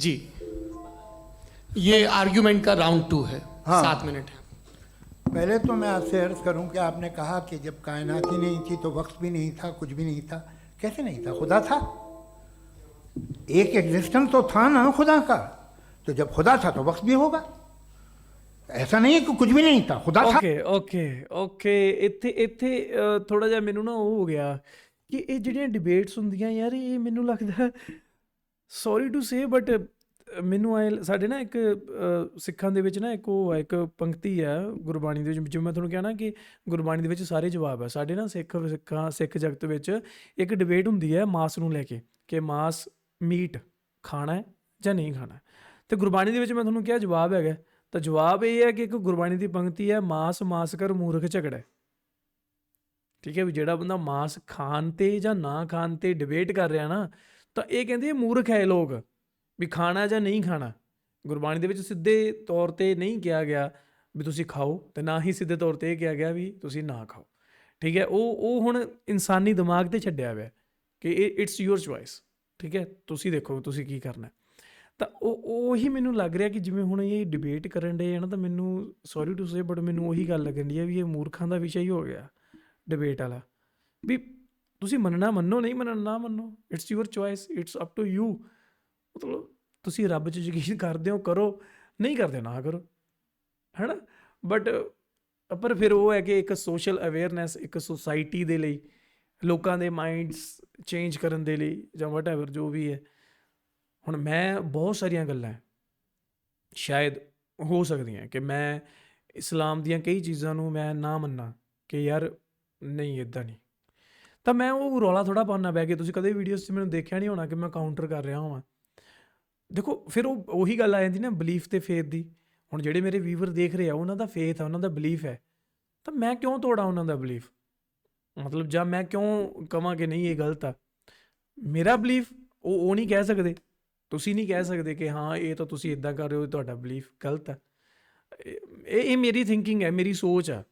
जी, ये आर्ग्यूमेंट का राउंड 2 है। हाँ। 7 मिनट है। पहले तो मैं आपसे अर्ज करूं कि आपने कहा कि जब कायनात ही नहीं थी तो वक्त भी नहीं था, कुछ भी नहीं था। कैसे नहीं था? खुदा था, एक एग्जिस्टेंस तो था ना खुदा का। तो जब खुदा था तो वक्त भी होगा। ऐसा नहीं है कि कुछ भी नहीं था, खुदा था। ਓਕੇ ਇੱਥੇ ਥੋੜਾ ਜਿਹਾ ਮੈਨੂੰ ਨਾ ਉਹ ਹੋ ਗਿਆ ਕਿ ਇਹ ਜਿਹੜੀਆਂ ਡਿਬੇਟਸ ਹੁੰਦੀਆਂ ਯਾਰ, ਇਹ ਮੈਨੂੰ ਲੱਗਦਾ, ਸੌਰੀ ਟੂ ਸੇ ਬਟ ਮੈਨੂੰ ਸਾਡੇ ਨਾ ਇੱਕ ਸਿੱਖਾਂ ਦੇ ਵਿੱਚ ਨਾ ਇੱਕ ਪੰਕਤੀ ਹੈ ਗੁਰਬਾਣੀ ਦੇ ਵਿੱਚ, ਜਿਵੇਂ ਮੈਂ ਤੁਹਾਨੂੰ ਕਿਹਾ ਨਾ ਕਿ ਗੁਰਬਾਣੀ ਦੇ ਵਿੱਚ ਸਾਰੇ ਜਵਾਬ ਹੈ। ਸਾਡੇ ਨਾ ਸਿੱਖ ਜਗਤ ਵਿੱਚ ਇੱਕ ਡਿਬੇਟ ਹੁੰਦੀ ਹੈ ਮਾਸ ਨੂੰ ਲੈ ਕੇ, ਕਿ ਮਾਸ ਮੀਟ ਖਾਣਾ ਹੈ ਜਾਂ ਨਹੀਂ ਖਾਣਾ, ਅਤੇ ਗੁਰਬਾਣੀ ਦੇ ਵਿੱਚ ਮੈਂ ਤੁਹਾਨੂੰ ਕਿਹਾ ਜਵਾਬ ਹੈਗਾ। ਤਾਂ ਜਵਾਬ ਇਹ ਹੈ ਕਿ ਇੱਕ ਗੁਰਬਾਣੀ ਦੀ ਪੰਕਤੀ ਹੈ, ਮਾਸ ਕਰ ਮੂਰਖ ਝਗੜਾ। ਠੀਕ ਹੈ, ਵੀ ਜਿਹੜਾ ਬੰਦਾ ਮਾਸ ਖਾਣ 'ਤੇ ਜਾਂ ਨਾ ਖਾਣ 'ਤੇ ਡਿਬੇਟ ਕਰ ਰਿਹਾ ਨਾ, ਤਾਂ ਇਹ ਕਹਿੰਦੇ ਮੂਰਖ ਹੈ ਲੋਕ, ਵੀ ਖਾਣਾ ਜਾਂ ਨਹੀਂ ਖਾਣਾ। ਗੁਰਬਾਣੀ ਦੇ ਵਿੱਚ ਸਿੱਧੇ ਤੌਰ 'ਤੇ ਨਹੀਂ ਕਿਹਾ ਗਿਆ ਵੀ ਤੁਸੀਂ ਖਾਓ, ਅਤੇ ਨਾ ਹੀ ਸਿੱਧੇ ਤੌਰ 'ਤੇ ਇਹ ਕਿਹਾ ਗਿਆ ਵੀ ਤੁਸੀਂ ਨਾ ਖਾਓ। ਠੀਕ ਹੈ, ਉਹ ਹੁਣ ਇਨਸਾਨੀ ਦਿਮਾਗ 'ਤੇ ਛੱਡਿਆ ਹੋਇਆ ਕਿ ਇਟਸ ਯੂਅਰ ਚੋਇਸ। ਠੀਕ ਹੈ, ਤੁਸੀਂ ਦੇਖੋ ਤੁਸੀਂ ਕੀ ਕਰਨਾ। ਤਾਂ ਉਹੀ ਮੈਨੂੰ ਲੱਗ ਰਿਹਾ ਕਿ ਜਿਵੇਂ ਹੁਣ ਇਹ ਡਿਬੇਟ ਕਰਨ ਡੇ ਨਾ, ਤਾਂ ਮੈਨੂੰ ਸੌਰੀ ਟੂ ਸੇ ਬਟ ਮੈਨੂੰ ਉਹੀ ਗੱਲ ਲੱਗਣ ਡਈ ਹੈ ਵੀ ਇਹ ਮੂਰਖਾਂ ਦਾ ਵਿਸ਼ਾ ਹੀ ਹੋ ਗਿਆ ਡਿਬੇਟ ਵਾਲਾ। ਵੀ ਤੁਸੀਂ ਮੰਨਣਾ ਮੰਨੋ, ਨਹੀਂ ਮੰਨਣਾ ਨਾ ਮੰਨੋ, it's your choice, it's up to you. ਮਤਲਬ ਤੁਸੀਂ ਰੱਬ 'ਚ ਯਕੀਨ ਕਰਦੇ ਹੋ ਕਰੋ, ਨਹੀਂ ਕਰਦੇ ਨਾ ਕਰੋ, ਹੈ ਨਾ। ਬਟ ਪਰ ਫਿਰ ਉਹ ਹੈ ਕਿ ਇੱਕ ਸੋਸ਼ਲ ਅਵੇਅਰਨੈਸ, ਇੱਕ ਸੁਸਾਇਟੀ ਦੇ ਲਈ, ਲੋਕਾਂ ਦੇ ਮਾਈਂਡਸ ਚੇਂਜ ਕਰਨ ਦੇ ਲਈ ਜਾਂ ਵਟ ਐਵਰ ਜੋ ਵੀ ਹੈ। ਹੁਣ ਮੈਂ ਬਹੁਤ ਸਾਰੀਆਂ ਗੱਲਾਂ ਸ਼ਾਇਦ ਹੋ ਸਕਦੀਆਂ ਕਿ ਮੈਂ ਇਸਲਾਮ ਦੀਆਂ ਕਈ ਚੀਜ਼ਾਂ ਨੂੰ ਮੈਂ ਨਾ ਮੰਨਾਂ ਕਿ ਯਾਰ ਨਹੀਂ ਇੱਦਾਂ ਨਹੀਂ, ਤਾਂ ਮੈਂ ਉਹ ਰੌਲਾ ਥੋੜ੍ਹਾ ਪਾਉਣਾ ਪੈ ਗਿਆ। ਤੁਸੀਂ ਕਦੇ ਵੀਡੀਓਜ਼ 'ਚ ਮੈਨੂੰ ਦੇਖਿਆ ਨਹੀਂ ਹੋਣਾ ਕਿ ਮੈਂ ਕਾਊਂਟਰ ਕਰ ਰਿਹਾ ਹਾਂ। ਦੇਖੋ ਫਿਰ ਉਹੀ ਗੱਲ ਆ ਜਾਂਦੀ ਨਾ ਬਲੀਫ ਅਤੇ ਫੇਥ ਦੀ। ਹੁਣ ਜਿਹੜੇ ਮੇਰੇ ਵੀਵਰ ਦੇਖ ਰਹੇ ਆ ਉਹਨਾਂ ਦਾ ਫੇਥ ਆ, ਉਹਨਾਂ ਦਾ ਬਲੀਫ ਹੈ, ਤਾਂ ਮੈਂ ਕਿਉਂ ਤੋੜਾਂ ਉਹਨਾਂ ਦਾ ਬਲੀਫ? ਮਤਲਬ ਜਾਂ ਮੈਂ ਕਿਉਂ ਕਹਾਂ ਕਿ ਨਹੀਂ ਇਹ ਗਲਤ ਆ? ਮੇਰਾ ਬਲੀਫ ਉਹ ਨਹੀਂ ਕਹਿ ਸਕਦੇ, ਤੁਸੀਂ ਨਹੀਂ ਕਹਿ ਸਕਦੇ ਕਿ ਹਾਂ ਇਹ ਤਾਂ ਤੁਸੀਂ ਇੱਦਾਂ ਕਰ ਰਹੇ ਹੋ, ਤੁਹਾਡਾ ਬਲੀਫ ਗਲਤ ਆ। ਇਹ ਮੇਰੀ ਥਿੰਕਿੰਗ ਹੈ, ਮੇਰੀ ਸੋਚ ਆ,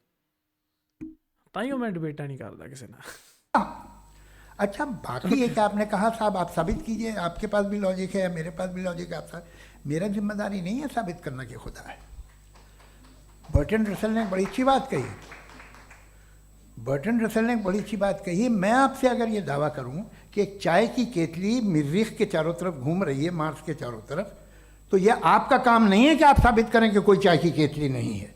ਤਾਂ ਹੀ ਮੈਂ डिबेटा नहीं करता किसी ना। अच्छा, बाकी एक आपने कहा साहब आप साबित कीजिए, आपके पास भी लॉजिक है, मेरे पास भी लॉजिक है, आप मेरा जिम्मेदारी नहीं है साबित करना कि खुदा है। बर्टन रसल ने बड़ी अच्छी बात कही, बर्टन रसल ने बड़ी अच्छी बात कही। मैं आपसे अगर ये दावा करूं कि एक चाय की केतली मरीख के चारों तरफ घूम रही है, मार्स के चारों तरफ, तो यह आपका काम नहीं है कि आप साबित करें कि कोई चाय की केतली नहीं है।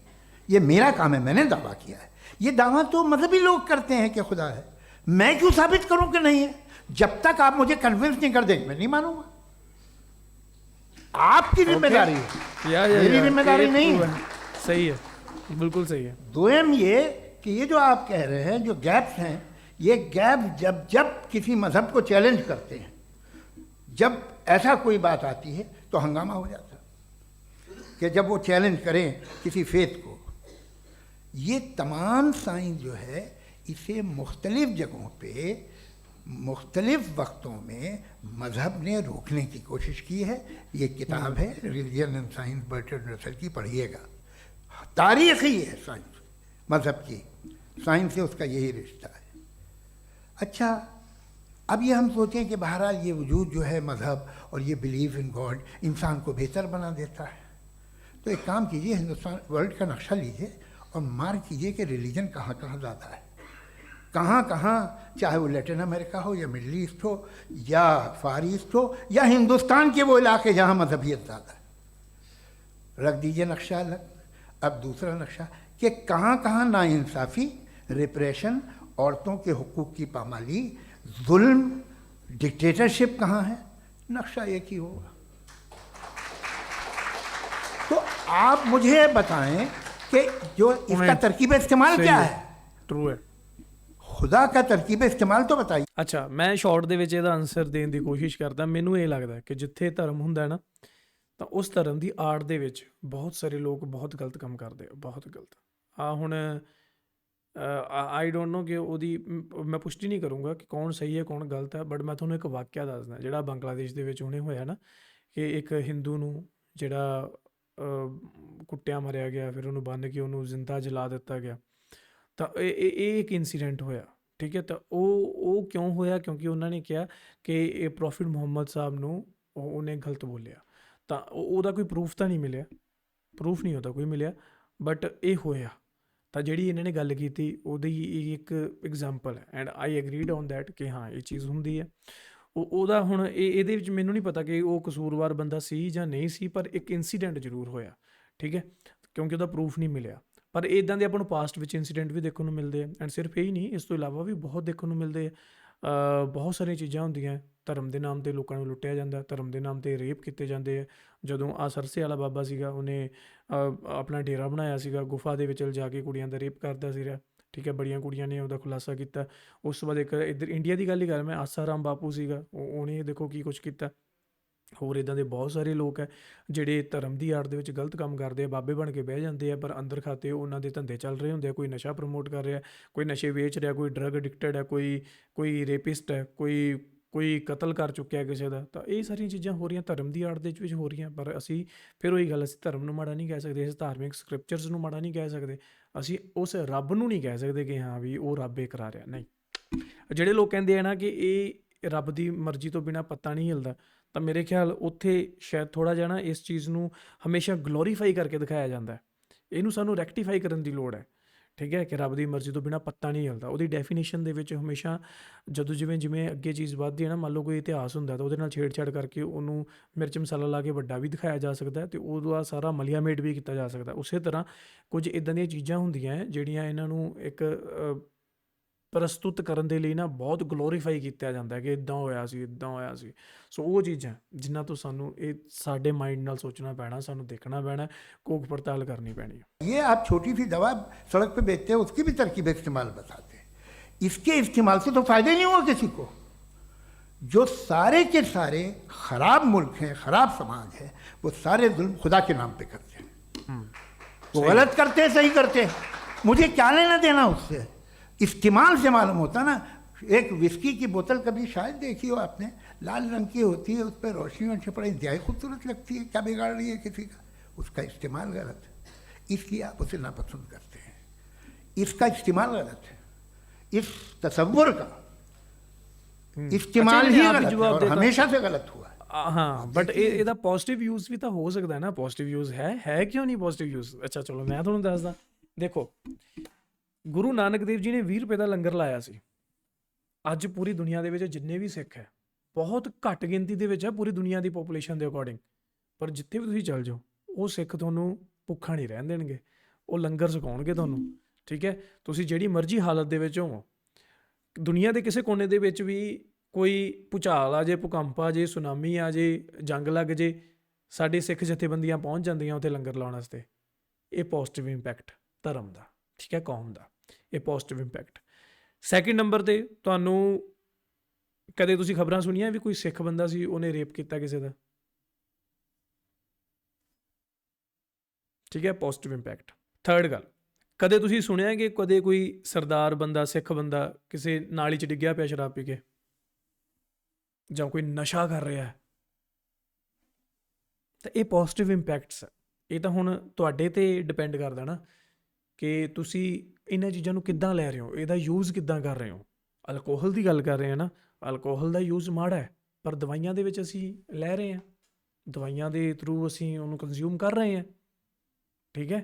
ये मेरा काम है, मैंने दावा किया है। ये दावा तो मजहबी लोग करते हैं कि खुदा है, मैं क्यों साबित करूं कि नहीं है? जब तक आप मुझे कन्विंस नहीं कर देंगे मैं नहीं मानूंगा। आपकी जिम्मेदारी है, मेरी जिम्मेदारी नहीं है। सही है, बिल्कुल सही है। दोयम ये कि ये जो आप कह रहे हैं, जो गैप्स हैं, ये गैप जब किसी मजहब को चैलेंज करते हैं, जब ऐसा कोई बात आती है तो हंगामा हो जाता है कि जब वो चैलेंज करें किसी फेथ को। ये तमाम साइंस जो है इसे मुख्तलिफ जगहों पे मुख्तलिफ वक्तों में मज़हब ने रोकने की कोशिश की है। ये किताब है religion and science, Burton Russell की, पढ़िएगा। तारीख़ी है साइंस, मज़हब की साइंस से उसका यही रिश्ता है। अच्छा, अब ये हम सोचें कि बहरहाल ये वजूद जो है मज़हब और ये बिलीव इन गॉड इंसान को बेहतर बना देता है, तो एक काम कीजिए, हिंदुस्तान वर्ल्ड का नक्शा लीजिए और मार्क कीजिए कि रिलीजन कहाँ कहाँ ज़्यादा है, कहाँ कहाँ, चाहे वो लैटिन अमेरिका हो या मिडल ईस्ट हो या फार ईस्ट हो या हिंदुस्तान के वो इलाके जहाँ मजहबियत ज़्यादा है। रख दीजिए नक्शा अलग। अब दूसरा नक्शा कि कहाँ कहाँ नाइंसाफ़ी, रिप्रेशन, औरतों के हुकूक की पामाली, जुल्म, डिक्टेटरशिप कहाँ है, नक्शा एक ही होगा। तो आप मुझे बताएं कि जो इसका तरकीब इस्तेमाल क्या है, ट्रू है। खुदा का तरकीब इस्तेमाल तो बताइए। ਅੱਛਾ, ਮੈਂ ਸ਼ਾਰਟ ਦੇ ਵਿੱਚ ਇਹਦਾ ਆਨਸਰ ਦੇਣ ਦੀ ਕੋਸ਼ਿਸ਼ ਕਰਦਾ। ਮੈਨੂੰ ਇਹ ਲੱਗਦਾ ਕਿ ਜਿੱਥੇ ਧਰਮ ਹੁੰਦਾ ਨਾ, ਤਾਂ ਉਸ ਧਰਮ ਦੀ ਆੜ ਦੇ ਵਿੱਚ ਬਹੁਤ ਸਾਰੇ ਲੋਕ ਬਹੁਤ ਗਲਤ ਕੰਮ ਕਰਦੇ ਆ, ਬਹੁਤ ਗਲਤ। ਹੁਣ ਆਈ ਡੋਂਟ ਨੋ ਕਿ ਉਹਦੀ ਮੈਂ ਪੁਸ਼ਟੀ ਨਹੀਂ ਕਰੂੰਗਾ ਕਿ ਕੌਣ ਸਹੀ ਹੈ ਕੌਣ ਗਲਤ ਹੈ, ਬਟ ਮੈਂ ਤੁਹਾਨੂੰ ਇੱਕ ਵਾਕਿਆ ਦੱਸਦਾ ਜਿਹੜਾ ਬੰਗਲਾਦੇਸ਼ ਦੇ ਵਿੱਚ ਹੁਣੇ ਹੋਇਆ ਨਾ, ਕਿ ਇੱਕ ਹਿੰਦੂ ਨੂੰ ਜਿਹੜਾ ਕੁੱਟਿਆ ਮਾਰਿਆ ਗਿਆ, ਫਿਰ ਉਹਨੂੰ ਬੰਨ੍ਹ ਕੇ ਉਹਨੂੰ ਜ਼ਿੰਦਾ ਜਲਾ ਦਿੱਤਾ ਗਿਆ। ਤਾਂ ਇਹ ਇੱਕ ਇਨਸੀਡੈਂਟ ਹੋਇਆ, ਠੀਕ ਹੈ। ਤਾਂ ਉਹ ਕਿਉਂ ਹੋਇਆ? ਕਿਉਂਕਿ ਉਹਨਾਂ ਨੇ ਕਿਹਾ ਕਿ ਇਹ ਪ੍ਰੋਫਿਟ ਮੁਹੰਮਦ ਸਾਹਿਬ ਨੂੰ ਉਹਨੇ ਗਲਤ ਬੋਲਿਆ। ਤਾਂ ਉਹਦਾ ਕੋਈ ਪ੍ਰੂਫ ਤਾਂ ਨਹੀਂ ਮਿਲਿਆ, ਪ੍ਰੂਫ ਨਹੀਂ ਉਹਦਾ ਕੋਈ ਮਿਲਿਆ, ਬਟ ਇਹ ਹੋਇਆ। ਤਾਂ ਜਿਹੜੀ ਇਹਨਾਂ ਨੇ ਗੱਲ ਕੀਤੀ ਉਹਦੀ ਇੱਕ ਐਗਜ਼ਾਮਪਲ ਹੈ, and I agreed on that ਕਿ ਹਾਂ ਇਹ ਚੀਜ਼ ਹੁੰਦੀ ਹੈ। ਉਹਦਾ ਹੁਣ ਇਹਦੇ ਵਿੱਚ ਮੈਨੂੰ ਨਹੀਂ ਪਤਾ ਕਿ ਉਹ ਕਸੂਰਵਾਰ ਬੰਦਾ ਸੀ ਜਾਂ ਨਹੀਂ ਸੀ, ਪਰ ਇੱਕ ਇਨਸੀਡੈਂਟ ਜ਼ਰੂਰ ਹੋਇਆ, ਠੀਕ ਹੈ, ਕਿਉਂਕਿ ਉਹਦਾ ਪ੍ਰੂਫ ਨਹੀਂ ਮਿਲਿਆ। ਪਰ ਇੱਦਾਂ ਦੇ ਆਪਾਂ ਨੂੰ ਪਾਸਟ ਵਿੱਚ ਇੰਸੀਡੈਂਟ ਵੀ ਦੇਖਣ ਨੂੰ ਮਿਲਦੇ ਆ, ਐਂਡ ਸਿਰਫ ਇਹ ਹੀ ਨਹੀਂ, ਇਸ ਤੋਂ ਇਲਾਵਾ ਵੀ ਬਹੁਤ ਦੇਖਣ ਨੂੰ ਮਿਲਦੇ ਆ। ਬਹੁਤ ਸਾਰੀਆਂ ਚੀਜ਼ਾਂ ਹੁੰਦੀਆਂ, ਧਰਮ ਦੇ ਨਾਮ 'ਤੇ ਲੋਕਾਂ ਨੂੰ ਲੁੱਟਿਆ ਜਾਂਦਾ, ਧਰਮ ਦੇ ਨਾਮ 'ਤੇ ਰੇਪ ਕੀਤੇ ਜਾਂਦੇ ਆ। ਜਦੋਂ ਸਰਸੇ ਵਾਲਾ ਬਾਬਾ ਸੀਗਾ, ਉਹਨੇ ਆਪਣਾ ਡੇਰਾ ਬਣਾਇਆ ਸੀਗਾ, ਗੁਫਾ ਦੇ ਵਿੱਚ ਲਿਜਾ ਕੇ ਕੁੜੀਆਂ ਦਾ ਰੇਪ ਕਰਦਾ ਸੀਗਾ, ਠੀਕ ਹੈ। ਬੜੀਆਂ ਕੁੜੀਆਂ ਨੇ ਉਹਦਾ ਖੁਲਾਸਾ ਕੀਤਾ। ਉਸ ਤੋਂ ਬਾਅਦ ਇੱਕ ਇੱਧਰ ਇੰਡੀਆ ਦੀ ਗੱਲ ਹੀ ਕਰ, ਮੈਂ ਆਸਾਰਾਮ ਬਾਪੂ ਸੀਗਾ, ਉਹਨੇ ਦੇਖੋ ਕੀ ਕੁਛ ਕੀਤਾ। ਹੋਰ ਇੱਦਾਂ ਦੇ ਬਹੁਤ ਸਾਰੇ ਲੋਕ ਹੈ ਜਿਹੜੇ ਧਰਮ ਦੀ ਆੜ ਦੇ ਵਿੱਚ ਗਲਤ ਕੰਮ ਕਰਦੇ ਆ, ਬਾਬੇ ਬਣ ਕੇ ਬਹਿ ਜਾਂਦੇ ਆ, ਪਰ ਅੰਦਰ ਖਾਤੇ ਉਹਨਾਂ ਦੇ ਧੰਦੇ ਚੱਲ ਰਹੇ ਹੁੰਦੇ ਆ। ਕੋਈ ਨਸ਼ਾ ਪ੍ਰਮੋਟ ਕਰ ਰਿਹਾ, ਕੋਈ ਨਸ਼ੇ ਵੇਚ ਰਿਹਾ, ਕੋਈ ਡਰੱਗ ਐਡਿਕਟਡ ਹੈ, ਕੋਈ ਰੇਪਿਸਟ ਹੈ, ਕੋਈ ਕਤਲ ਕਰ ਚੁੱਕਿਆ ਕਿਸੇ ਦਾ। ਤਾਂ ਇਹ ਸਾਰੀਆਂ ਚੀਜ਼ਾਂ ਹੋ ਰਹੀਆਂ ਧਰਮ ਦੀ ਆੜ ਦੇ ਵਿੱਚ ਹੋ ਰਹੀਆਂ। ਪਰ ਅਸੀਂ ਫਿਰ ਉਹੀ ਗੱਲ, ਅਸੀਂ ਧਰਮ ਨੂੰ ਮਾੜਾ ਨਹੀਂ ਕਹਿ ਸਕਦੇ, ਅਸੀਂ ਧਾਰਮਿਕ ਸਕ੍ਰਿਪਚਰਸ ਨੂੰ ਮਾੜਾ ਨਹੀਂ ਕਹਿ ਸਕਦੇ, ਅਸੀਂ ਉਸ ਰੱਬ ਨੂੰ ਨਹੀਂ ਕਹਿ ਸਕਦੇ ਕਿ ਹਾਂ ਵੀ ਉਹ ਰੱਬ ਇਹ ਕਰਾ ਰਿਹਾ। ਨਹੀਂ, ਜਿਹੜੇ ਲੋਕ ਕਹਿੰਦੇ ਆ ਨਾ ਕਿ ਇਹ ਰੱਬ ਦੀ ਮਰਜ਼ੀ ਤੋਂ ਬਿਨਾਂ ਪੱਤਾ ਨਹੀਂ ਹਿਲਦਾ, ਤਾਂ ਮੇਰੇ ਖਿਆਲ ਉੱਥੇ ਸ਼ਾਇਦ ਥੋੜ੍ਹਾ ਜਿਹਾ ਨਾ ਇਸ ਚੀਜ਼ ਨੂੰ ਹਮੇਸ਼ਾ ਗਲੋਰੀਫਾਈ ਕਰਕੇ ਦਿਖਾਇਆ ਜਾਂਦਾ। ਇਹਨੂੰ ਸਾਨੂੰ ਰੈਕਟੀਫਾਈ ਕਰਨ ਦੀ ਲੋੜ ਹੈ, ਠੀਕ ਹੈ, ਕਿ ਰੱਬ ਦੀ ਮਰਜ਼ੀ ਤੋਂ ਬਿਨਾਂ ਪੱਤਾ ਨਹੀਂ ਹਿਲਦਾ। ਉਹਦੀ ਡੈਫੀਨੇਸ਼ਨ ਦੇ ਵਿੱਚ ਹਮੇਸ਼ਾ ਜਦੋਂ ਜਿਵੇਂ ਅੱਗੇ ਚੀਜ਼ ਵੱਧਦੀ ਹੈ ਨਾ, ਮੰਨ ਲਓ ਕੋਈ ਇਤਿਹਾਸ ਹੁੰਦਾ ਤਾਂ ਉਹਦੇ ਨਾਲ ਛੇੜਛਾੜ ਕਰਕੇ ਉਹਨੂੰ ਮਿਰਚ ਮਸਾਲਾ ਲਾ ਕੇ ਵੱਡਾ ਵੀ ਦਿਖਾਇਆ ਜਾ ਸਕਦਾ, ਅਤੇ ਉਹਦਾ ਸਾਰਾ ਮਲੀਆਮੇਟ ਵੀ ਕੀਤਾ ਜਾ ਸਕਦਾ। ਉਸੇ ਤਰ੍ਹਾਂ ਕੁਝ ਇੱਦਾਂ ਦੀਆਂ ਚੀਜ਼ਾਂ ਹੁੰਦੀਆਂ ਜਿਹੜੀਆਂ ਇਹਨਾਂ ਨੂੰ ਇੱਕ ਪ੍ਰਸਤੁਤ ਕਰਨ ਦੇ ਲਈ ਨਾ ਬਹੁਤ ਗਲੋਰੀਫਾਈ ਕੀਤਾ ਜਾਂਦਾ ਕਿ ਇੱਦਾਂ ਹੋਇਆ ਸੀ, ਇੱਦਾਂ ਹੋਇਆ ਸੀ। ਸੋ ਉਹ ਚੀਜ਼ਾਂ ਜਿਨ੍ਹਾਂ ਤੋਂ ਸਾਨੂੰ ਇਹ ਸਾਡੇ ਮਾइंड ਨਾਲ ਸੋਚਣਾ ਪੈਣਾ, ਸਾਨੂੰ ਦੇਖਣਾ ਪੈਣਾ, ਕੋਖ पड़ताल करनी पैनी है। ये आप छोटी सी दवा सड़क पे बेचते हैं, उसकी भी तरकीब इस्तेमाल बताते हैं। इसके इस्तेमाल से तो फ़ायदे नहीं हुआ किसी को। जो सारे के सारे ख़राब मुल्क हैं, ख़राब समाज है, वो सारे जुल्म खुदा के नाम पे करते हैं। वो गलत करते हैं, सही करते हैं, मुझे क्या लेना देना उससे। इस्तेमाल से मालूम होता ना। एक विस्की की बोतल कभी शायद देखी हो आपने, लाल रंग की होती है, उस पर रोशनी और छपड़ा इंतहाई खूबसूरत लगती है, क्या बिगाड़ रही है किसी का? उसका इस्तेमाल गलत है, इसलिए आप उसे नापसंद करते हैं। इसका इस्तेमाल गलत है, इस तसव्वुर का इस्तेमाल ही गलत है और हमेशा से गलत हुआ है। ਹਾਂ, ਬਟ ਇਹਦਾ ਪੋਜ਼ਿਟਿਵ ਯੂਜ਼ ਵੀ ਤਾਂ ਹੋ ਸਕਦਾ ਨਾ। ਪੋਜ਼ਿਟਿਵ ਯੂਜ਼ ਹੈ ਕਿਉਂ ਨਹੀਂ ਪੋਜ਼ਿਟਿਵ ਯੂਜ਼? ਅੱਛਾ ਚਲੋ ਮੈਂ ਤੁਹਾਨੂੰ ਦੱਸਦਾ। ਦੇਖੋ, ਗੁਰੂ ਨਾਨਕ ਦੇਵ ਜੀ ਨੇ 20 ਰੁਪਏ ਦਾ ਲੰਗਰ ਲਾਇਆ ਸੀ। ਅੱਜ ਪੂਰੀ ਦੁਨੀਆ ਦੇ ਵਿੱਚ ਜਿੰਨੇ ਵੀ ਸਿੱਖ ਹੈ, ਬਹੁਤ ਘੱਟ ਗਿਣਤੀ ਦੇ ਵਿੱਚ ਹੈ ਪੂਰੀ ਦੁਨੀਆ ਦੀ ਪੋਪੂਲੇਸ਼ਨ ਦੇ ਅਕੋਰਡਿੰਗ, ਪਰ ਜਿੱਥੇ ਵੀ ਤੁਸੀਂ ਚੱਲ ਜਾਓ ਉਹ ਸਿੱਖ ਤੁਹਾਨੂੰ ਭੁੱਖਾ ਨਹੀਂ ਰਹਿਣ ਦੇਣਗੇ, ਉਹ ਲੰਗਰ ਛਕਾਉਣਗੇ ਤੁਹਾਨੂੰ, ਠੀਕ ਹੈ। ਤੁਸੀਂ ਜਿਹੜੀ ਮਰਜ਼ੀ ਹਾਲਤ ਦੇ ਵਿੱਚ ਹੋਵੋ, ਦੁਨੀਆ ਦੇ ਕਿਸੇ ਕੋਨੇ ਦੇ ਵਿੱਚ ਵੀ ਕੋਈ ਭੂਚਾਲ ਆ ਜੇ, ਭੂਕੰਪ ਆ ਜੇ, ਸੁਨਾਮੀ ਆ ਜੇ, ਜੰਗ ਲੱਗ ਜੇ, ਸਾਡੇ ਸਿੱਖ ਜਥੇਬੰਦੀਆਂ ਪਹੁੰਚ ਜਾਂਦੀਆਂ ਉੱਥੇ ਲੰਗਰ ਲਾਉਣ ਵਾਸਤੇ। ਇਹ ਪੋਜ਼ਿਟਿਵ ਇੰਪੈਕਟ ਧਰਮ ਦਾ, ਠੀਕ ਹੈ, ਕੌਮ ਦਾ, ਇਹ ਪੋਜ਼ਿਟਿਵ ਇੰਪੈਕਟ। ਸੈਕਿੰਡ ਨੰਬਰ 'ਤੇ ਤੁਹਾਨੂੰ ਕਦੇ ਤੁਸੀਂ ਖਬਰਾਂ ਸੁਣੀਆਂ ਵੀ ਕੋਈ ਸਿੱਖ ਬੰਦਾ ਸੀ ਉਹਨੇ ਰੇਪ ਕੀਤਾ ਕਿਸੇ ਦਾ, ਠੀਕ ਹੈ, ਪੋਜ਼ਿਟਿਵ ਇੰਪੈਕਟ। ਥਰਡ ਗੱਲ, ਕਦੇ ਤੁਸੀਂ ਸੁਣਿਆ ਕਿ ਕਦੇ ਕੋਈ ਸਰਦਾਰ ਬੰਦਾ, ਸਿੱਖ ਬੰਦਾ ਕਿਸੇ ਨਾਲੀ 'ਚ ਡਿੱਗਿਆ ਪਿਆ ਸ਼ਰਾਬ ਪੀ ਕੇ, ਜਾਂ ਕੋਈ ਨਸ਼ਾ ਕਰ ਰਿਹਾ ਹੈ? ਤਾਂ ਇਹ ਪੋਜ਼ਿਟਿਵ ਇੰਪੈਕਟਸ। ਇਹ ਤਾਂ ਹੁਣ ਤੁਹਾਡੇ 'ਤੇ ਡਿਪੈਂਡ ਕਰਦਾ ਨਾ ਕਿ ਤੁਸੀਂ ਇਹਨਾਂ ਚੀਜ਼ਾਂ ਨੂੰ ਕਿੱਦਾਂ ਲੈ ਰਹੇ ਹੋ, ਇਹਦਾ ਯੂਜ਼ ਕਿੱਦਾਂ ਕਰ ਰਹੇ ਹੋ। ਅਲਕੋਹਲ ਦੀ ਗੱਲ ਕਰ ਰਹੇ ਹਾਂ ਨਾ, ਅਲਕੋਹਲ ਦਾ ਯੂਜ਼ ਮਾੜਾ ਹੈ, ਪਰ ਦਵਾਈਆਂ ਦੇ ਵਿੱਚ ਅਸੀਂ ਲੈ ਰਹੇ ਹਾਂ, ਦਵਾਈਆਂ ਦੇ ਥਰੂ ਅਸੀਂ ਉਹਨੂੰ ਕੰਜ਼ਿਊਮ ਕਰ ਰਹੇ ਹਾਂ, ਠੀਕ ਹੈ।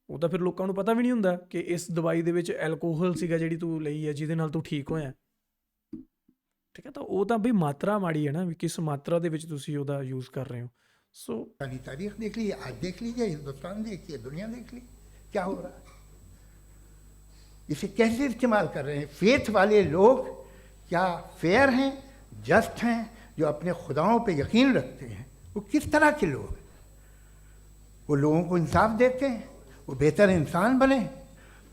ਉਹ ਤਾਂ ਫਿਰ ਲੋਕਾਂ ਨੂੰ ਪਤਾ ਵੀ ਨਹੀਂ ਹੁੰਦਾ ਕਿ ਇਸ ਦਵਾਈ ਦੇ ਵਿੱਚ ਐਲਕੋਹਲ ਸੀਗਾ ਜਿਹੜੀ ਤੂੰ ਲਈ ਹੈ, ਜਿਹਦੇ ਨਾਲ ਤੂੰ ਠੀਕ ਹੋਇਆ, ਠੀਕ ਹੈ। ਤਾਂ ਉਹ ਤਾਂ ਬਈ ਮਾਤਰਾ ਮਾੜੀ ਹੈ ਨਾ, ਵੀ ਕਿਸ ਮਾਤਰਾ ਦੇ ਵਿੱਚ ਤੁਸੀਂ ਉਹਦਾ ਯੂਜ਼ ਕਰ ਰਹੇ ਹੋ। सो सारी तारीख देख लीजिए, आज देख लीजिए, हिंदुस्तान देखिए, दुनिया देख ली क्या हो रहा है। इसे कैसे इस्तेमाल कर रहे हैं फेथ वाले लोग? क्या फेयर हैं, जस्ट हैं, जो अपने खुदाओं पे यकीन रखते हैं? वो किस तरह के लोग हैं? वो लोगों को इंसाफ देते हैं, वो बेहतर इंसान बने।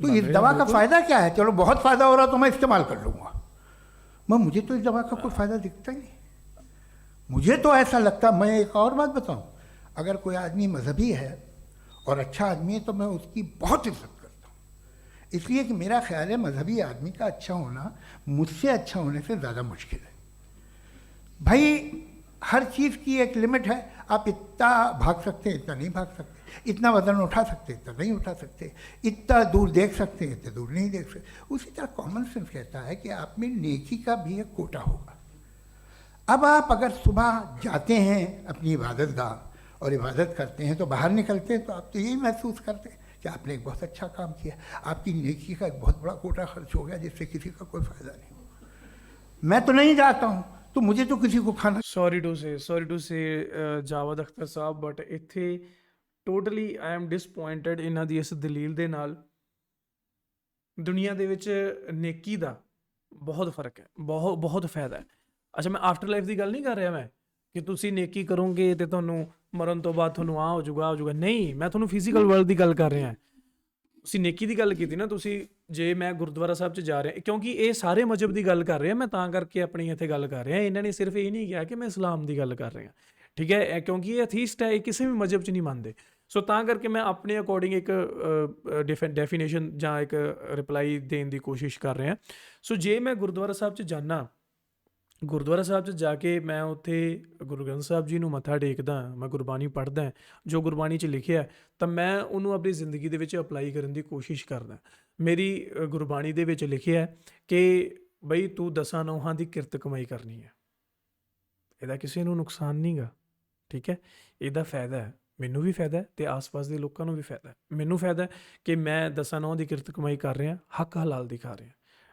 तो इस दवा का फ़ायदा क्या है? चलो बहुत फ़ायदा हो रहा तो मैं इस्तेमाल कर लूँगा, मैं मुझे तो इस दवा का कोई फ़ायदा दिखता ही नहीं। मुझे तो ऐसा लगता, मैं एक और बात बताऊं, अगर कोई आदमी मजहबी है और अच्छा आदमी है तो मैं उसकी बहुत इज्जत करता हूँ, इसलिए कि मेरा ख्याल है मजहबी आदमी का अच्छा होना मुझसे अच्छा होने से ज़्यादा मुश्किल है। भाई हर चीज़ की एक लिमिट है, आप इतना भाग सकते हैं, इतना नहीं भाग सकते, इतना वजन उठा सकते, इतना नहीं उठा सकते, इतना दूर देख सकते हैं, इतना दूर नहीं देख सकते। उसी तरह कॉमन सेंस कहता है कि आप में नेकी का भी एक कोटा होगा। अब आप अगर सुबह जाते हैं अपनी इबादत गाह और इबादत करते हैं तो बाहर निकलते हैं तो आप तो यही महसूस करते हैं कि आपने एक बहुत अच्छा काम किया, आपकी नेकी का एक बहुत बड़ा कोटा खर्च हो गया जिससे किसी का कोई फ़ायदा नहीं हो। मैं तो नहीं जाता हूँ तो मुझे तो किसी को खाना sorry to say Javed Akhtar Sahib, but ਇੱਥੇ ਟੋਟਲੀ ਆਈ ਐਮ ਡਿਸਪੁਆਇੰਟਡ ਇਹਨਾਂ ਦੀ ਇਸ ਦਲੀਲ ਦੇ ਨਾਲ। ਦੁਨੀਆ ਦੇ ਵਿੱਚ ਨੇਕੀ ਦਾ ਬਹੁਤ ਫਰਕ ਹੈ, ਬਹੁਤ ਬਹੁਤ ਫਾਇਦਾ ਹੈ। ਅੱਛਾ, ਮੈਂ ਆਫਟਰ ਲਾਈਫ ਦੀ ਗੱਲ ਨਹੀਂ ਕਰ ਰਿਹਾ, ਮੈਂ ਕਿ ਤੁਸੀਂ ਨੇਕੀ ਕਰੋਗੇ ਤੇ ਤੁਹਾਨੂੰ ਮਰਨ ਤੋਂ ਬਾਅਦ ਤੁਹਾਨੂੰ ਆਹ ਹੋ ਜਾਊਗਾ ਨਹੀਂ, ਮੈਂ ਤੁਹਾਨੂੰ ਫਿਜ਼ੀਕਲ ਵਰਲਡ ਦੀ ਗੱਲ ਕਰ ਰਿਹਾ। ਤੁਸੀਂ ਨੇਕੀ ਦੀ ਗੱਲ ਕੀਤੀ ਨਾ, ਤੁਸੀਂ ਜੇ ਮੈਂ ਗੁਰਦੁਆਰਾ ਸਾਹਿਬ 'ਚ ਜਾ ਰਿਹਾ, ਕਿਉਂਕਿ ਇਹ ਸਾਰੇ ਮਜ਼ਹਬ ਦੀ ਗੱਲ ਕਰ ਰਹੇ ਆ, ਮੈਂ ਤਾਂ ਕਰਕੇ ਆਪਣੀ ਇੱਥੇ ਗੱਲ ਕਰ ਰਿਹਾ। ਇਹਨਾਂ ਨੇ ਸਿਰਫ ਇਹ ਨਹੀਂ ਕਿਹਾ ਕਿ ਮੈਂ ਇਸਲਾਮ ਦੀ ਗੱਲ ਕਰ ਰਿਹਾ, ਠੀਕ ਹੈ, ਕਿਉਂਕਿ ਇਹ ਅਥੀਸਟ ਹੈ, ਇਹ ਕਿਸੇ ਵੀ ਮਜ਼ਹਬ 'ਚ ਨਹੀਂ ਮੰਨਦੇ। ਸੋ ਤਾਂ ਕਰਕੇ ਮੈਂ ਆਪਣੇ ਅਕੋਰਡਿੰਗ ਇੱਕ ਡੈਫੀਨੇਸ਼ਨ ਜਾਂ ਇੱਕ ਰਿਪਲਾਈ ਦੇਣ ਦੀ ਕੋਸ਼ਿਸ਼ ਕਰ ਰਿਹਾ। ਸੋ ਜੇ ਮੈਂ ਗੁਰਦੁਆਰਾ ਸਾਹਿਬ 'ਚ ਜਾਂਦਾ, ਗੁਰਦੁਆਰਾ ਸਾਹਿਬ 'ਚ ਜਾ ਕੇ ਮੈਂ ਉੱਥੇ ਗੁਰੂ ਗ੍ਰੰਥ ਸਾਹਿਬ ਜੀ ਨੂੰ ਮੱਥਾ ਟੇਕਦਾ, ਮੈਂ ਗੁਰਬਾਣੀ ਪੜ੍ਹਦਾ, ਜੋ ਗੁਰਬਾਣੀ 'ਚ ਲਿਖਿਆ ਤਾਂ ਮੈਂ ਉਹਨੂੰ ਆਪਣੀ ਜ਼ਿੰਦਗੀ ਦੇ ਵਿੱਚ ਅਪਲਾਈ ਕਰਨ ਦੀ ਕੋਸ਼ਿਸ਼ ਕਰਦਾ। ਮੇਰੀ ਗੁਰਬਾਣੀ ਦੇ ਵਿੱਚ ਲਿਖਿਆ ਕਿ ਬਈ ਤੂੰ 10 ਨੋਹਾਂ ਦੀ ਕਿਰਤ ਕਮਾਈ ਕਰਨੀ ਹੈ, ਇਹਦਾ ਕਿਸੇ ਨੂੰ ਨੁਕਸਾਨ ਨਹੀਂ ਗਾ, ਠੀਕ ਹੈ, ਇਹਦਾ ਫਾਇਦਾ ਹੈ, ਮੈਨੂੰ ਵੀ ਫਾਇਦਾ ਅਤੇ ਆਸ-ਪਾਸ ਦੇ ਲੋਕਾਂ ਨੂੰ ਵੀ ਫਾਇਦਾ। ਮੈਨੂੰ ਫਾਇਦਾ ਕਿ ਮੈਂ 10 ਨੋਹਾਂ ਦੀ ਕਿਰਤ ਕਮਾਈ ਕਰ ਰਿਹਾ, ਹੱਕ ਹਲਾਲ ਦੀ ਖਾ ਰਿਹਾ।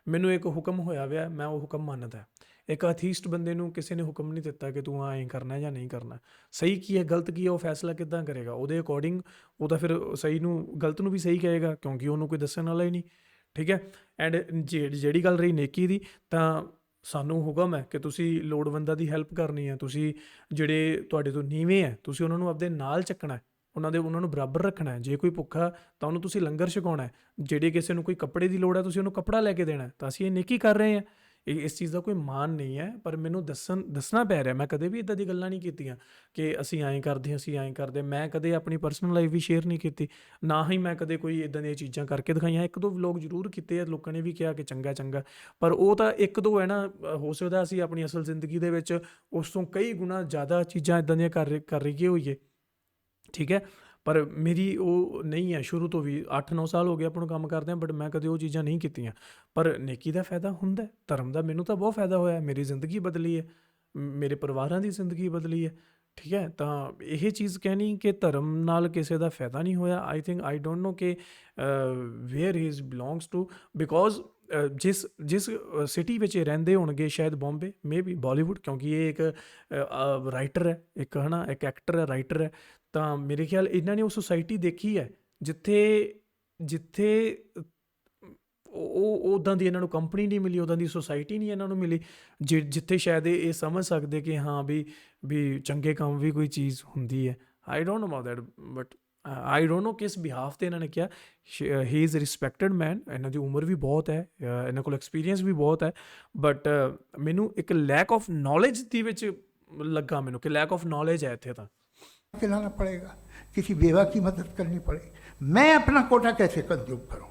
ਮੈਨੂੰ ਇੱਕ ਹੁਕਮ ਹੋਇਆ ਵਿਆ, ਮੈਂ ਉਹ ਹੁਕਮ ਮੰਨਦਾ। ਇੱਕ ਅਥੀਸਟ ਬੰਦੇ ਨੂੰ ਕਿਸੇ ਨੇ ਹੁਕਮ ਨਹੀਂ ਦਿੱਤਾ ਕਿ ਤੂੰ ਐਂ ਕਰਨਾ ਜਾਂ ਨਹੀਂ ਕਰਨਾ। ਸਹੀ ਕੀ ਹੈ, ਗਲਤ ਕੀ ਹੈ, ਉਹ ਫੈਸਲਾ ਕਿੱਦਾਂ ਕਰੇਗਾ? ਉਹਦੇ ਅਕੋਰਡਿੰਗ ਉਹ ਤਾਂ ਫਿਰ ਸਹੀ ਨੂੰ ਗਲਤ ਨੂੰ ਵੀ ਸਹੀ ਕਹੇਗਾ, ਕਿਉਂਕਿ ਉਹਨੂੰ ਕੋਈ ਦੱਸਣ ਵਾਲਾ ਹੀ ਨਹੀਂ, ਠੀਕ ਹੈ। ਐਂਡ ਜਿਹੜੀ ਗੱਲ ਰਹੀ ਨੇਕੀ ਦੀ, ਤਾਂ ਸਾਨੂੰ ਹੁਕਮ ਹੈ ਕਿ ਤੁਸੀਂ ਲੋੜਵੰਦਾਂ ਦੀ ਹੈਲਪ ਕਰਨੀ ਹੈ, ਤੁਸੀਂ ਜਿਹੜੇ ਤੁਹਾਡੇ ਤੋਂ ਨੀਵੇਂ ਹੈ ਤੁਸੀਂ ਉਹਨਾਂ ਨੂੰ ਆਪਦੇ ਨਾਲ ਚੱਕਣਾ, ਉਹਨਾਂ ਨੂੰ ਬਰਾਬਰ ਰੱਖਣਾ। ਜੇ ਕੋਈ ਭੁੱਖਾ ਤਾਂ ਉਹਨੂੰ ਤੁਸੀਂ ਲੰਗਰ ਛਕਾਉਣਾ, ਜਿਹੜੇ ਕਿਸੇ ਨੂੰ ਕੋਈ ਕੱਪੜੇ ਦੀ ਲੋੜ ਹੈ ਤੁਸੀਂ ਉਹਨੂੰ ਕੱਪੜਾ ਲੈ ਕੇ ਦੇਣਾ। ਤਾਂ ਅਸੀਂ ਇਹ ਨੇਕੀ ਕਰ ਰਹੇ ਹਾਂ। ਇਸ ਚੀਜ਼ ਦਾ ਕੋਈ ਮਾਣ ਨਹੀਂ ਹੈ, ਪਰ ਮੈਨੂੰ ਦੱਸਣਾ ਪੈ ਰਿਹਾ। ਮੈਂ ਕਦੇ ਵੀ ਇੱਦਾਂ ਦੀ ਗੱਲਾਂ ਨਹੀਂ ਕੀਤੀਆਂ ਕਿ ਅਸੀਂ ਐਂ ਕਰਦੇ, ਅਸੀਂ ਐਂ ਕਰਦੇ। ਮੈਂ ਕਦੇ ਆਪਣੀ ਪਰਸਨਲ ਲਾਈਫ ਵੀ ਸ਼ੇਅਰ ਨਹੀਂ ਕੀਤੀ, ਨਾ ਹੀ ਮੈਂ ਕਦੇ ਕੋਈ ਇੱਦਾਂ ਦੀਆਂ ਚੀਜ਼ਾਂ ਕਰਕੇ ਦਿਖਾਈਆਂ। 1-2 ਵਲੋਗ ਜ਼ਰੂਰ ਕੀਤੇ ਆ, ਲੋਕਾਂ ਨੇ ਵੀ ਕਿਹਾ ਕਿ ਚੰਗਾ, ਪਰ ਉਹ ਤਾਂ 1-2 ਹੈ ਨਾ। ਹੋ ਸਕਦਾ ਅਸੀਂ ਆਪਣੀ ਅਸਲ ਜ਼ਿੰਦਗੀ ਦੇ ਵਿੱਚ ਉਸ ਤੋਂ ਕਈ ਗੁਣਾ ਜ਼ਿਆਦਾ ਚੀਜ਼ਾਂ ਇੱਦਾਂ ਦੀਆਂ ਕਰ ਰਹੀਏ ਹੋਈਏ, ਠੀਕ ਹੈ। ਪਰ ਮੇਰੀ ਉਹ ਨਹੀਂ ਹੈ ਸ਼ੁਰੂ ਤੋਂ ਵੀ। 8-9 ਸਾਲ ਹੋ ਗਏ ਆਪਾਂ ਨੂੰ ਕੰਮ ਕਰਦੇ ਹਾਂ, ਬਟ ਮੈਂ ਕਦੇ ਉਹ ਚੀਜ਼ਾਂ ਨਹੀਂ ਕੀਤੀਆਂ। ਪਰ ਨੇਕੀ ਦਾ ਫਾਇਦਾ ਹੁੰਦਾ, ਧਰਮ ਦਾ ਮੈਨੂੰ ਤਾਂ ਬਹੁਤ ਫਾਇਦਾ ਹੋਇਆ। ਮੇਰੀ ਜ਼ਿੰਦਗੀ ਬਦਲੀ ਹੈ, ਮੇਰੇ ਪਰਿਵਾਰਾਂ ਦੀ ਜ਼ਿੰਦਗੀ ਬਦਲੀ ਹੈ, ਠੀਕ ਹੈ। ਤਾਂ ਇਹ ਚੀਜ਼ ਕਹਿਣੀ ਕਿ ਧਰਮ ਨਾਲ ਕਿਸੇ ਦਾ ਫਾਇਦਾ ਨਹੀਂ ਹੋਇਆ, ਆਈ ਡੋਂਟ ਨੋ ਕਿ where he belongs to, because ਜਿਸ ਸਿਟੀ ਵਿੱਚ ਇਹ ਰਹਿੰਦੇ ਹੋਣਗੇ, ਸ਼ਾਇਦ ਬੰਬੇ, ਮੇ ਬੀ ਬਾਲੀਵੁੱਡ, ਕਿਉਂਕਿ ਇਹ ਇੱਕ ਰਾਈਟਰ ਹੈ, ਇੱਕ ਹੈ ਨਾ, ਇੱਕ ਐਕਟਰ ਹੈ, ਰਾਈਟਰ ਹੈ। ਤਾਂ ਮੇਰੇ ਖਿਆਲ ਇਹਨਾਂ ਨੇ ਉਹ ਸੁਸਾਇਟੀ ਦੇਖੀ ਹੈ ਜਿੱਥੇ ਉਹ ਉੱਦਾਂ ਦੀ ਇਹਨਾਂ ਨੂੰ ਕੰਪਨੀ ਨਹੀਂ ਮਿਲੀ, ਉੱਦਾਂ ਦੀ ਸੁਸਾਇਟੀ ਨਹੀਂ ਇਹਨਾਂ ਨੂੰ ਮਿਲੀ, ਜਿੱਥੇ ਸ਼ਾਇਦ ਇਹ ਸਮਝ ਸਕਦੇ ਕਿ ਹਾਂ ਵੀ ਚੰਗੇ ਕੰਮ ਵੀ ਕੋਈ ਚੀਜ਼ ਹੁੰਦੀ ਹੈ। ਆਈ don't know about that, but I don't ਨੋ ਕਿਸ ਬਿਹਾਫ 'ਤੇ ਇਹਨਾਂ ਨੇ ਕਿਹਾ। ਹੀ ਇਜ਼ ਰਿਸਪੈਕਟਡ ਮੈਨ, ਇਹਨਾਂ ਦੀ ਉਮਰ ਵੀ ਬਹੁਤ ਹੈ, ਇਹਨਾਂ ਕੋਲ ਐਕਸਪੀਰੀਅੰਸ ਵੀ ਬਹੁਤ ਹੈ, ਬਟ ਮੈਨੂੰ ਇੱਕ ਲੈਕ ਆਫ ਨੌਲੇਜ ਦੇ ਵਿੱਚ ਲੱਗਾ, ਮੈਨੂੰ ਕਿ ਲੈਕ ਆਫ ਨੌਲੇਜ ਹੈ ਇੱਥੇ। ਤਾਂ खिलाना पड़ेगा, किसी बेवा की मदद करनी पड़ेगी। मैं अपना कोटा कैसे कंज्यूम करूं?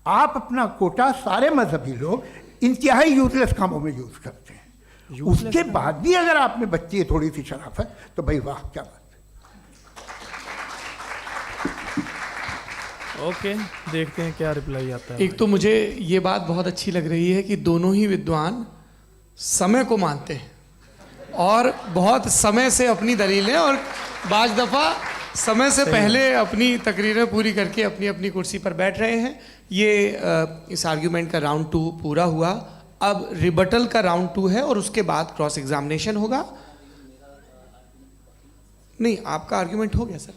आप अपना कोटा सारे मजहबी लोग इंतहाई यूजलेस कामों में यूज करते हैं। उसके बाद भी अगर आप में बच्ची है थोड़ी सी शराफत, तो भाई वाह क्या बात है। ओके, देखते हैं क्या रिप्लाई आता है। एक तो मुझे ये बात बहुत अच्छी लग रही है कि दोनों ही विद्वान समय को मानते हैं और बहुत समय से अपनी दलीलें और बाज़ दफ़ा समय से पहले अपनी तकरीरें पूरी करके अपनी अपनी कुर्सी पर बैठ रहे हैं। ये इस आर्ग्यूमेंट का राउंड 2 पूरा हुआ। अब रिबटल का राउंड 2 है और उसके बाद क्रॉस एग्जामिनेशन होगा। नहीं, आपका आर्ग्यूमेंट हो गया सर।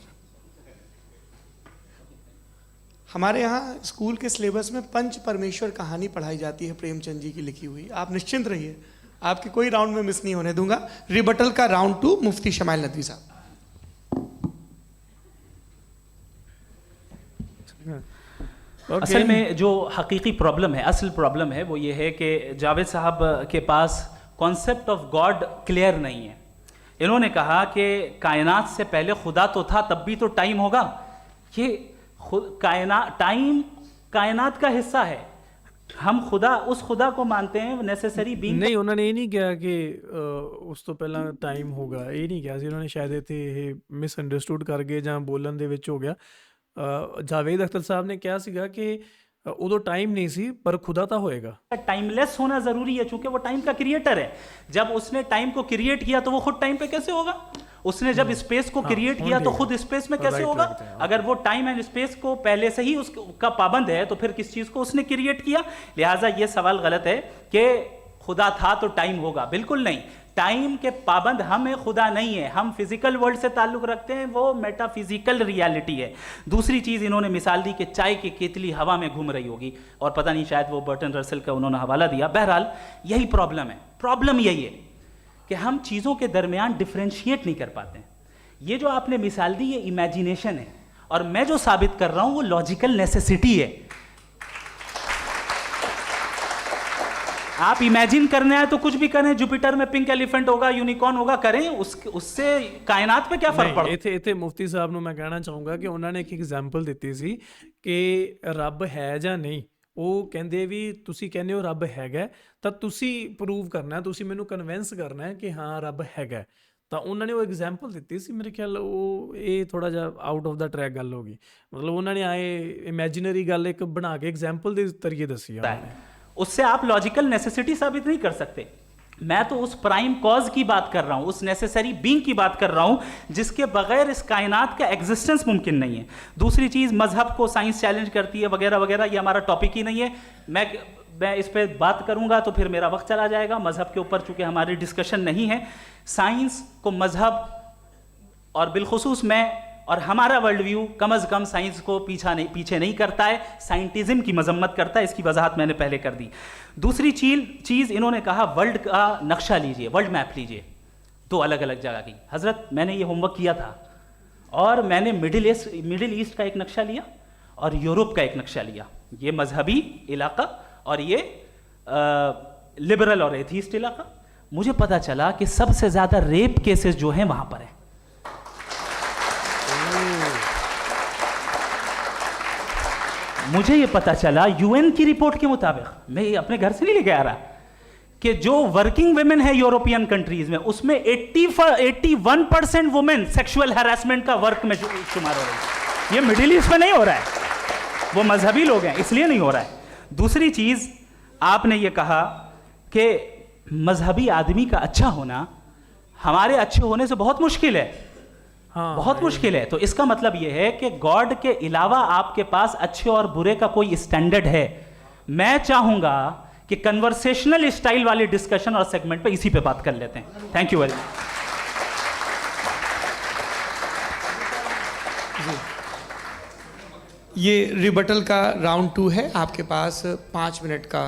हमारे यहाँ स्कूल के सिलेबस में पंच परमेश्वर कहानी पढ़ाई जाती है, प्रेमचंद जी की लिखी हुई। आप निश्चिंत रहिए, आपके कोई राउंड में मिस नहीं होने दूंगा। रिबटल का राउंड 2 मुफ्ती शमाइल नदवी साहब। असल में जो हकीकी प्रॉब्लम है, असल प्रॉब्लम है, वो ये है कि जावेद साहब के पास कॉन्सेप्ट ऑफ गॉड क्लियर नहीं है। इन्होंने कहा कि कायनात से पहले खुदा तो था, तब भी तो टाइम होगा। ये टाइम कायनात का हिस्सा है। हम उस खुदा को मानते हैं नेसेसरी बीइंग। ਨਹੀਂ ਉਹਨਾਂ ਨੇ ਇਹ ਨਹੀਂ ਕਿਹਾ ਕਿ ਉਸ ਤੋਂ ਪਹਿਲਾਂ ਟਾਈਮ ਹੋਗਾ, ਇਹ ਨਹੀਂ ਕਿਹਾ ਸੀ ਉਹਨਾਂ ਨੇ। ਸ਼ਾਇਦ ਇੱਥੇ ਇਹ ਮਿਸਅੰਡਰਸਟੂਡ ਕਰ ਗਏ ਜਾਂ ਬੋਲਣ ਦੇ ਵਿੱਚ ਹੋ ਗਿਆ। ਜਾਵੇਦ ਅਖਤਰ ਸਾਹਿਬ ਨੇ ਕਿਹਾ ਸੀਗਾ ਕਿ उदो टाइम नहीं सी पर खुदा तो होएगा। टाइमलेस होना जरूरी है, चूंकि वो टाइम का क्रिएटर है। जब उसने टाइम को क्रिएट किया तो वो खुद टाइम पे कैसे होगा? उसने जब स्पेस को क्रिएट किया तो खुद स्पेस में कैसे होगा? अगर वो टाइम एंड स्पेस को पहले से ही उसका पाबंद है तो फिर किस चीज को उसने क्रिएट किया? लिहाजा ये सवाल गलत है कि खुदा था तो टाइम होगा। बिल्कुल नहीं, टाइम के पाबंद हम है, खुदा नहीं है। हम फिजिकल वर्ल्ड से ताल्लुक रखते हैं, वो मेटाफिजिकल रियलिटी है। दूसरी चीज इन्होंने मिसाल दी कि चाय की केतली हवा में घूम रही होगी, और पता नहीं शायद वो बर्टन रसल का उन्होंने हवाला दिया। बहरहाल यही प्रॉब्लम है। प्रॉब्लम यही है कि हम चीज़ों के दरमियान डिफ्रेंशिएट नहीं कर पाते। ये जो आपने मिसाल दी ये इमेजिनेशन है, और मैं जो साबित कर रहा हूं वो लॉजिकल नेसेसिटी है। आप इमेजिन करना है तो कुछ भी करें, जुपिटर में पिंक एलिफेंट होगा, यूनिकॉर्न होगा, करें, उससे कायनात पे क्या फर्क पड़ता? ਇੱਥੇ ਮੁਫਤੀ ਸਾਹਿਬ ਨੂੰ ਮੈਂ ਕਹਿਣਾ ਚਾਹੂੰਗਾ ਕਿ ਉਹਨਾਂ ਨੇ ਇੱਕ ਐਗਜ਼ਾਮਪਲ ਦਿੱਤੀ ਸੀ ਕਿ ਰੱਬ ਹੈ ਜਾਂ ਨਹੀਂ। ਉਹ ਕਹਿੰਦੇ ਵੀ ਤੁਸੀਂ ਕਹਿੰਦੇ ਹੋ ਰੱਬ ਹੈਗਾ, ਤਾਂ ਤੁਸੀਂ ਪ੍ਰੂਵ ਕਰਨਾ, ਤੁਸੀਂ ਮੈਨੂੰ ਕਨਵਿੰਸ ਕਰਨਾ ਹੈ ਕਿ ਹਾਂ ਰੱਬ ਹੈਗਾ। ਤਾਂ ਉਹਨਾਂ ਨੇ ਉਹ ਐਗਜ਼ਾਮਪਲ ਦਿੱਤੀ ਸੀ। ਮੇਰੇ ਖਿਆਲ ਉਹ ਇਹ ਥੋੜਾ ਜਿਹਾ ਆਊਟ ਆਫ ਦਾ ਟਰੈਕ ਗੱਲ ਹੋ ਗਈ। ਮਤਲਬ ਉਹਨਾਂ ਨੇ ਆਏ ਇਮੈਜਿਨਰੀ ਗੱਲ ਇੱਕ ਬਣਾ ਕੇ ਐਗਜ਼ਾਮਪਲ ਦੇ ਜ਼ਰੀਏ ਦੱਸੀ ਆ। उससे आप लॉजिकल नेसेसिटी साबित नहीं कर सकते। मैं तो उस प्राइम कॉज की बात कर रहा हूं, उस नेसेसरी बीइंग की बात कर रहा हूं जिसके बगैर इस कायनात का एग्जिस्टेंस मुमकिन नहीं है। दूसरी चीज, मजहब को साइंस चैलेंज करती है वगैरह वगैरह, ये हमारा टॉपिक ही नहीं है। मैं इस पर बात करूंगा तो फिर मेरा वक्त चला जाएगा। मजहब के ऊपर चूंकि हमारी डिस्कशन नहीं है, साइंस को मजहब और बिलखुसूस मैं और हमारा वर्ल्ड व्यू कम अज़ कम साइंस को पीछे नहीं करता है, साइंटिज्म की मजम्मत करता है। इसकी वजाहत मैंने पहले कर दी। दूसरी चीज़ इन्होंने कहा वर्ल्ड का नक्शा लीजिए, वर्ल्ड मैप लीजिए, दो अलग अलग जगह की। हज़रत मैंने ये होमवर्क किया था, और मैंने मिडिल ईस्ट का एक नक्शा लिया और यूरोप का एक नक्शा लिया। ये मजहबी इलाका और ये लिबरल और एथीस्ट इलाका। मुझे पता चला कि सबसे ज़्यादा रेप केसेस जो हैं वहाँ पर है। मुझे ये पता चला यूएन की रिपोर्ट के मुताबिक, मैं ये अपने घर से नहीं लेके आ रहा, कि जो वर्किंग वुमेन है यूरोपियन कंट्रीज में, उसमें 81% वुमेन सेक्सुअल हैरेसमेंट का वर्क में शुमार हो रही है। ये मिडिल ईस्ट में नहीं हो रहा है, वो मजहबी लोग हैं इसलिए नहीं हो रहा है। दूसरी चीज, आपने ये कहा कि मजहबी आदमी का अच्छा होना हमारे अच्छे होने से बहुत मुश्किल है। बहुत मुश्किल है। तो इसका मतलब यह है कि गॉड के अलावा आपके पास अच्छे और बुरे का कोई स्टैंडर्ड है। मैं चाहूंगा कि कन्वर्सेशनल स्टाइल वाले डिस्कशन और सेगमेंट पे इसी पे बात कर लेते हैं। Thank you very much. ये रिबटल का राउंड 2 है। आपके पास 5 मिनट का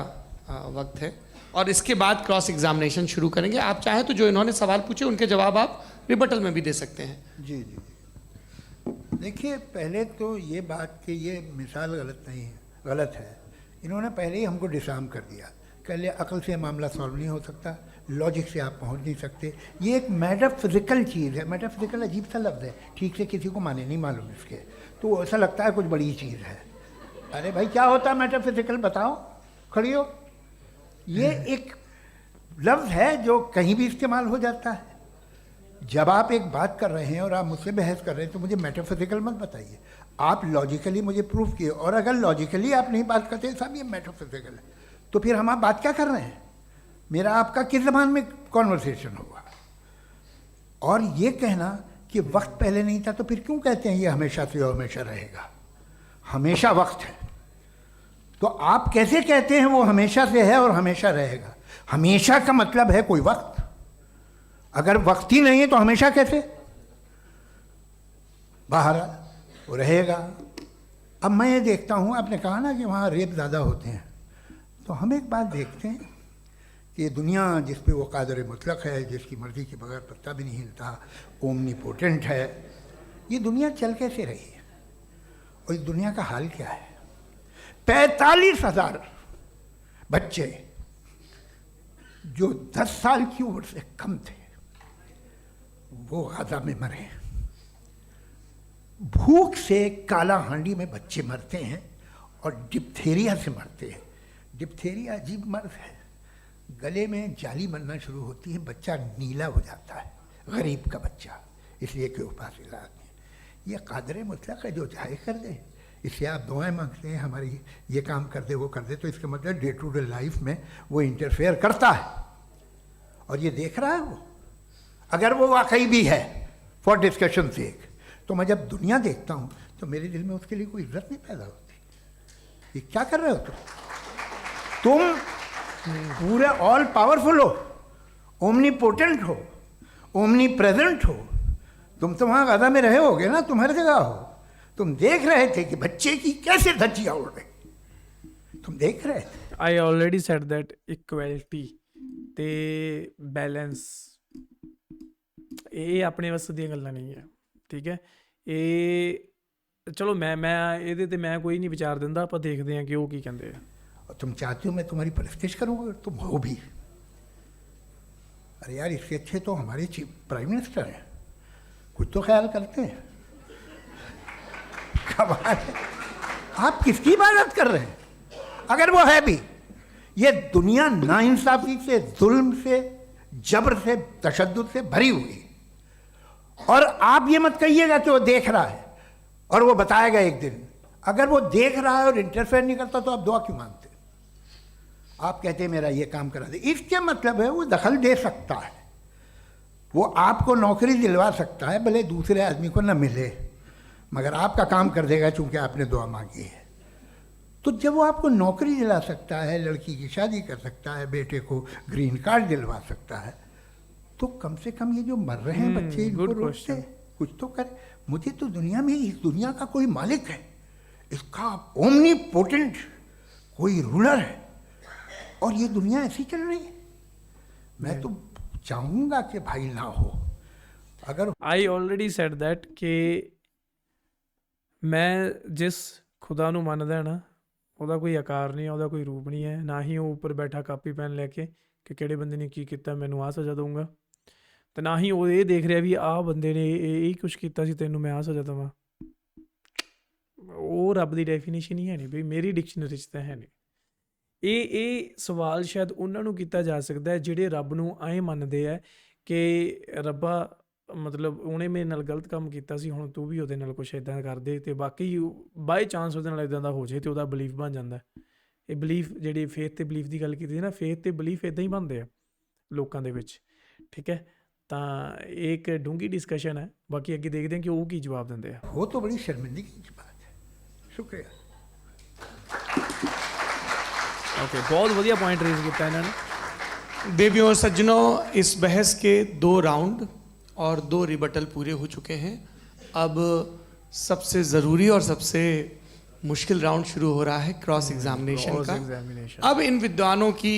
वक्त है, और इसके बाद क्रॉस एग्जामिनेशन शुरू करेंगे। आप चाहें तो जो इन्होंने सवाल पूछे उनके जवाब आप रिबटल में भी दे सकते हैं। जी जी। देखिए, पहले तो ये बात कि ये मिसाल गलत नहीं है, गलत है। इन्होंने पहले ही हमको डिसार्म कर दिया। कह लिया अकल से मामला सॉल्व नहीं हो सकता, लॉजिक से आप पहुंच नहीं सकते। ये एक मेटाफिजिकल चीज़ है। मेटाफिजिकल अजीब सा लफ्ज़ है, ठीक से किसी को माने नहीं मालूम इसके, तो ऐसा लगता है कुछ बड़ी चीज़ है। अरे भाई, क्या होता है मेटाफिजिकल, बताओ, खड़ी हो। ये एक लफ्ज़ है जो कहीं भी इस्तेमाल हो जाता है। जब आप एक बात कर रहे हैं और आप मुझसे बहस कर रहे हैं तो मुझे मेटाफिजिकल मत बताइए, आप लॉजिकली मुझे प्रूफ किए। और अगर लॉजिकली आप नहीं बात करते साहब ये मेटाफिजिकल है, तो फिर हम आप बात क्या कर रहे हैं? मेरा आपका किस ज़बान में कॉन्वर्सेशन होगा? और ये कहना कि वक्त पहले नहीं था, तो फिर क्यों कहते हैं ये हमेशा से और हमेशा रहेगा? हमेशा वक्त है, तो आप कैसे कहते हैं वो हमेशा से है और हमेशा रहेगा? हमेशा का मतलब है कोई वक्त। अगर वक्त ही नहीं है तो हमेशा कैसे? बाहर वो रहेगा। अब मैं ये देखता हूँ, आपने कहा ना कि वहाँ रेप ज़्यादा होते हैं, तो हम एक बात देखते हैं कि ये दुनिया जिस पे वो कादर मुतलक है, जिसकी मर्ज़ी के बगैर पत्ता भी नहीं हिलता, ओमनीपोटेंट है, ये दुनिया चल कैसे रही है? और इस दुनिया का हाल क्या है? 45,000 बच्चे जो 10 साल की उम्र से कम थे वो गाजा में मरे। भूख से काला हांडी में बच्चे मरते हैं और डिप्थेरिया से मरते हैं। डिप्थेरिया अजीब मर्ज है, गले में जाली बनना शुरू होती है, बच्चा नीला हो जाता है, गरीब का बच्चा, इसलिए कि उपास इलाज नहीं। ये कादर मुतलक है, जो चाहे कर दे। इसलिए आप दुआएं मांगते हैं हमारी, ये काम कर दे वो कर दे, तो इसका मतलब डे टू डे लाइफ में वो इंटरफेयर करता है और ये देख रहा है वो। अगर वो वाकई भी है फॉर डिस्कशन सेक, तो मैं जब दुनिया देखता हूँ तो मेरे दिल में उसके लिए कोई इज्जत नहीं पैदा होती। ये क्या कर रहे हो तुम पूरे ऑल पावरफुल हो, ओमनीपोटेंट हो, ओमनी प्रेजेंट हो। तुम तो वहाँ गाजा में रहे होगे ना, तुम हर जगह हो। तुम देख रहे थे कि बच्चे की कैसे धज्जियाँ उड़ रही, तुम देख रहे थे। I already said that equality ਤੇ ਬੈਲੈਂਸ ਇਹ ਆਪਣੇ ਵੱਸ ਦੀਆਂ ਗੱਲਾਂ ਨਹੀਂ ਹੈ, ਠੀਕ ਹੈ। ਇਹ ਚਲੋ ਮੈਂ ਇਹਦੇ ਤੇ मैं कोई नहीं विचार ਦਿੰਦਾ, ਆਪਾਂ ਦੇਖਦੇ ਹਾਂ ਕਿ ਉਹ ਕੀ ਕਹਿੰਦੇ ਆ। और तुम चाहते हो मैं तुम्हारी परस्तिश करूँगा, तुम हो भी। अरे यार, इससे अच्छे तो हमारे चीफ प्राइम मिनिस्टर हैं, कुछ तो ख्याल करते हैं। कमाल है, आप किसकी इबादत कर रहे हैं? अगर वो है भी, ये दुनिया नाइंसाफी से, जुल्म से, जबर से, तशद्दुद से भरी हुई। और आप ये मत कहिएगा कि वो देख रहा है और वो बताएगा एक दिन। अगर वो देख रहा है और इंटरफेयर नहीं करता तो आप दुआ क्यों मांगते? आप कहते हैं मेरा ये काम करा दे, इसके मतलब है वो दखल दे सकता है, वो आपको नौकरी दिलवा सकता है, भले दूसरे आदमी को न मिले, मगर आपका काम कर देगा चूंकि आपने दुआ मांगी है। तो जब वो आपको नौकरी दिला सकता है, लड़की की शादी कर सकता है, बेटे को ग्रीन कार्ड दिलवा सकता है, तो कम से कम ये जो मर रहे हैं बच्चे, इनको good रोक question. दे, कुछ तो करे। मुझे तो दुनिया में, इस दुनिया का कोई मालिक है, इसका ओमनीपोटेंट कोई रूलर है, और ये दुनिया ऐसी चल रही है। मैं तो चाहूँगा कि भाई ना हो। अगर आई ऑलरेडी ਸੈਡ दैट ਕਿ ਮੈਂ ਜਿਸ ਖੁਦਾ ਨੂੰ ਮੰਨਦਾ ਹੈ ਨਾ, ਉਹਦਾ ਕੋਈ ਆਕਾਰ ਨਹੀਂ ਹੈ, ਉਹਦਾ ਕੋਈ ਰੂਪ ਨਹੀਂ ਹੈ, ਨਾ ਹੀ ਉਹ ਉੱਪਰ ਬੈਠਾ ਕਾਪੀ ਪੈਨ ਲੈ ਕੇ ਕਿ ਕਿਹੜੇ ਬੰਦੇ ਨੇ ਕੀ ਕੀਤਾ ਮੈਨੂੰ ਆਹ ਸਜ਼ਾ ਦਊਂਗਾ, ਤੇ ਨਾ ਹੀ ਉਹ ਇਹ ਦੇਖ ਰਿਹਾ ਵੀ ਆਹ ਬੰਦੇ ਨੇ ਇਹ ਕੁਛ ਕੀਤਾ ਸੀ ਤੈਨੂੰ ਮੈਂ ਆਹ ਸਜ਼ਾ ਦੇਵਾਂ। ਉਹ ਰੱਬ ਦੀ ਡੈਫੀਨੇਸ਼ਨ ਹੀ ਹੈ ਨਹੀਂ ਵੀ, ਮੇਰੀ ਡਿਕਸ਼ਨਰੀ 'ਚ ਤਾਂ ਹੈ ਨਹੀਂ। ਇਹ ਸਵਾਲ ਸ਼ਾਇਦ ਉਹਨਾਂ ਨੂੰ ਕੀਤਾ ਜਾ ਸਕਦਾ ਹੈ ਜਿਹੜੇ ਰੱਬ ਨੂੰ ਐਂ ਮੰਨਦੇ ਆ ਕਿ ਰੱਬਾ ਮਤਲਬ ਉਹਨੇ ਮੇਰੇ ਨਾਲ ਗਲਤ ਕੰਮ ਕੀਤਾ ਸੀ, ਹੁਣ ਤੂੰ ਵੀ ਉਹਦੇ ਨਾਲ ਕੁਛ ਇੱਦਾਂ ਕਰ ਦੇ, ਅਤੇ ਬਾਕੀ ਬਾਏ ਚਾਂਸ ਉਹਦੇ ਨਾਲ ਇੱਦਾਂ ਦਾ ਹੋ ਜਾਏ ਅਤੇ ਉਹਦਾ ਬਲੀਫ ਬਣ ਜਾਂਦਾ। ਇਹ ਬਲੀਫ ਜਿਹੜੀ ਫੇਥ ਅਤੇ ਬਲੀਫ ਦੀ ਗੱਲ ਕੀਤੀ ਨਾ, ਫੇਥ ਅਤੇ ਬਲੀਫ ਇੱਦਾਂ ਹੀ ਬਣਦੇ ਆ ਲੋਕਾਂ ਦੇ ਵਿੱਚ, ਠੀਕ ਹੈ। ਤਾਂ ਇਹ ਇੱਕ ਡੂੰਘੀ ਡਿਸਕਸ਼ਨ ਹੈ, ਬਾਕੀ ਅੱਗੇ ਦੇਖਦੇ ਹਾਂ ਕਿ ਉਹ ਕੀ ਜਵਾਬ ਦਿੰਦੇ ਆ। वो तो बड़ी शर्मिंदगी की बात है। शुक्रिया। ਓਕੇ, ਬਹੁਤ ਵਧੀਆ ਪੁਆਇੰਟ ਰੇਜ਼ ਕੀਤਾ ਇਹਨਾਂ ਨੇ। देवियों और सज्जनों, इस बहस के 2 राउंड और 2 रिबटल पूरे हो चुके हैं। अब सबसे ज़रूरी और सबसे मुश्किल राउंड शुरू हो रहा है, क्रॉस एग्जामिनेशन क्रॉस का। एग्जामिनेशन। अब इन विद्वानों की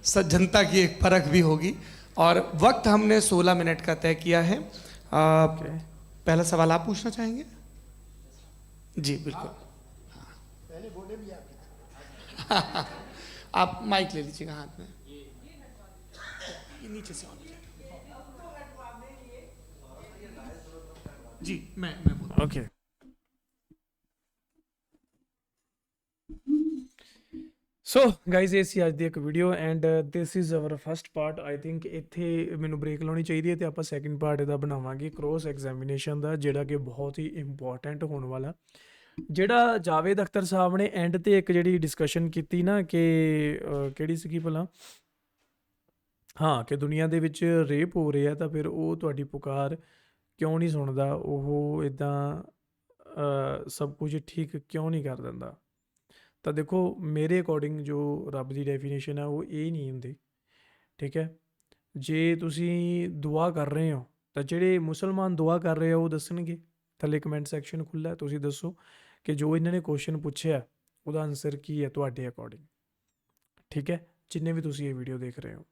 सज्जनता की एक परख भी होगी, और वक्त हमने 16 मिनट का तय किया है। पहला सवाल आप पूछना चाहेंगे? जी बिल्कुल। पहले बोले भी आप आप माइक ले लीजिएगा हाथ में, ये नीचे से ऑन जी। मैं बोल ओके, ਸੋ ਗਾਈਜ਼ ਇਹ ਸੀ ਅੱਜ ਦੀ ਇੱਕ video, and this is our first part. I think ਇੱਥੇ ਮੈਨੂੰ ਬ੍ਰੇਕ ਲਾਉਣੀ ਚਾਹੀਦੀ ਹੈ, ਅਤੇ ਆਪਾਂ ਸੈਕਿੰਡ ਪਾਰਟ ਇਹਦਾ ਬਣਾਵਾਂਗੇ ਕ੍ਰੋਸ ਐਗਜ਼ਾਮੀਨੇਸ਼ਨ ਦਾ, ਜਿਹੜਾ ਕਿ ਬਹੁਤ ਹੀ ਇੰਪੋਰਟੈਂਟ ਹੋਣ ਵਾਲਾ। ਜਿਹੜਾ ਜਾਵੇਦ ਅਖਤਰ ਸਾਹਿਬ ਨੇ ਐਂਡ 'ਤੇ ਇੱਕ ਜਿਹੜੀ ਡਿਸਕਸ਼ਨ ਕੀਤੀ ਨਾ ਕਿ ਕਿਹੜੀ ਸੀਗੀ ਭਲਾ, ਹਾਂ, ਕਿ ਦੁਨੀਆ ਦੇ ਵਿੱਚ ਰੇਪ ਹੋ ਰਿਹਾ, ਤਾਂ ਫਿਰ ਉਹ ਤੁਹਾਡੀ ਪੁਕਾਰ ਕਿਉਂ ਨਹੀਂ ਸੁਣਦਾ, ਉਹ ਇੱਦਾਂ ਸਭ ਕੁਝ ਠੀਕ ਕਿਉਂ ਨਹੀਂ ਕਰ ਦਿੰਦਾ। ਤਾਂ ਦੇਖੋ, ਮੇਰੇ ਅਕੋਰਡਿੰਗ ਜੋ ਰੱਬ ਦੀ ਡੈਫੀਨੇਸ਼ਨ ਹੈ ਉਹ ਇਹ ਨਹੀਂ ਹੁੰਦੀ, ਠੀਕ ਹੈ। ਜੇ ਤੁਸੀਂ ਦੁਆ ਕਰ ਰਹੇ ਹੋ ਤਾਂ ਜਿਹੜੇ ਮੁਸਲਮਾਨ ਦੁਆ ਕਰ ਰਹੇ ਹੋ ਉਹ ਦੱਸਣਗੇ ਥੱਲੇ ਕਮੈਂਟ ਸੈਕਸ਼ਨ ਖੁੱਲ੍ਹਾ ਹੈ, ਤੁਸੀਂ ਦੱਸੋ ਕਿ ਜੋ ਇਹਨਾਂ ਨੇ ਕੁਐਸਚਨ ਪੁੱਛਿਆ ਉਹਦਾ ਆਨਸਰ ਕੀ ਹੈ ਤੁਹਾਡੇ ਅਕੋਰਡਿੰਗ, ਠੀਕ ਹੈ, ਜਿੰਨੇ ਵੀ ਤੁਸੀਂ ਇਹ ਵੀਡੀਓ ਦੇਖ ਰਹੇ ਹੋ।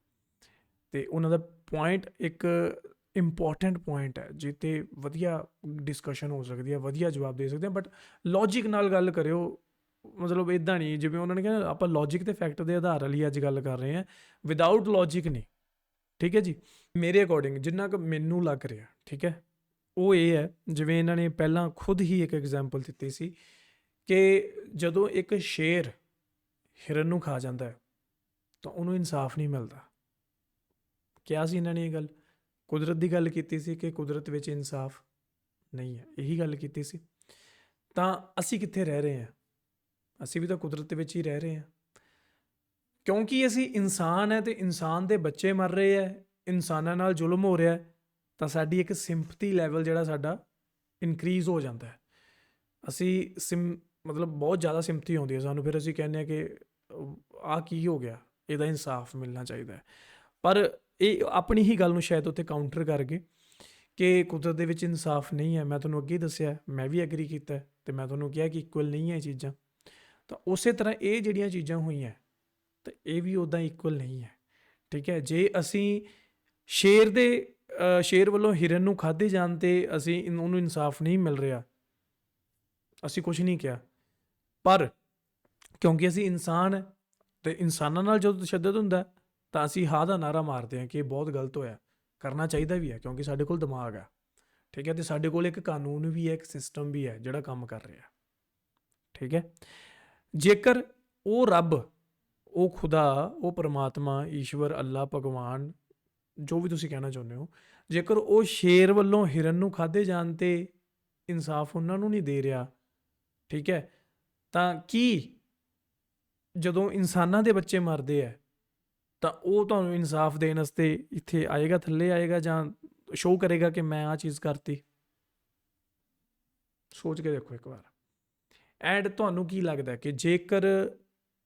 ਤੇ ਉਹਨਾਂ ਦਾ ਪੁਆਇੰਟ ਇੱਕ ਇੰਪੋਰਟੈਂਟ ਪੁਆਇੰਟ ਹੈ ਜਿਹ 'ਤੇ ਵਧੀਆ ਡਿਸਕਸ਼ਨ ਹੋ ਸਕਦੀ ਹੈ, ਵਧੀਆ ਜਵਾਬ ਦੇ ਸਕਦੇ ਹਾਂ, ਬਟ ਲੌਜਿਕ ਨਾਲ ਗੱਲ ਕਰਿਓ। ਮਤਲਬ ਇੱਦਾਂ ਨਹੀਂ ਜਿਵੇਂ ਉਹਨਾਂ ਨੇ ਕਿਹਾ ਆਪਾਂ ਲੌਜਿਕ ਤੇ ਫੈਕਟ ਦੇ ਆਧਾਰ ਵਾਲੀ ਅੱਜ ਗੱਲ ਕਰ ਰਹੇ ਹਾਂ, ਵਿਦਾਊਟ ਲੌਜਿਕ ਨਹੀਂ, ਠੀਕ ਹੈ ਜੀ। ਮੇਰੇ ਅਕੋਰਡਿੰਗ ਜਿੰਨਾ ਕੁ ਮੈਨੂੰ ਲੱਗ ਰਿਹਾ, ਠੀਕ ਹੈ, ਉਹ ਇਹ ਹੈ ਜਿਵੇਂ ਇਹਨਾਂ ਨੇ ਪਹਿਲਾਂ ਖੁਦ ਹੀ ਇੱਕ ਐਗਜ਼ਾਮਪਲ ਦਿੱਤੀ ਸੀ ਕਿ ਜਦੋਂ ਇੱਕ ਸ਼ੇਰ ਹਿਰਨ ਨੂੰ ਖਾ ਜਾਂਦਾ ਹੈ ਤਾਂ ਉਹਨੂੰ ਇਨਸਾਫ ਨਹੀਂ ਮਿਲਦਾ। ਕਿਹਾ ਸੀ ਇਹਨਾਂ ਨੇ ਇਹ ਗੱਲ, ਕੁਦਰਤ ਦੀ ਗੱਲ ਕੀਤੀ ਸੀ ਕਿ ਕੁਦਰਤ ਵਿੱਚ ਇਨਸਾਫ ਨਹੀਂ ਹੈ, ਇਹੀ ਗੱਲ ਕੀਤੀ ਸੀ। ਤਾਂ ਅਸੀਂ ਕਿੱਥੇ ਰਹਿ ਰਹੇ ਹਾਂ? ਅਸੀਂ ਵੀ ਤਾਂ ਕੁਦਰਤ ਦੇ ਵਿੱਚ ਹੀ ਰਹਿ ਰਹੇ ਹਾਂ, ਕਿਉਂਕਿ ਅਸੀਂ ਇਨਸਾਨ ਹੈ ਤੇ ਇਨਸਾਨ ਦੇ ਬੱਚੇ ਮਰ ਰਹੇ ਹੈ, ਇਨਸਾਨਾਂ ਨਾਲ ਜ਼ੁਲਮ ਹੋ ਰਿਹਾ, ਤਾਂ ਸਾਡੀ ਇੱਕ ਸਿੰਪਥੀ ਲੈਵਲ ਜਿਹੜਾ ਸਾਡਾ ਇਨਕਰੀਜ਼ ਹੋ ਜਾਂਦਾ ਹੈ। ਅਸੀਂ ਮਤਲਬ ਬਹੁਤ ਜ਼ਿਆਦਾ ਸਿੰਪਥੀ ਆਉਂਦੀ ਹੈ ਸਾਨੂੰ, ਫਿਰ ਅਸੀਂ ਕਹਿੰਦੇ ਹਾਂ ਕਿ ਆਹ ਕੀ ਹੋ ਗਿਆ, ਇਹਦਾ ਇਨਸਾਫ ਮਿਲਣਾ ਚਾਹੀਦਾ ਹੈ। ਪਰ ਇਹ ਆਪਣੀ ਹੀ ਗੱਲ ਨੂੰ ਸ਼ਾਇਦ ਉੱਥੇ ਕਾਊਂਟਰ ਕਰ ਗਏ ਕਿ ਕੁਦਰਤ ਦੇ ਵਿੱਚ ਇਨਸਾਫ ਨਹੀਂ ਹੈ। ਮੈਂ ਤੁਹਾਨੂੰ ਅੱਗੇ ਦੱਸਿਆ, ਮੈਂ ਵੀ ਐਗਰੀ ਕੀਤਾ ਅਤੇ ਮੈਂ ਤੁਹਾਨੂੰ ਕਿਹਾ ਕਿ ਇਕੁਅਲ ਨਹੀਂ ਹੈ ਇਹ ਚੀਜ਼ਾਂ। ਤਾਂ ਉਸੇ ਤਰ੍ਹਾਂ ਇਹ ਜਿਹੜੀਆਂ ਚੀਜ਼ਾਂ ਹੋਈਆਂ ਤਾਂ ਇਹ ਵੀ ਉੱਦਾਂ ਇਕੁਅਲ ਨਹੀਂ ਹੈ, ਠੀਕ ਹੈ। ਜੇ ਅਸੀਂ ਸ਼ੇਰ ਵੱਲੋਂ ਹਿਰਨ ਨੂੰ ਖਾਧੇ ਜਾਣ 'ਤੇ ਅਸੀਂ ਉਹਨੂੰ ਇਨਸਾਫ ਨਹੀਂ ਮਿਲ ਰਿਹਾ, ਅਸੀਂ ਕੁਛ ਨਹੀਂ ਕਿਹਾ, ਪਰ ਕਿਉਂਕਿ ਅਸੀਂ ਇਨਸਾਨ ਹੈ ਅਤੇ ਇਨਸਾਨਾਂ ਨਾਲ ਜਦੋਂ ਤਸ਼ੱਦਦ ਹੁੰਦਾ ਤਾਂ ਅਸੀਂ ਹਾਂ ਦਾ ਨਾਅਰਾ ਮਾਰਦੇ ਹਾਂ ਕਿ ਇਹ ਬਹੁਤ ਗਲਤ ਹੋਇਆ, ਕਰਨਾ ਚਾਹੀਦਾ ਵੀ ਹੈ ਕਿਉਂਕਿ ਸਾਡੇ ਕੋਲ ਦਿਮਾਗ ਹੈ, ਠੀਕ ਹੈ, ਅਤੇ ਸਾਡੇ ਕੋਲ ਇੱਕ ਕਾਨੂੰਨ ਵੀ ਹੈ, ਇੱਕ ਸਿਸਟਮ ਵੀ ਹੈ ਜਿਹੜਾ ਕੰਮ ਕਰ ਰਿਹਾ, ਠੀਕ ਹੈ। ਜੇਕਰ ਉਹ ਰੱਬ, ਉਹ ਖੁਦਾ, ਉਹ ਪਰਮਾਤਮਾ, ਈਸ਼ਵਰ, ਅੱਲਾ, ਭਗਵਾਨ, ਜੋ ਵੀ ਤੁਸੀਂ ਕਹਿਣਾ ਚਾਹੁੰਦੇ ਹੋ, ਜੇਕਰ ਉਹ ਸ਼ੇਰ ਵੱਲੋਂ ਹਿਰਨ ਨੂੰ ਖਾਧੇ ਜਾਣ 'ਤੇ ਇਨਸਾਫ ਉਹਨਾਂ ਨੂੰ ਨਹੀਂ ਦੇ ਰਿਹਾ, ਠੀਕ ਹੈ, ਤਾਂ ਕੀ ਜਦੋਂ ਇਨਸਾਨਾਂ ਦੇ ਬੱਚੇ ਮਰਦੇ ਹੈ ਤਾਂ ਉਹ ਤੁਹਾਨੂੰ ਇਨਸਾਫ ਦੇਣ ਵਾਸਤੇ ਇੱਥੇ ਆਏਗਾ, ਥੱਲੇ ਆਏਗਾ, ਜਾਂ ਸ਼ੋਅ ਕਰੇਗਾ ਕਿ ਮੈਂ ਆਹ ਚੀਜ਼ ਕਰਤੀ? ਸੋਚ ਕੇ ਦੇਖੋ ਇੱਕ ਵਾਰ। ਐਂਡ ਤੁਹਾਨੂੰ ਕੀ ਲੱਗਦਾ ਕਿ ਜੇਕਰ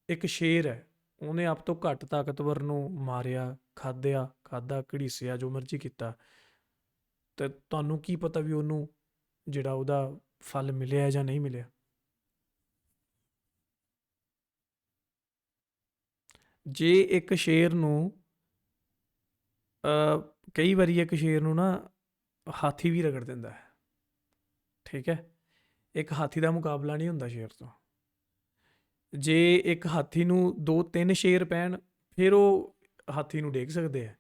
ਇੱਕ ਸ਼ੇਰ ਹੈ, ਉਹਨੇ ਆਪ ਤੋਂ ਘੱਟ ਤਾਕਤਵਰ ਨੂੰ ਮਾਰਿਆ, ਖਾਧਾ, ਘੜੀਸਿਆ, ਜੋ ਮਰਜ਼ੀ ਕੀਤਾ, ਅਤੇ ਤੁਹਾਨੂੰ ਕੀ ਪਤਾ ਵੀ ਉਹਨੂੰ ਜਿਹੜਾ ਉਹਦਾ ਫਲ ਮਿਲਿਆ ਜਾਂ ਨਹੀਂ ਮਿਲਿਆ? ਜੇ ਇੱਕ ਸ਼ੇਰ ਨੂੰ ਕਈ ਵਾਰੀ ਇੱਕ ਸ਼ੇਰ ਨੂੰ ਨਾ ਹਾਥੀ ਵੀ ਰਗੜ ਦਿੰਦਾ ਹੈ, ਠੀਕ ਹੈ, ਇੱਕ ਹਾਥੀ ਦਾ ਮੁਕਾਬਲਾ ਨਹੀਂ ਹੁੰਦਾ ਸ਼ੇਰ ਤੋਂ। ਜੇ ਇੱਕ ਹਾਥੀ ਨੂੰ 2-3 ਸ਼ੇਰ ਪੈਣ ਫਿਰ ਉਹ ਹਾਥੀ ਨੂੰ ਡੇਗ ਸਕਦੇ ਆ,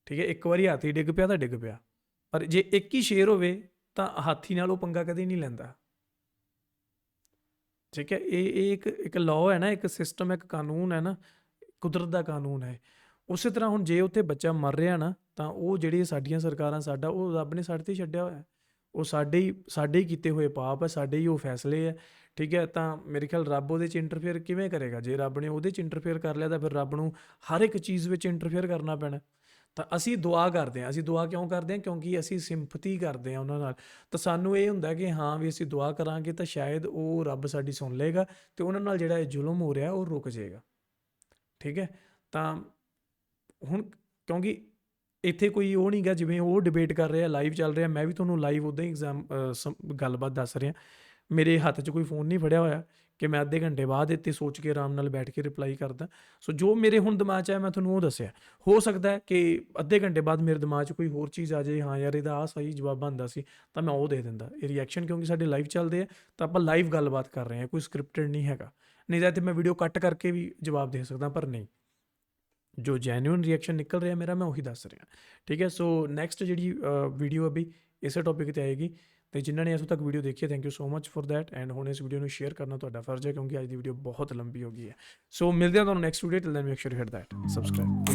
ਠੀਕ ਹੈ। ਇੱਕ ਵਾਰੀ ਹਾਥੀ ਡਿੱਗ ਪਿਆ ਤਾਂ ਡਿੱਗ ਪਿਆ, ਪਰ ਜੇ ਇੱਕ ਹੀ ਸ਼ੇਰ ਹੋਵੇ ਤਾਂ ਹਾਥੀ ਨਾਲ ਉਹ ਪੰਗਾ ਕਦੇ ਨਹੀਂ ਲੈਂਦਾ, ਠੀਕ ਹੈ। ਇਹ ਇੱਕ ਲਾਅ ਹੈ ਨਾ, ਇੱਕ ਸਿਸਟਮ, ਇੱਕ ਕਾਨੂੰਨ ਹੈ ਨਾ, ਕੁਦਰਤ ਦਾ ਕਾਨੂੰਨ ਹੈ। ਉਸੇ ਤਰ੍ਹਾਂ ਹੁਣ ਜੇ ਉੱਥੇ ਬੱਚਾ ਮਰ ਰਿਹਾ ਨਾ, ਤਾਂ ਉਹ ਜਿਹੜੀ ਸਾਡੀਆਂ ਸਰਕਾਰਾਂ, ਸਾਡਾ ਉਹ ਰੱਬ ਨੇ ਸਾਡੇ 'ਤੇ ਛੱਡਿਆ ਹੋਇਆ, ਉਹ ਸਾਡੇ ਹੀ ਕੀਤੇ ਹੋਏ ਪਾਪ ਹੈ, ਸਾਡੇ ਹੀ ਉਹ ਫੈਸਲੇ ਹੈ, ਠੀਕ ਹੈ। ਤਾਂ ਮੇਰੇ ਖਿਆਲ ਰੱਬ ਉਹਦੇ 'ਚ ਇੰਟਰਫੇਅਰ ਕਿਵੇਂ ਕਰੇਗਾ? ਜੇ ਰੱਬ ਨੇ ਉਹਦੇ 'ਚ ਇੰਟਰਫੇਅਰ ਕਰ ਲਿਆ ਤਾਂ ਫਿਰ ਰੱਬ ਨੂੰ ਹਰ ਇੱਕ ਚੀਜ਼ ਵਿੱਚ ਇੰਟਰਫੇਅਰ ਕਰਨਾ ਪੈਣਾ। ਤਾਂ ਅਸੀਂ ਦੁਆ ਕਰਦੇ ਹਾਂ। ਅਸੀਂ ਦੁਆ ਕਿਉਂ ਕਰਦੇ ਹਾਂ? ਕਿਉਂਕਿ ਅਸੀਂ ਸਿੰਪਥੀ ਕਰਦੇ ਹਾਂ ਉਹਨਾਂ ਨਾਲ। ਤਾਂ ਸਾਨੂੰ ਇਹ ਹੁੰਦਾ ਕਿ ਹਾਂ ਵੀ ਅਸੀਂ ਦੁਆ ਕਰਾਂਗੇ ਤਾਂ ਸ਼ਾਇਦ ਉਹ ਰੱਬ ਸਾਡੀ ਸੁਣ ਲਏਗਾ ਅਤੇ ਉਹਨਾਂ ਨਾਲ ਜਿਹੜਾ ਇਹ ਜ਼ੁਲਮ ਹੋ ਰਿਹਾ ਉਹ ਰੁਕ ਜਾਏਗਾ, ਠੀਕ ਹੈ। ਤਾਂ ਹੁਣ ਕਿਉਂਕਿ ਇੱਥੇ ਕੋਈ ਉਹ ਨਹੀਂ ਗਾ, ਜਿਵੇਂ ਉਹ ਡਿਬੇਟ ਕਰ ਰਿਹਾ, ਲਾਈਵ ਚੱਲ ਰਿਹਾ, ਮੈਂ ਵੀ ਤੁਹਾਨੂੰ ਲਾਈਵ ਉੱਦਾਂ ਹੀ ਗੱਲਬਾਤ ਦੱਸ ਰਿਹਾ। ਮੇਰੇ ਹੱਥ 'ਚ ਕੋਈ ਫੋਨ ਨਹੀਂ ਫੜਿਆ ਹੋਇਆ ਕਿ ਮੈਂ ਅੱਧੇ ਘੰਟੇ ਬਾਅਦ ਇੱਥੇ ਸੋਚ ਕੇ ਆਰਾਮ ਨਾਲ ਬੈਠ ਕੇ ਰਿਪਲਾਈ ਕਰਦਾ। ਸੋ ਜੋ ਮੇਰੇ ਹੁਣ ਦਿਮਾਗ 'ਚ ਆਇਆ ਮੈਂ ਤੁਹਾਨੂੰ ਉਹ ਦੱਸਿਆ। ਹੋ ਸਕਦਾ ਕਿ ਅੱਧੇ ਘੰਟੇ ਬਾਅਦ ਮੇਰੇ ਦਿਮਾਗ 'ਚ ਕੋਈ ਹੋਰ ਚੀਜ਼ ਆ ਜਾਏ, ਹਾਂ ਯਾਰ ਇਹਦਾ ਆਹ ਸਹੀ ਜਵਾਬ ਬਣਦਾ ਸੀ, ਤਾਂ ਮੈਂ ਉਹ ਦੇ ਦਿੰਦਾ। ਇਹ ਰਿਐਕਸ਼ਨ ਕਿਉਂਕਿ ਸਾਡੇ ਲਾਈਵ ਚੱਲਦੇ ਆ ਤਾਂ ਆਪਾਂ ਲਾਈਵ ਗੱਲਬਾਤ ਕਰ ਰਹੇ ਹਾਂ, ਕੋਈ ਸਕ੍ਰਿਪਟਡ ਨਹੀਂ ਹੈਗਾ। ਨਹੀਂ ਤਾਂ ਇੱਥੇ ਮੈਂ ਵੀਡੀਓ ਕੱਟ ਕਰਕੇ ਵੀ ਜਵਾਬ ਦੇ ਸਕਦਾ, ਪਰ ਨਹੀਂ, ਜੋ ਜੈਨੂਇਨ ਰਿਐਕਸ਼ਨ ਨਿਕਲ ਰਿਹਾ ਮੇਰਾ ਮੈਂ ਉਹੀ ਦੱਸ ਰਿਹਾ, ਠੀਕ ਹੈ। ਸੋ ਨੈਕਸਟ ਜਿਹੜੀ ਵੀਡੀਓ ਅਭੀ ਇਸੇ ਟੌਪਿਕ 'ਤੇ ਆਏਗੀ, ਅਤੇ ਜਿਨ੍ਹਾਂ ਨੇ ਇੱਥੋਂ ਤੱਕ ਵੀਡੀਓ ਦੇਖੀ ਹੈ thank you so much for that. And ਹੁਣ ਇਸ ਵੀਡੀਓ ਨੂੰ ਸ਼ੇਅਰ ਕਰਨਾ ਤੁਹਾਡਾ ਫਰਜ਼ ਹੈ ਕਿਉਂਕਿ ਅੱਜ ਦੀ ਵੀਡੀਓ ਬਹੁਤ ਲੰਬੀ ਹੋ ਗਈ ਹੈ। ਸੋ ਮਿਲਦੇ ਹਾਂ ਤੁਹਾਨੂੰ next video, till then make sure you hit that subscribe.